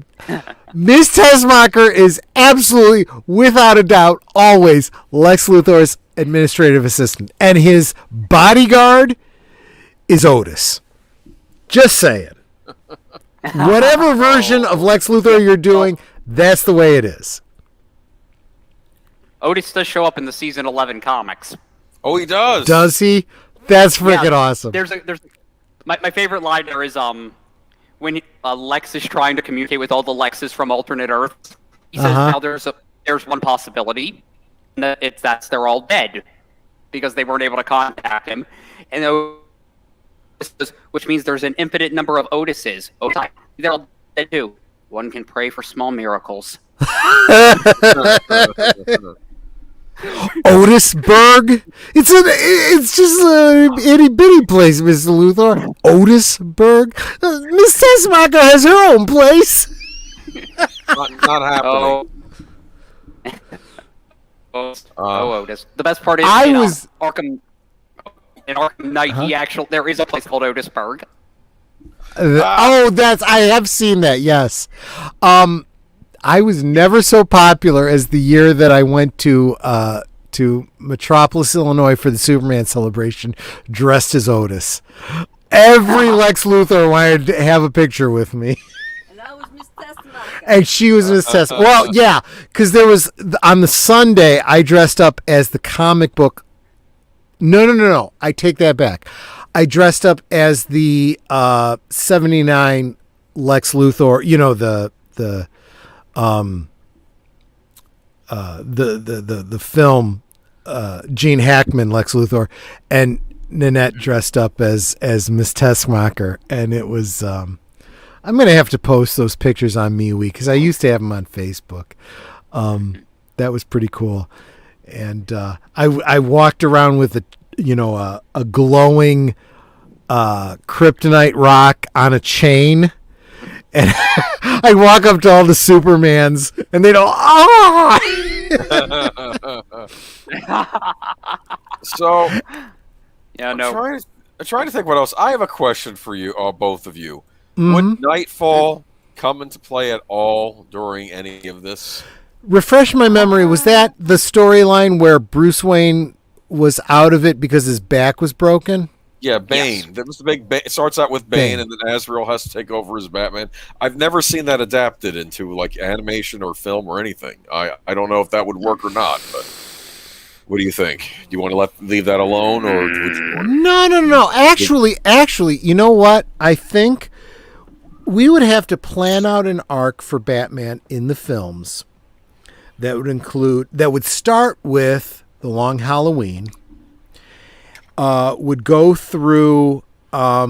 Ms. Tessmacher is absolutely, without a doubt, always Lex Luthor's administrative assistant. And his bodyguard is Otis. Just saying. Whatever version of Lex Luthor you're doing, that's the way it is. Otis does show up in the season 11 comics. Oh, he does. Does he? That's freaking awesome. There's my favorite line there is when Lex is trying to communicate with all the Lexes from alternate Earths. He says now there's one possibility, and that's they're all dead because they weren't able to contact him, and which means there's an infinite number of Otises. They're all dead too. One can pray for small miracles. Otisburg? It's just a itty bitty place, Mr. Luthor. Otisburg? Miss Tessmacher has her own place. Not happening. Otis. The best part is Arkham. In Arkham Knight, there is a place called Otisburg. I have seen that. Yes. I was never so popular as the year that I went to Metropolis, Illinois for the Superman celebration, dressed as Otis. Every Lex Luthor wanted to have a picture with me. And I was Miss Tessmacher. And she was Miss Tess. Well, yeah, because there was, on the Sunday, I dressed up as the comic book. No. I take that back. I dressed up as the 79 Lex Luthor, the film Gene Hackman Lex Luthor, and Nanette dressed up as Miss Tessmacher, and it was I'm gonna have to post those pictures on MeWe because I used to have them on Facebook. That was pretty cool, and I walked around with a glowing kryptonite rock on a chain. And I walk up to all the Supermans, and they go, "Ah!" So, yeah, no. I'm trying to think what else. I have a question for you, both of you. Mm-hmm. Would Nightfall come into play at all during any of this? Refresh my memory. Was that the storyline where Bruce Wayne was out of it because his back was broken? Yeah, Bane. Yes. That was the big. It starts out with Bane, and then Azrael has to take over as Batman. I've never seen that adapted into like animation or film or anything. I don't know if that would work or not. But what do you think? Do you want to leave that alone, or would you want No. Actually, you know what? I think we would have to plan out an arc for Batman in the films that would start with The Long Halloween. Would go through what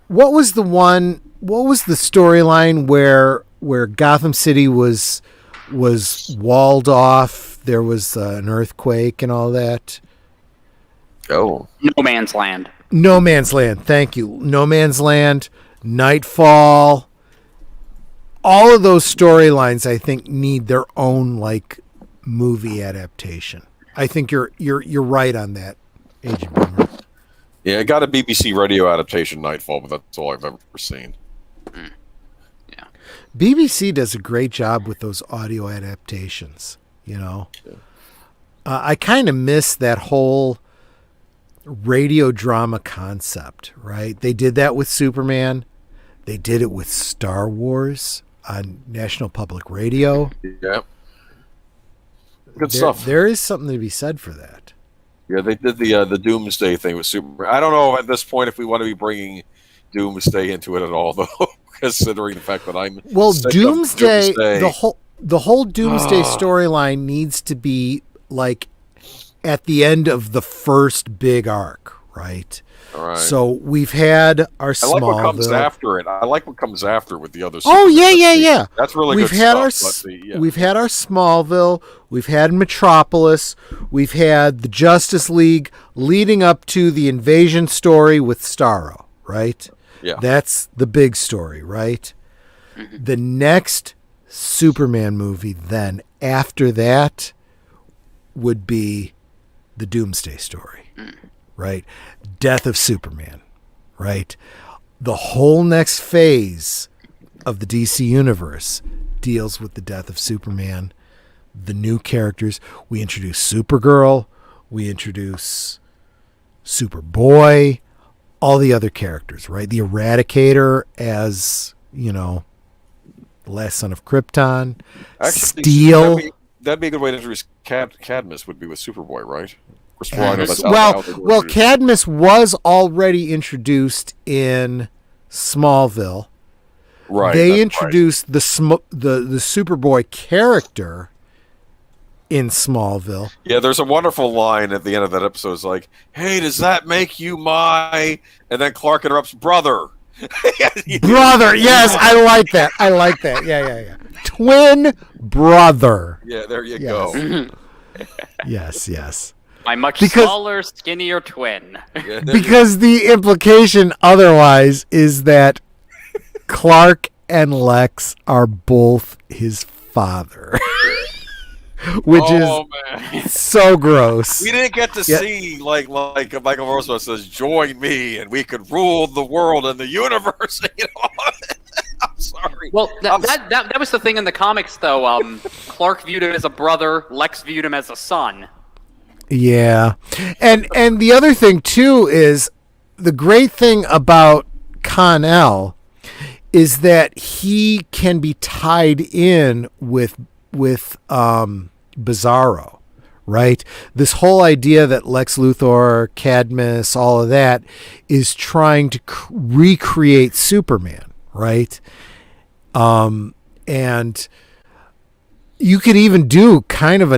was the storyline where Gotham City was walled off, there was an earthquake and all that? Oh, No Man's Land. No Man's Land, thank you. No Man's Land, Nightfall. All of those storylines I think need their own like movie adaptation. I think you're right on that, Agent Boomer. yeah, it got a BBC radio adaptation, Nightfall, but that's all I've ever seen. Yeah. BBC does a great job with those audio adaptations. I kind of miss that whole radio drama concept, right? They did that with Superman. They did it with Star Wars on National Public Radio. Yeah. Good stuff. There is something to be said for that. Yeah, they did the Doomsday thing with Superman. I don't know at this point if we want to be bringing Doomsday into it at all, though, considering the fact that I'm Doomsday. The whole Doomsday storyline needs to be like at the end of the first big arc, right? All right. So we've had our Smallville. I like what comes after it. I like what comes after with the other. Oh yeah. That's really we've good had stuff. We've had our Smallville. We've had Metropolis. We've had the Justice League leading up to the invasion story with Starro, right? Yeah. That's the big story, right? Mm-hmm. The next Superman movie then after that would be the Doomsday story, right? Death of Superman, right? The whole next phase of the DC universe deals with the death of Superman, the new characters. We introduce Supergirl, we introduce Superboy, all the other characters, right? The Eradicator as, the last son of Krypton. Actually, Steel. That'd be a good way to introduce Cadmus, would be with Superboy, right? Well, Cadmus was already introduced in Smallville. Right. They introduced the Superboy character in Smallville. Yeah, there's a wonderful line at the end of that episode. It's like, "Hey, does that make you my?" And then Clark interrupts, "Brother." Brother, yes, I like that. Yeah. Twin brother. Yeah, there you go. Yes. My much smaller, skinnier twin. Yeah, because the implication otherwise is that Clark and Lex are both his father. Which is so gross. We didn't get to see like Michael Roosevelt says, "Join me, and we could rule the world and the universe." I'm sorry. Well, that was the thing in the comics, though. Clark viewed him as a brother. Lex viewed him as a son. Yeah, and the other thing too is the great thing about Con-El is that he can be tied in with Bizarro, right? This whole idea that Lex Luthor, Cadmus, all of that is trying to recreate Superman, right? And you could even do kind of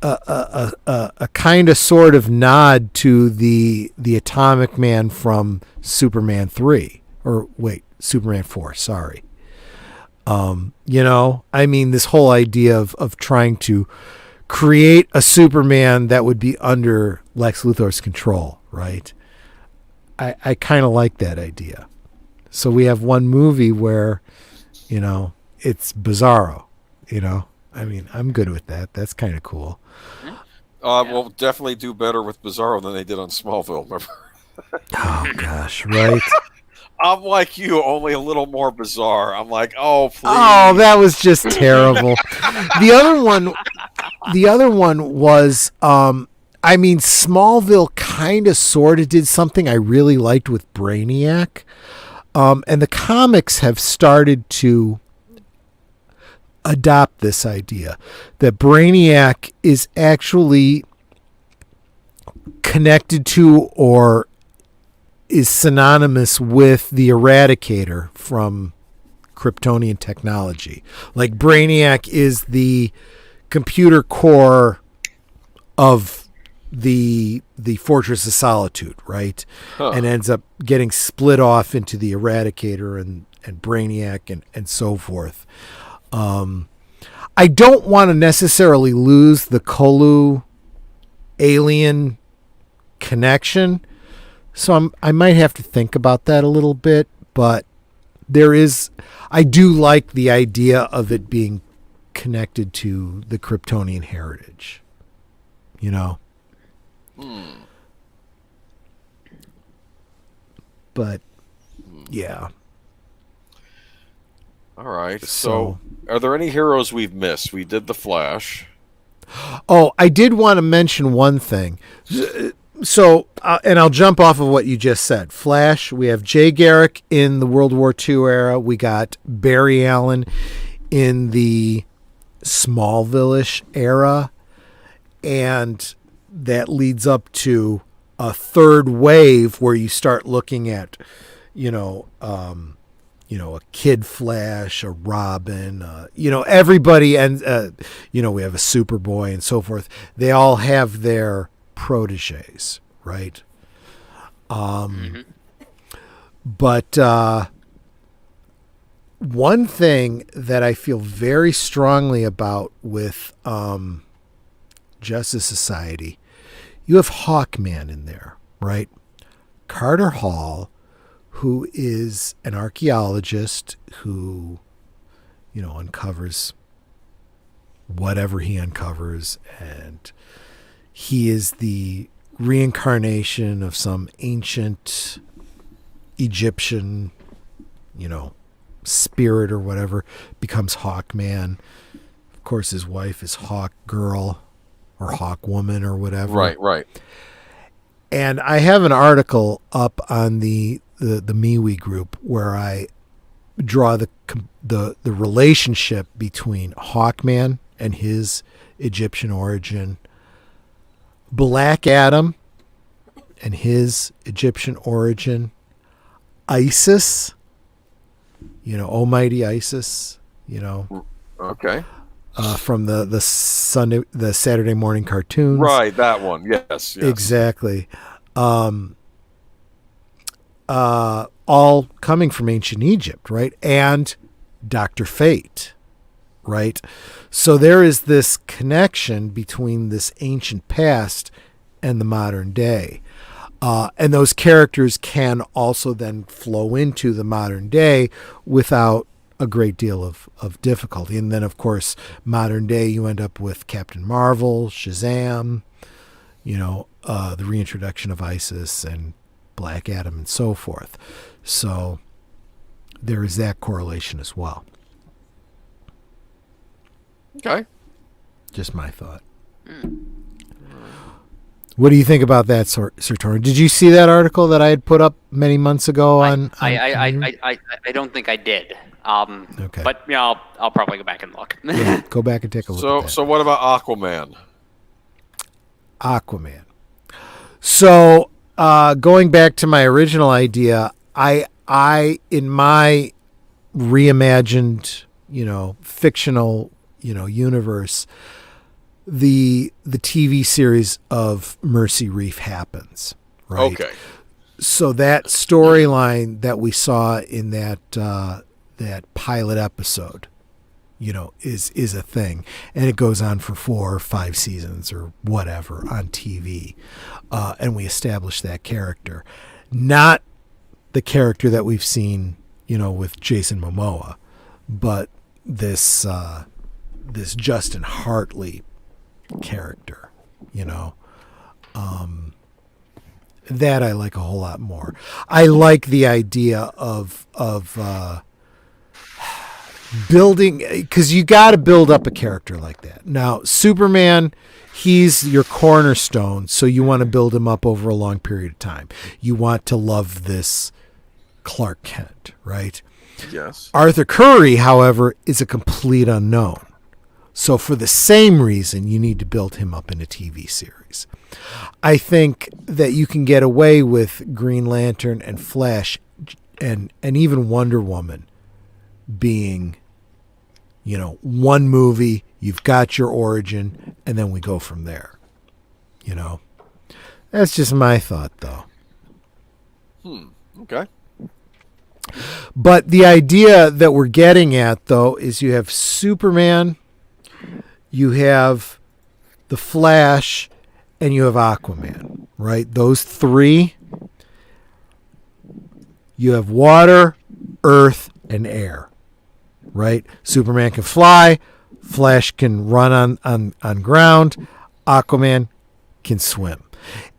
a kind of sort of nod to the Atomic Man from Superman 3, or wait, Superman 4, sorry. This whole idea of trying to create a Superman that would be under Lex Luthor's control, right? I kind of like that idea. So we have one movie where, it's Bizarro, I'm good with that. That's kind of cool. We'll definitely do better with Bizarro than they did on Smallville, remember? Oh, gosh, right? I'm like you, only a little more bizarre. I'm like, oh, please. Oh, that was just terrible. The other one was, Smallville kind of sort of did something I really liked with Brainiac. And the comics have started to adopt this idea that Brainiac is actually connected to or is synonymous with the Eradicator from Kryptonian technology. Like Brainiac is the computer core of the Fortress of Solitude, right? Huh. And ends up getting split off into the Eradicator and Brainiac and so forth. I don't want to necessarily lose the Colu alien connection, so I might have to think about that a little bit, but I do like the idea of it being connected to the Kryptonian heritage, But yeah. All right. So, are there any heroes we've missed? We did the Flash. Oh, I did want to mention one thing. So, and I'll jump off of what you just said. Flash, we have Jay Garrick in the World War II era. We got Barry Allen in the Smallville-ish era. And that leads up to a third wave where you start looking at, a Kid Flash, a Robin, everybody, and we have a Superboy and so forth. They all have their proteges, right? But one thing that I feel very strongly about with Justice Society, you have Hawkman in there, right? Carter Hall, who is an archaeologist who, uncovers whatever he uncovers, and he is the reincarnation of some ancient Egyptian, spirit or whatever, becomes Hawkman. Of course, his wife is Hawk Girl or Hawk Woman or whatever. Right. And I have an article up on the MeWe group where I draw the relationship between Hawkman and his Egyptian origin, Black Adam and his Egyptian origin, Isis, Almighty Isis, Okay. From the Saturday morning cartoons. Right, that one. Yes. Exactly. All coming from ancient Egypt, right? And Dr. Fate, right? So there is this connection between this ancient past and the modern day. And those characters can also then flow into the modern day without a great deal of difficulty. And then, of course, modern day, you end up with Captain Marvel, Shazam, the reintroduction of Isis and Black Adam and so forth. So there is that correlation as well. Okay. Just my thought. What do you think about that, Sir Torren? Did you see that article that I had put up many months ago on I don't think I did. Okay. But I'll probably go back and look. Yeah, go back and take a look at that. So what about Aquaman? Aquaman. So going back to my original idea, I in my reimagined, fictional, universe, the TV series of Mercy Reef happens, right? Okay. So that storyline that we saw in that pilot episode, is a thing, and it goes on for 4 or 5 seasons or whatever on TV, and we establish that character, not the character that we've seen, with Jason Momoa, but this Justin Hartley character, that I like a whole lot more. I like the idea of building, because you got to build up a character like that. Now, Superman, he's your cornerstone, so you want to build him up over a long period of time. You want to love this Clark Kent, right? Yes. Arthur Curry, however, is a complete unknown. So for the same reason, you need to build him up in a TV series. I think that you can get away with Green Lantern and Flash and even Wonder Woman being, one movie, you've got your origin, and then we go from there. That's just my thought, though. Okay. But the idea that we're getting at, though, is you have Superman, you have the Flash, and you have Aquaman, right? Those three. You have water, earth, and air, right? Superman can fly, Flash can run on ground, Aquaman can swim.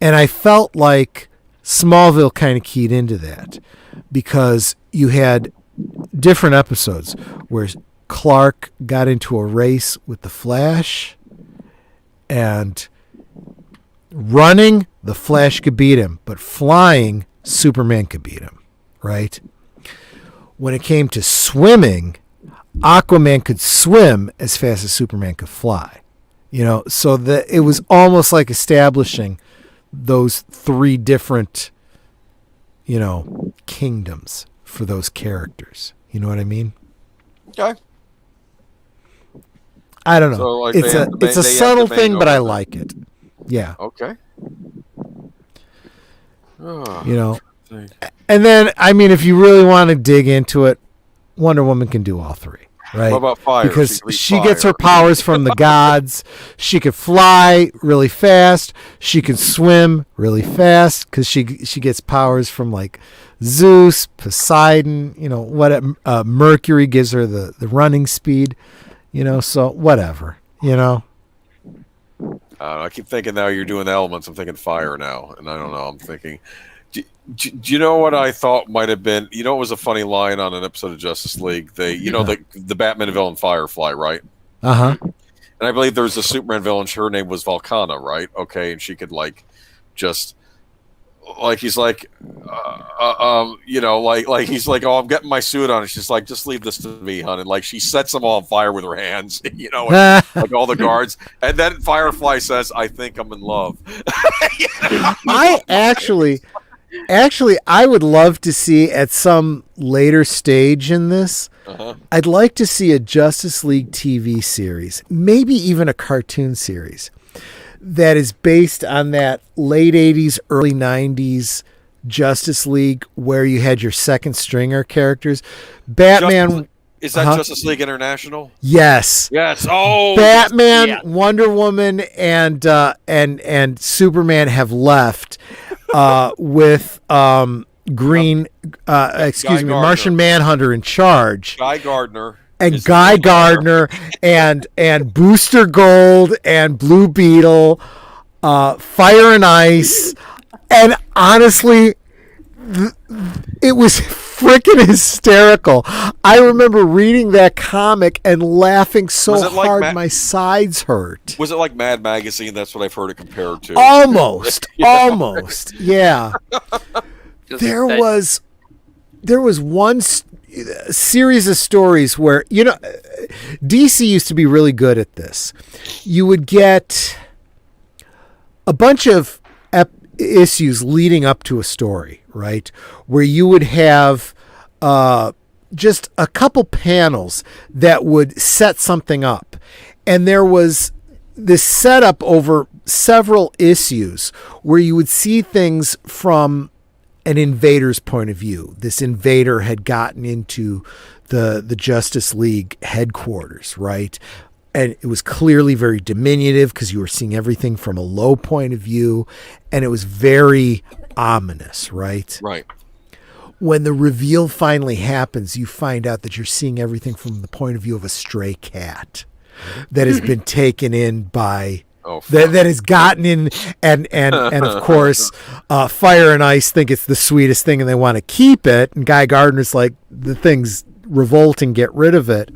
And I felt like Smallville kind of keyed into that, because you had different episodes where Clark got into a race with the Flash, and running, the Flash could beat him, but flying, Superman could beat him, right? When it came to swimming, Aquaman could swim as fast as Superman could fly. So that it was almost like establishing those 3 different, kingdoms for those characters. You know what I mean? Okay. I don't know. So, like, it's a subtle thing, but I like it. Yeah. Okay. And then, if you really want to dig into it, Wonder Woman can do all 3, right? What about fire? Because she gets her powers from the gods. She can fly really fast. She can swim really fast because she gets powers from like Zeus, Poseidon. Mercury gives her the running speed. So whatever. I keep thinking now you're doing elements. I'm thinking fire now, and I don't know. I'm thinking. Do you know what I thought might have been? You know, it was a funny line on an episode of Justice League. The Batman villain Firefly, right? Uh-huh. And I believe there was a Superman villain. Her name was Volcana, right? Okay, and she could just he's like, he's like, oh, I'm getting my suit on. And she's like, just leave this to me, hon. And like she sets them all on fire with her hands, and, like all the guards. And then Firefly says, "I think I'm in love." I actually, I would love to see at some later stage in this. I'd like to see a Justice League TV series, maybe even a cartoon series that is based on that late 80s, early 90s Justice League where you had your second stringer characters. Batman. Is that Justice League International? Yes. Yes. Oh, Batman, yeah. Wonder Woman, and Superman have left with Martian Manhunter in charge. Guy Gardner. And Guy Gardner and Booster Gold and Blue Beetle, Fire and Ice, and honestly, it was freaking hysterical. I remember reading that comic and laughing so hard my sides hurt. Was it like Mad Magazine? That's what I've heard it compared to. Almost, yeah. There was one series of stories where, DC used to be really good at this. You would get a bunch of issues leading up to a story, right? Where you would have just a couple panels that would set something up. And there was this setup over several issues where you would see things from an invader's point of view. This invader had gotten into the Justice League headquarters, right? And it was clearly very diminutive because you were seeing everything from a low point of view, and it was very ominous, right? Right. When the reveal finally happens, you find out that you're seeing everything from the point of view of a stray cat that has been taken in by that has gotten in, and of course Fire and Ice think it's the sweetest thing and they want to keep it, and Guy Gardner's like, the thing's revolting, get rid of it.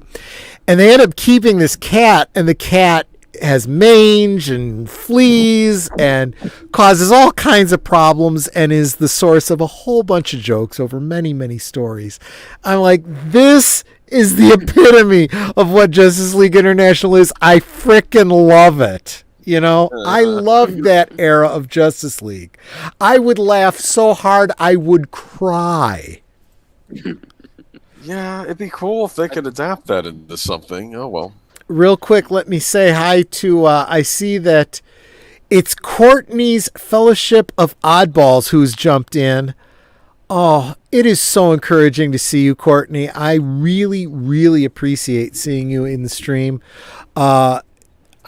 And they end up keeping this cat, and the cat has mange and fleas and causes all kinds of problems and is the source of a whole bunch of jokes over many, many stories. I'm like, this is the epitome of what Justice League International is. I frickin' love it. I love that era of Justice League. I would laugh so hard I would cry. Yeah, it'd be cool if they could adapt that into something. Oh, well. Real quick, let me say hi to, I see that it's Courtney's Fellowship of Oddballs who's jumped in. Oh, it is so encouraging to see you, Courtney. I really, really appreciate seeing you in the stream.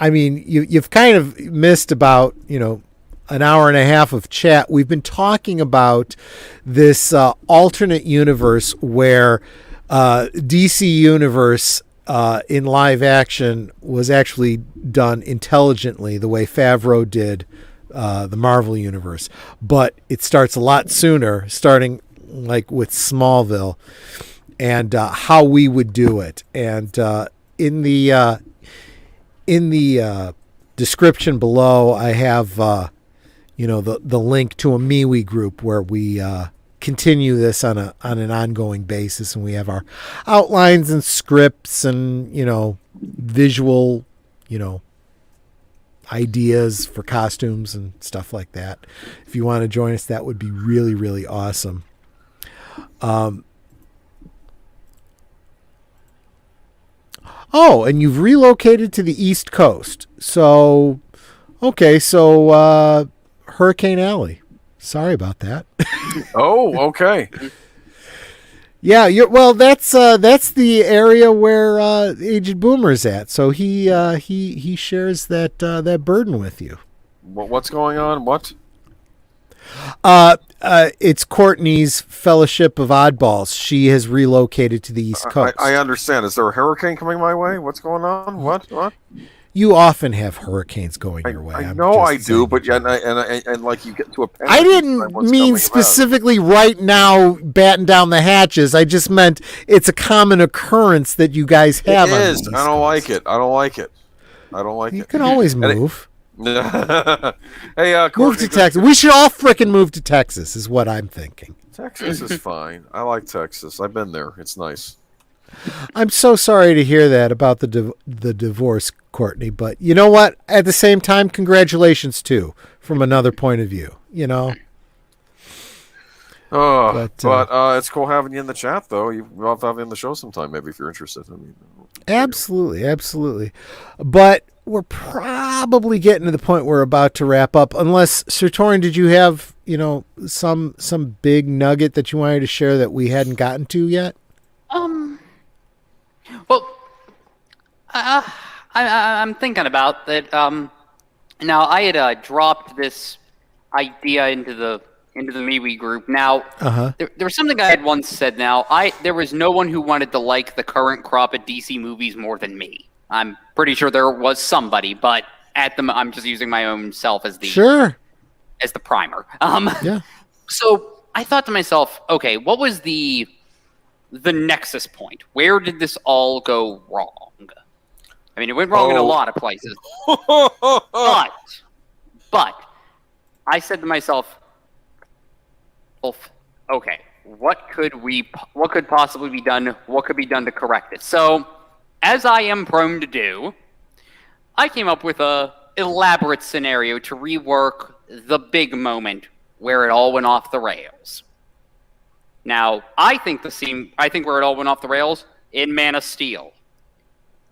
I mean, you've kind of missed about, an hour and a half of chat. We've been talking about this alternate universe where DC Universe in live action was actually done intelligently the way Favreau did the Marvel Universe. But it starts a lot sooner, starting like with Smallville, and how we would do it. And in the description below, I have the link to a MeWe group where we continue this on an ongoing basis, and we have our outlines and scripts and visual ideas for costumes and stuff like that. If you want to join us, that would be really, really awesome. Oh, and you've relocated to the East Coast. So, okay, so Hurricane Alley. Sorry about that. Oh, okay. Yeah, that's the area where Aged Boomer's at. So he shares that burden with you. What's going on? What? It's Courtney's Fellowship of Oddballs. She has relocated to the East Coast. I understand. Is there a hurricane coming my way? What's going on? What? you often have hurricanes going your way. I I'm know just I do, saying. but and like you get to a panic. I didn't mean specifically right now batten down the hatches. I just meant it's a common occurrence that you guys have. It on is. the East I don't like Coast. it. I don't like it. I don't like You it. can always And it- move. Hey, Move Courtney, to Texas. We should all frickin' move to Texas, is what I'm thinking. Texas is fine. I like Texas. I've been there. It's nice. I'm so sorry to hear that about the divorce, Courtney. But you know what? At the same time, congratulations too, from another point of view. You know. But But, it's cool having you in the chat, though. We'll have to have you on the show sometime, maybe if you're interested. I mean, Absolutely. But we're probably getting to the point where we're about to wrap up. Unless, Sir Torren, did you have some big nugget that you wanted to share that we hadn't gotten to yet? Well, I'm thinking about that. Now I had dropped this idea into the MeWe group. Now, there was something I had once said. Now, there was no one who wanted to like the current crop of DC movies more than me. I'm pretty sure there was somebody, but I'm just using my own self as the as the primer. Yeah. So I thought to myself, okay, what was the nexus point? Where did this all go wrong? I mean, it went wrong in a lot of places. But I said to myself, okay, what could possibly be done? What could be done to correct it? So, as I am prone to do, I came up with a elaborate scenario to rework the big moment where it all went off the rails. Now, I think where it all went off the rails in Man of Steel,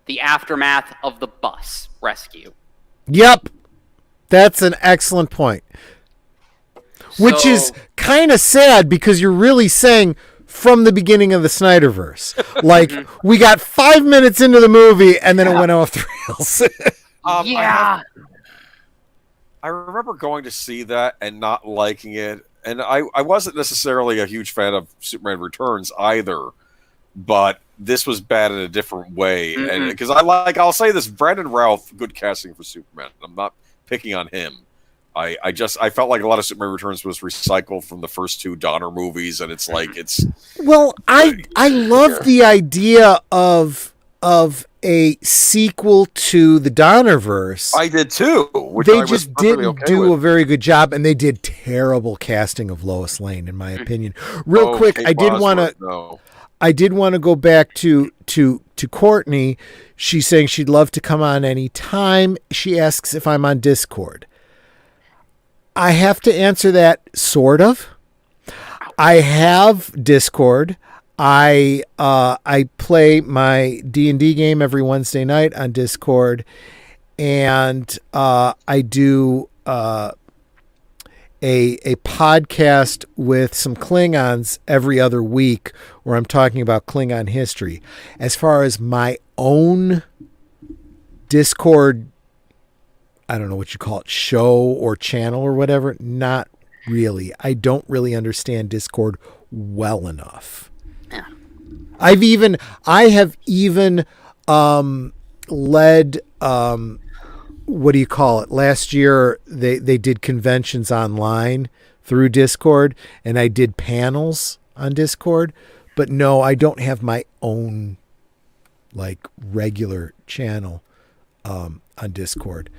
the aftermath of the bus rescue. Yep. That's an excellent point. Which is kind of sad because you're really saying from the beginning of the Snyderverse. Like, we got 5 minutes into the movie and then it went off the rails. Yeah. I remember going to see that and not liking it. And I wasn't necessarily a huge fan of Superman Returns either. But this was bad in a different way. And because I'll say this, Brandon Routh, good casting for Superman. I'm not picking on him. I felt like a lot of Superman Returns was recycled from the first two Donner movies, and it's like Well, I love the idea of a sequel to the Donnerverse. I did too. They just didn't do a very good job, and they did terrible casting of Lois Lane, in my opinion. Real quick, I did want to go back to Courtney. She's saying she'd love to come on any time. She asks if I'm on Discord. I have to answer that sort of. I have Discord. I play my D&D game every Wednesday night on Discord, and I do a podcast with some Klingons every other week where I'm talking about Klingon history. As far as my own Discord, I don't know what you call it, show or channel or whatever, not really. I don't really understand Discord well enough. Yeah. I have even led what do you call it? Last year they did conventions online through Discord, and I did panels on Discord, but no, I don't have my own like regular channel on Discord.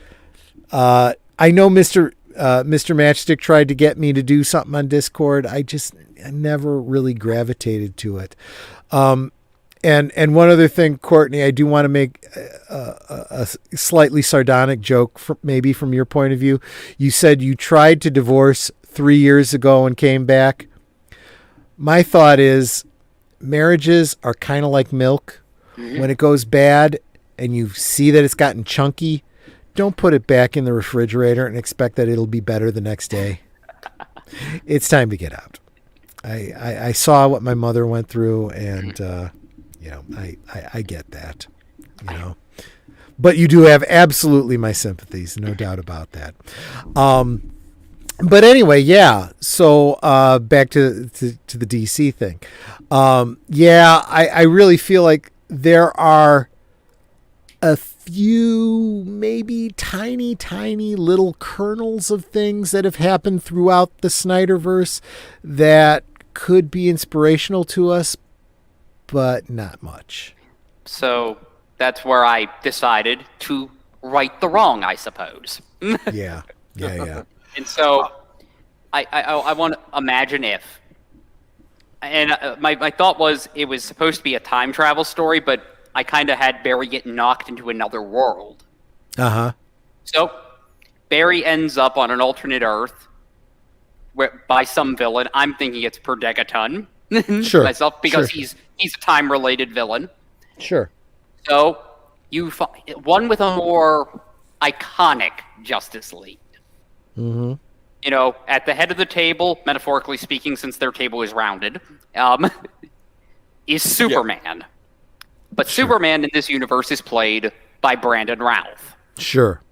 I know Mr. Matchstick tried to get me to do something on Discord. I never really gravitated to it. And one other thing, Courtney, I do want to make a slightly sardonic joke, maybe from your point of view. You said you tried to divorce 3 years ago and came back. My thought is marriages are kind of like milk. When it goes bad and you see that it's gotten chunky, don't put it back in the refrigerator and expect that it'll be better the next day. It's time to get out. I saw what my mother went through, and I get that, but you do have absolutely my sympathies, no doubt about that. But anyway, yeah. So back to the DC thing. I really feel like there are a few, maybe tiny, tiny little kernels of things that have happened throughout the Snyderverse that could be inspirational to us, but not much. So that's where I decided to right the wrong, I suppose. Yeah. And so I want to imagine if. And my thought was it was supposed to be a time travel story, but I kind of had Barry get knocked into another world. Uh-huh. So Barry ends up on an alternate Earth by some villain. I'm thinking it's Per Degaton. Sure. Myself, because Sure. he's a time-related villain. Sure. So you find one with a more iconic Justice League. Mm-hmm. You know, at the head of the table, metaphorically speaking, since their table is rounded, is Superman. But Superman in this universe is played by Brandon Routh. Sure.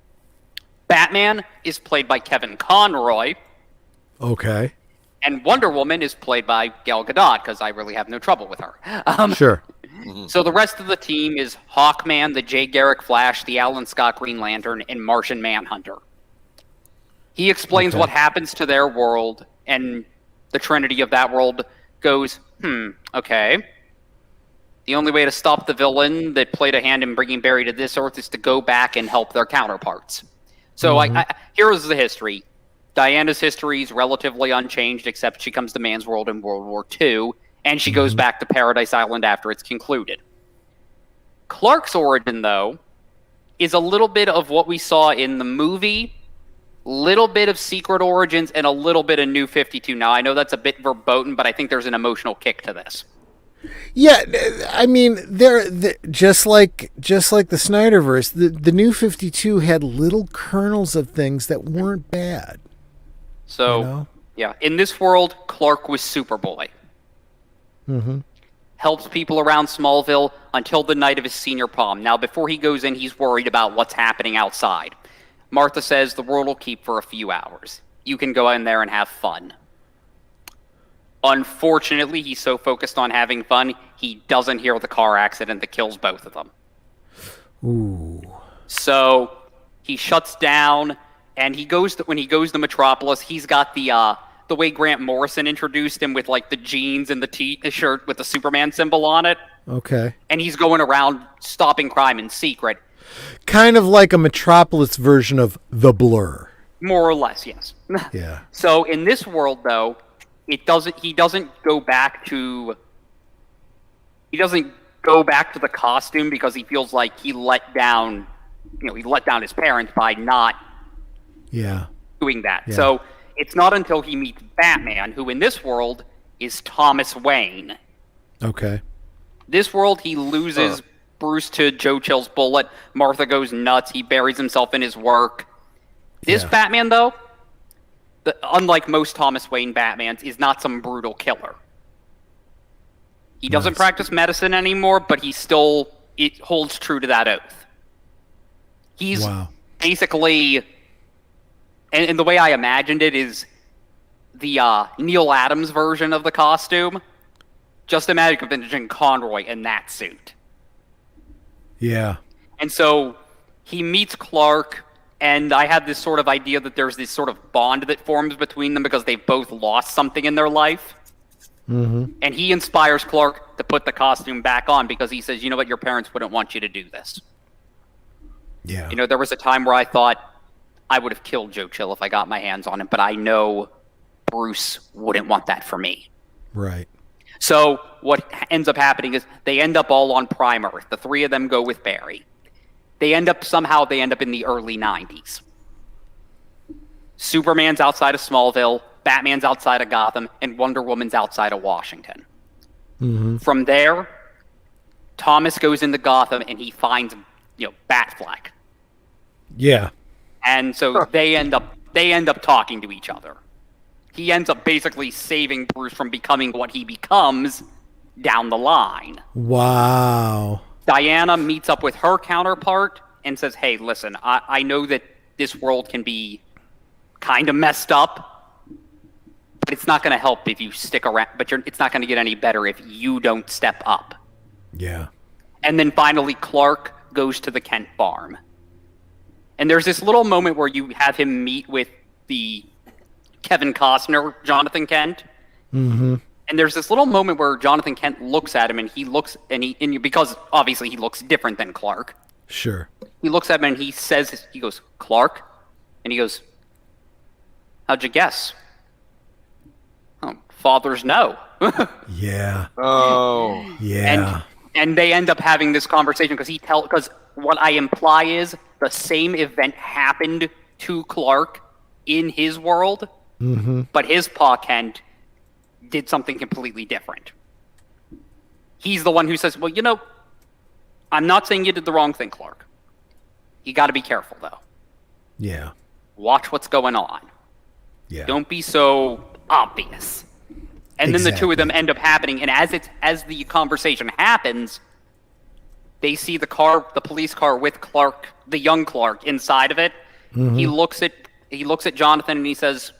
Batman is played by Kevin Conroy. Okay. And Wonder Woman is played by Gal Gadot, because I really have no trouble with her. Sure. So the rest of the team is Hawkman, the Jay Garrick Flash, the Alan Scott Green Lantern, and Martian Manhunter. He explains what happens to their world, and the trinity of that world goes, okay. The only way to stop the villain that played a hand in bringing Barry to this Earth is to go back and help their counterparts. So here's the history. Diana's history is relatively unchanged, except she comes to man's world in World War II, and she goes back to Paradise Island after it's concluded. Clark's origin, though, is a little bit of what we saw in the movie, little bit of Secret Origins, and a little bit of New 52. Now, I know that's a bit verboten, but I think there's an emotional kick to this. Yeah, I mean, just like the Snyderverse, the New 52 had little kernels of things that weren't bad. So, yeah, in this world, Clark was Superboy. Mm-hmm. Helps people around Smallville until the night of his senior prom. Now, before he goes in, he's worried about what's happening outside. Martha says the world will keep for a few hours. You can go in there and have fun. Unfortunately, he's so focused on having fun, he doesn't hear the car accident that kills both of them. Ooh. So he shuts down, and when he goes to Metropolis, he's got the way Grant Morrison introduced him with like the jeans and the t-shirt with the Superman symbol on it. Okay. And he's going around stopping crime in secret. Kind of like a Metropolis version of The Blur. More or less, yes. Yeah. So in this world, though, he doesn't go back to the costume because he feels like he let down his parents by not doing that. Yeah. So it's not until he meets Batman, who in this world is Thomas Wayne. Okay. This world, he loses Bruce to Joe Chill's bullet. Martha goes nuts. He buries himself in his work. This Batman, though, unlike most Thomas Wayne Batmans, is not some brutal killer. He doesn't practice medicine anymore, but it holds true to that oath. He's basically, and the way I imagined it is the Neil Adams version of the costume. Just imagine Conroy in that suit. Yeah. And so he meets Clark, and I had this sort of idea that there's this sort of bond that forms between them because they've both lost something in their life. Mm-hmm. And he inspires Clark to put the costume back on because he says, you know what, your parents wouldn't want you to do this. Yeah. You know, there was a time where I thought I would have killed Joe Chill if I got my hands on him, but I know Bruce wouldn't want that for me. Right. So what ends up happening is they end up all on Prime Earth. The three of them go with Barry. They end up in the early 90s. Superman's outside of Smallville, Batman's outside of Gotham, and Wonder Woman's outside of Washington. Mm-hmm. From there, Thomas goes into Gotham and he finds, Batfleck. Yeah. And so they end up talking to each other. He ends up basically saving Bruce from becoming what he becomes down the line. Wow. Diana meets up with her counterpart and says, hey, listen, I know that this world can be kind of messed up, but it's not going to help if you stick around. But it's not going to get any better if you don't step up. Yeah. And then finally, Clark goes to the Kent farm. And there's this little moment where you have him meet with the Kevin Costner, Jonathan Kent. Mm-hmm. And there's this little moment where Jonathan Kent looks at him, and because obviously he looks different than Clark. Sure. He looks at him and he goes, Clark? And he goes, how'd you guess? Oh, fathers know. Yeah. Oh. Yeah. And they end up having this conversation because what I imply is the same event happened to Clark in his world, but his Pa Kent did something completely different. He's the one who says, well, I'm not saying you did the wrong thing, Clark. You got to be careful, though. Yeah. Watch what's going on. Yeah. Don't be so obvious. And then the two of them end up happening, and as the conversation happens, they see the police car with Clark, the young Clark, inside of it. Mm-hmm. He looks at Jonathan and he says,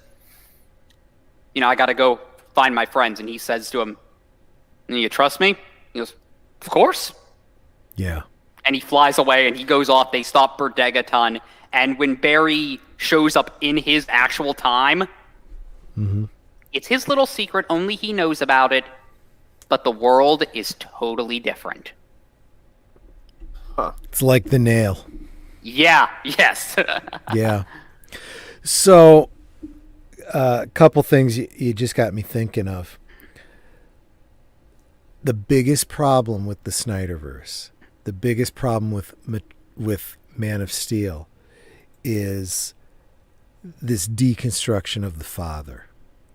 I got to go find my friends. And he says to him, you trust me? He goes, of course. Yeah. And he flies away and he goes off. They stop Berdegaton. And when Barry shows up in his actual time, it's his little secret. Only he knows about it. But the world is totally different. Huh. It's like the nail. Yeah. Yes. Yeah. So, a couple things you just got me thinking of. The biggest problem with the Snyderverse, the biggest problem with Man of Steel, is this deconstruction of the father,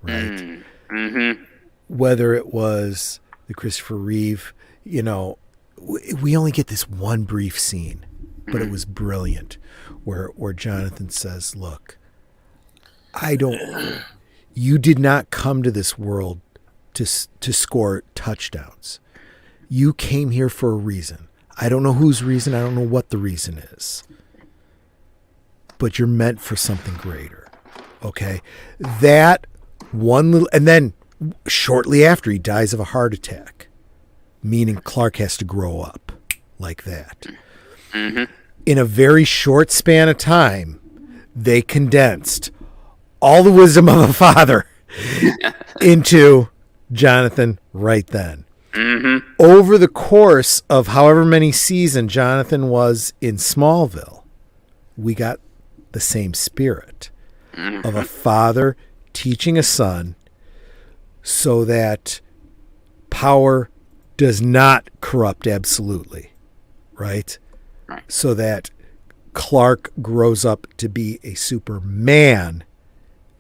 right? Mm-hmm. Whether it was the Christopher Reeve, we only get this one brief scene, but it was brilliant, where Jonathan says, "Look, you did not come to this world to score touchdowns. You came here for a reason. I don't know whose reason. I don't know what the reason is. But you're meant for something greater." Okay? That one little... And then shortly after, he dies of a heart attack. Meaning Clark has to grow up like that. Mm-hmm. In a very short span of time, they condensed all the wisdom of a father into Jonathan right then. Mm-hmm. Over the course of however many seasons Jonathan was in Smallville, we got the same spirit of a father teaching a son so that power does not corrupt absolutely, right? So that Clark grows up to be a Superman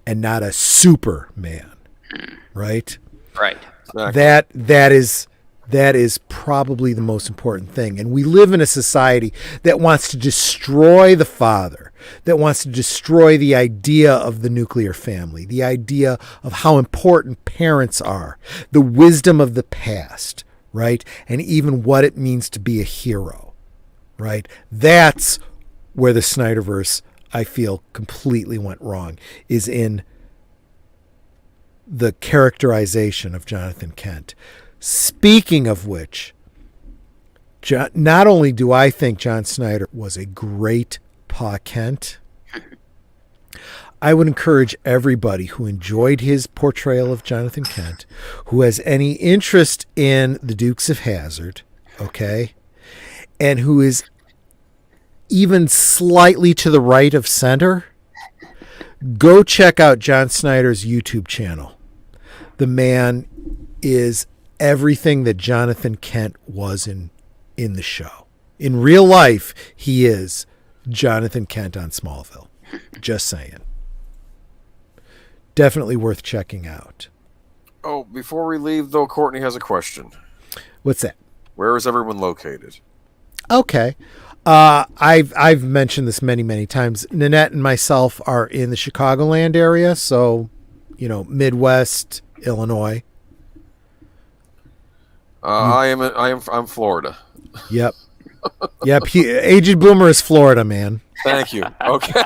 and not a Superman, right? Right. Exactly. That is probably the most important thing. And we live in a society that wants to destroy the father, that wants to destroy the idea of the nuclear family, the idea of how important parents are, the wisdom of the past, right? And even what it means to be a hero, right? That's where the Snyderverse, I feel, completely went wrong, is in the characterization of Jonathan Kent. Speaking of which, not only do I think John Snyder was a great Pa Kent, I would encourage everybody who enjoyed his portrayal of Jonathan Kent, who has any interest in the Dukes of Hazzard, okay, and who is even slightly to the right of center, go check out John Snyder's YouTube channel. The man is everything that Jonathan Kent was in the show. In real life, he is Jonathan Kent on Smallville. Just saying. Definitely worth checking out. Oh, before we leave, though, Courtney has a question. What's that? Where is everyone located? Okay. I've mentioned this many times. Nanette and myself are in the Chicagoland area, so, Midwest Illinois. I'm Florida. Yep. Aged Boomer is Florida, man. Thank you. Okay.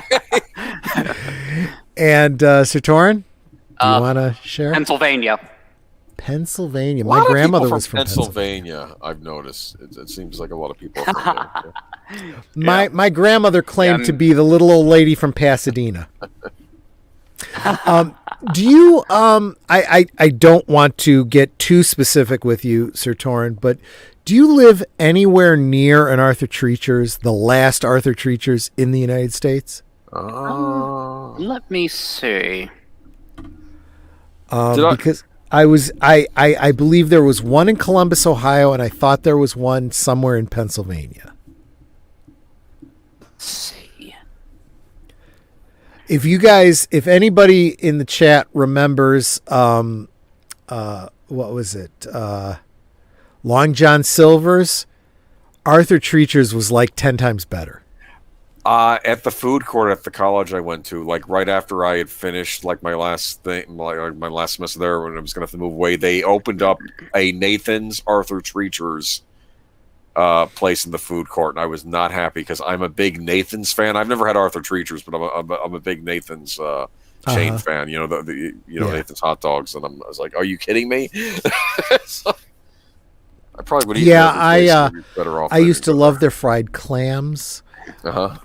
And Sir Torren, do you want to share? Pennsylvania. Pennsylvania. A lot My of grandmother people was from Pennsylvania. Pennsylvania. I've noticed. It seems like a lot of people are from there. My grandmother claimed to be the little old lady from Pasadena. Do you I don't want to get too specific with you, Sir Torren, but do you live anywhere near an Arthur Treacher's, the last Arthur Treacher's in the United States? Let me see. Because I believe there was one in Columbus, Ohio, and I thought there was one somewhere in Pennsylvania. Let's see. If anybody in the chat remembers, what was it? Long John Silver's, Arthur Treacher's was like 10 times better. At the food court at the college I went to, like right after I had finished like my last thing, like my last semester there, when I was going to have to move away, they opened up a Nathan's Arthur Treacher's place in the food court, and I was not happy because I'm a big Nathan's fan. I've never had Arthur Treacher's, but I'm a big Nathan's chain fan. You know Nathan's hot dogs, and I was like, "Are you kidding me?" So, I probably would eat. Better off. I used to love their fried clams.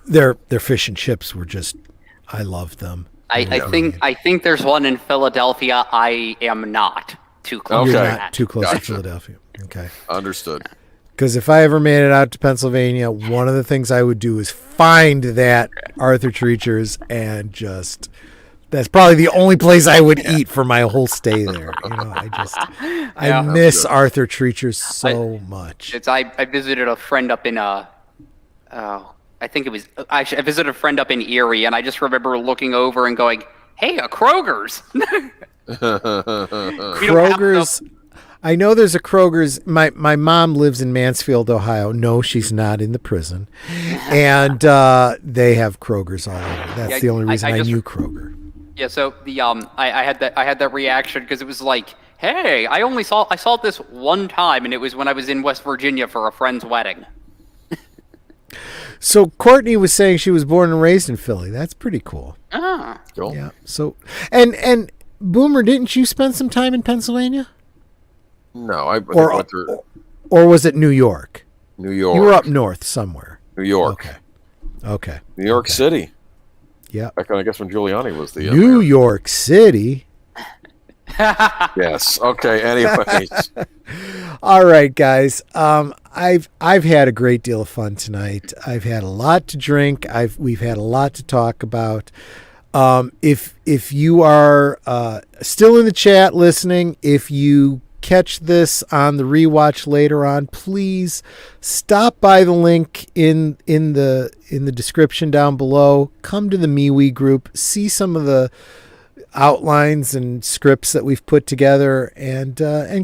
Their fish and chips were just, I loved them. I think there's one in Philadelphia. I am not too close. You're to not that. too close to Philadelphia. Okay. Understood. Because if I ever made it out to Pennsylvania, one of the things I would do is find that Arthur Treacher's and just, that's probably the only place I would eat for my whole stay there. You know, I miss Arthur Treacher's so much. I visited a friend up in I think it was I visited a friend up in Erie, and I just remember looking over and going, "Hey, a Kroger's." Kroger's. I know there's a Kroger's. My mom lives in Mansfield, Ohio. No, she's not in the prison, and they have Kroger's all over. That's the only reason I knew Kroger. Yeah, so the I had that reaction because it was like, "Hey, I saw this one time, and it was when I was in West Virginia for a friend's wedding." So Courtney was saying she was born and raised in Philly. That's pretty cool. Cool. Yeah. So and Boomer, didn't you spend some time in Pennsylvania? No, I or was it New York? New York. You were up north somewhere. New York. Okay. New York City. Yeah. Back I guess when Giuliani was the New York City. Yes. Okay. Anyways. All right, guys. I've had a great deal of fun tonight. I've had a lot to drink. We've had a lot to talk about. If you are still in the chat listening, if you catch this on the rewatch later on, please stop by the link in the description down below. Come to the MeWe group, see some of the outlines and scripts that we've put together, and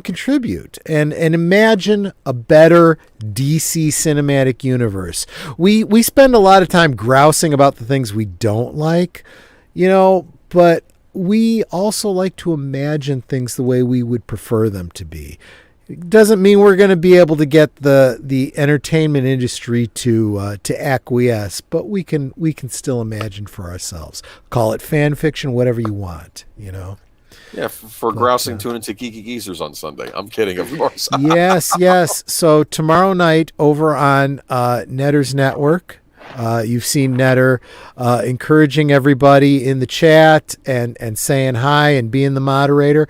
contribute and imagine a better DC cinematic universe. We spend a lot of time grousing about the things we don't like, but we also like to imagine things the way we would prefer them to be. It doesn't mean we're going to be able to get the entertainment industry to acquiesce, but we can still imagine for ourselves. Call it fan fiction, whatever you want, Yeah, for grousing, tune into Geeky Geezers on Sunday. I'm kidding, of course. Yes. So tomorrow night over on Netter's Network, you've seen Netter encouraging everybody in the chat and saying hi and being the moderator.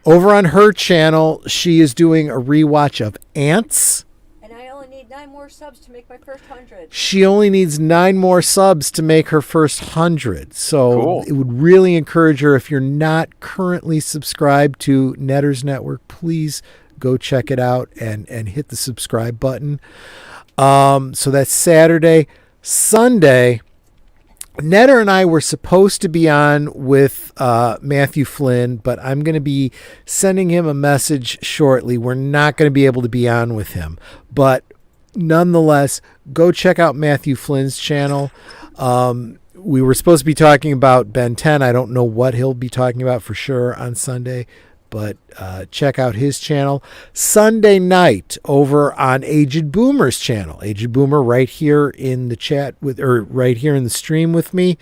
Over on her channel, she is doing a rewatch of Ants. And I only need 9 more subs to make my first 100. She only needs 9 more subs to make her first 100. So cool. It would really encourage her, if you're not currently subscribed to Netter's Network, please go check it out and hit the subscribe button. So that's Saturday. Sunday, Netter and I were supposed to be on with Matthew Flynn, but I'm going to be sending him a message shortly. We're not going to be able to be on with him, but nonetheless, go check out Matthew Flynn's channel. We were supposed to be talking about Ben 10. I don't know what he'll be talking about for sure on Sunday, but check out his channel. Sunday night over on Aged Boomer's channel. Aged Boomer right here in the chat right here in the stream with me.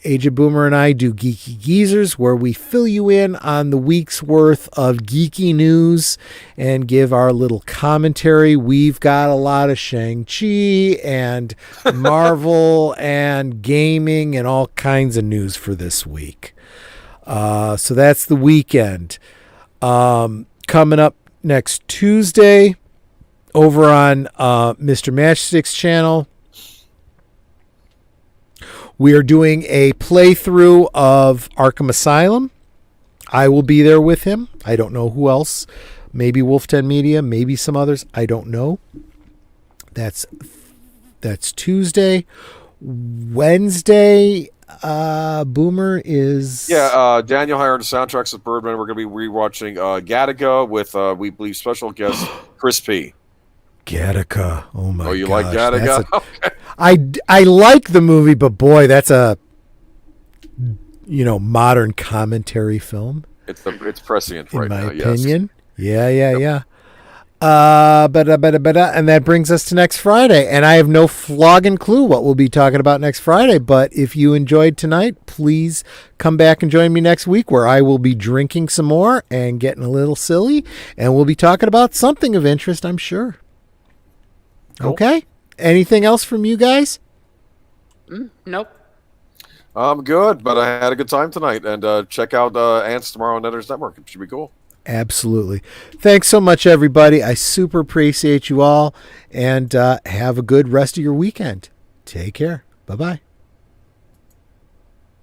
Agent Boomer and I do Geeky Geezers, where we fill you in on the week's worth of geeky news and give our little commentary. We've got a lot of Shang-Chi and Marvel and gaming and all kinds of news for this week. So that's the weekend. Coming up next Tuesday over on Mr. Matchstick's channel, we are doing a playthrough of Arkham Asylum. I will be there with him. I don't know who else. Maybe Wolf 10 Media, maybe some others. I don't know. That's Tuesday. Wednesday, Boomer is... Yeah, Daniel hired the soundtracks of Birdman. We're going to be rewatching Gattaca with, we believe, special guest Chris P. Gattaca. Oh my god. Oh, you like Gattaca? Okay. I like the movie, but boy, that's a modern commentary film. It's prescient right now. In my opinion. Yes. Yeah. And that brings us to next Friday. And I have no flogging clue what we'll be talking about next Friday. But if you enjoyed tonight, please come back and join me next week, where I will be drinking some more and getting a little silly, and we'll be talking about something of interest, I'm sure. Cool. Okay. Anything else from you guys? Nope. I'm good, but I had a good time tonight. And check out Ants tomorrow on Netter's Network. It should be cool. Absolutely. Thanks so much, everybody. I super appreciate you all. And have a good rest of your weekend. Take care. Bye-bye.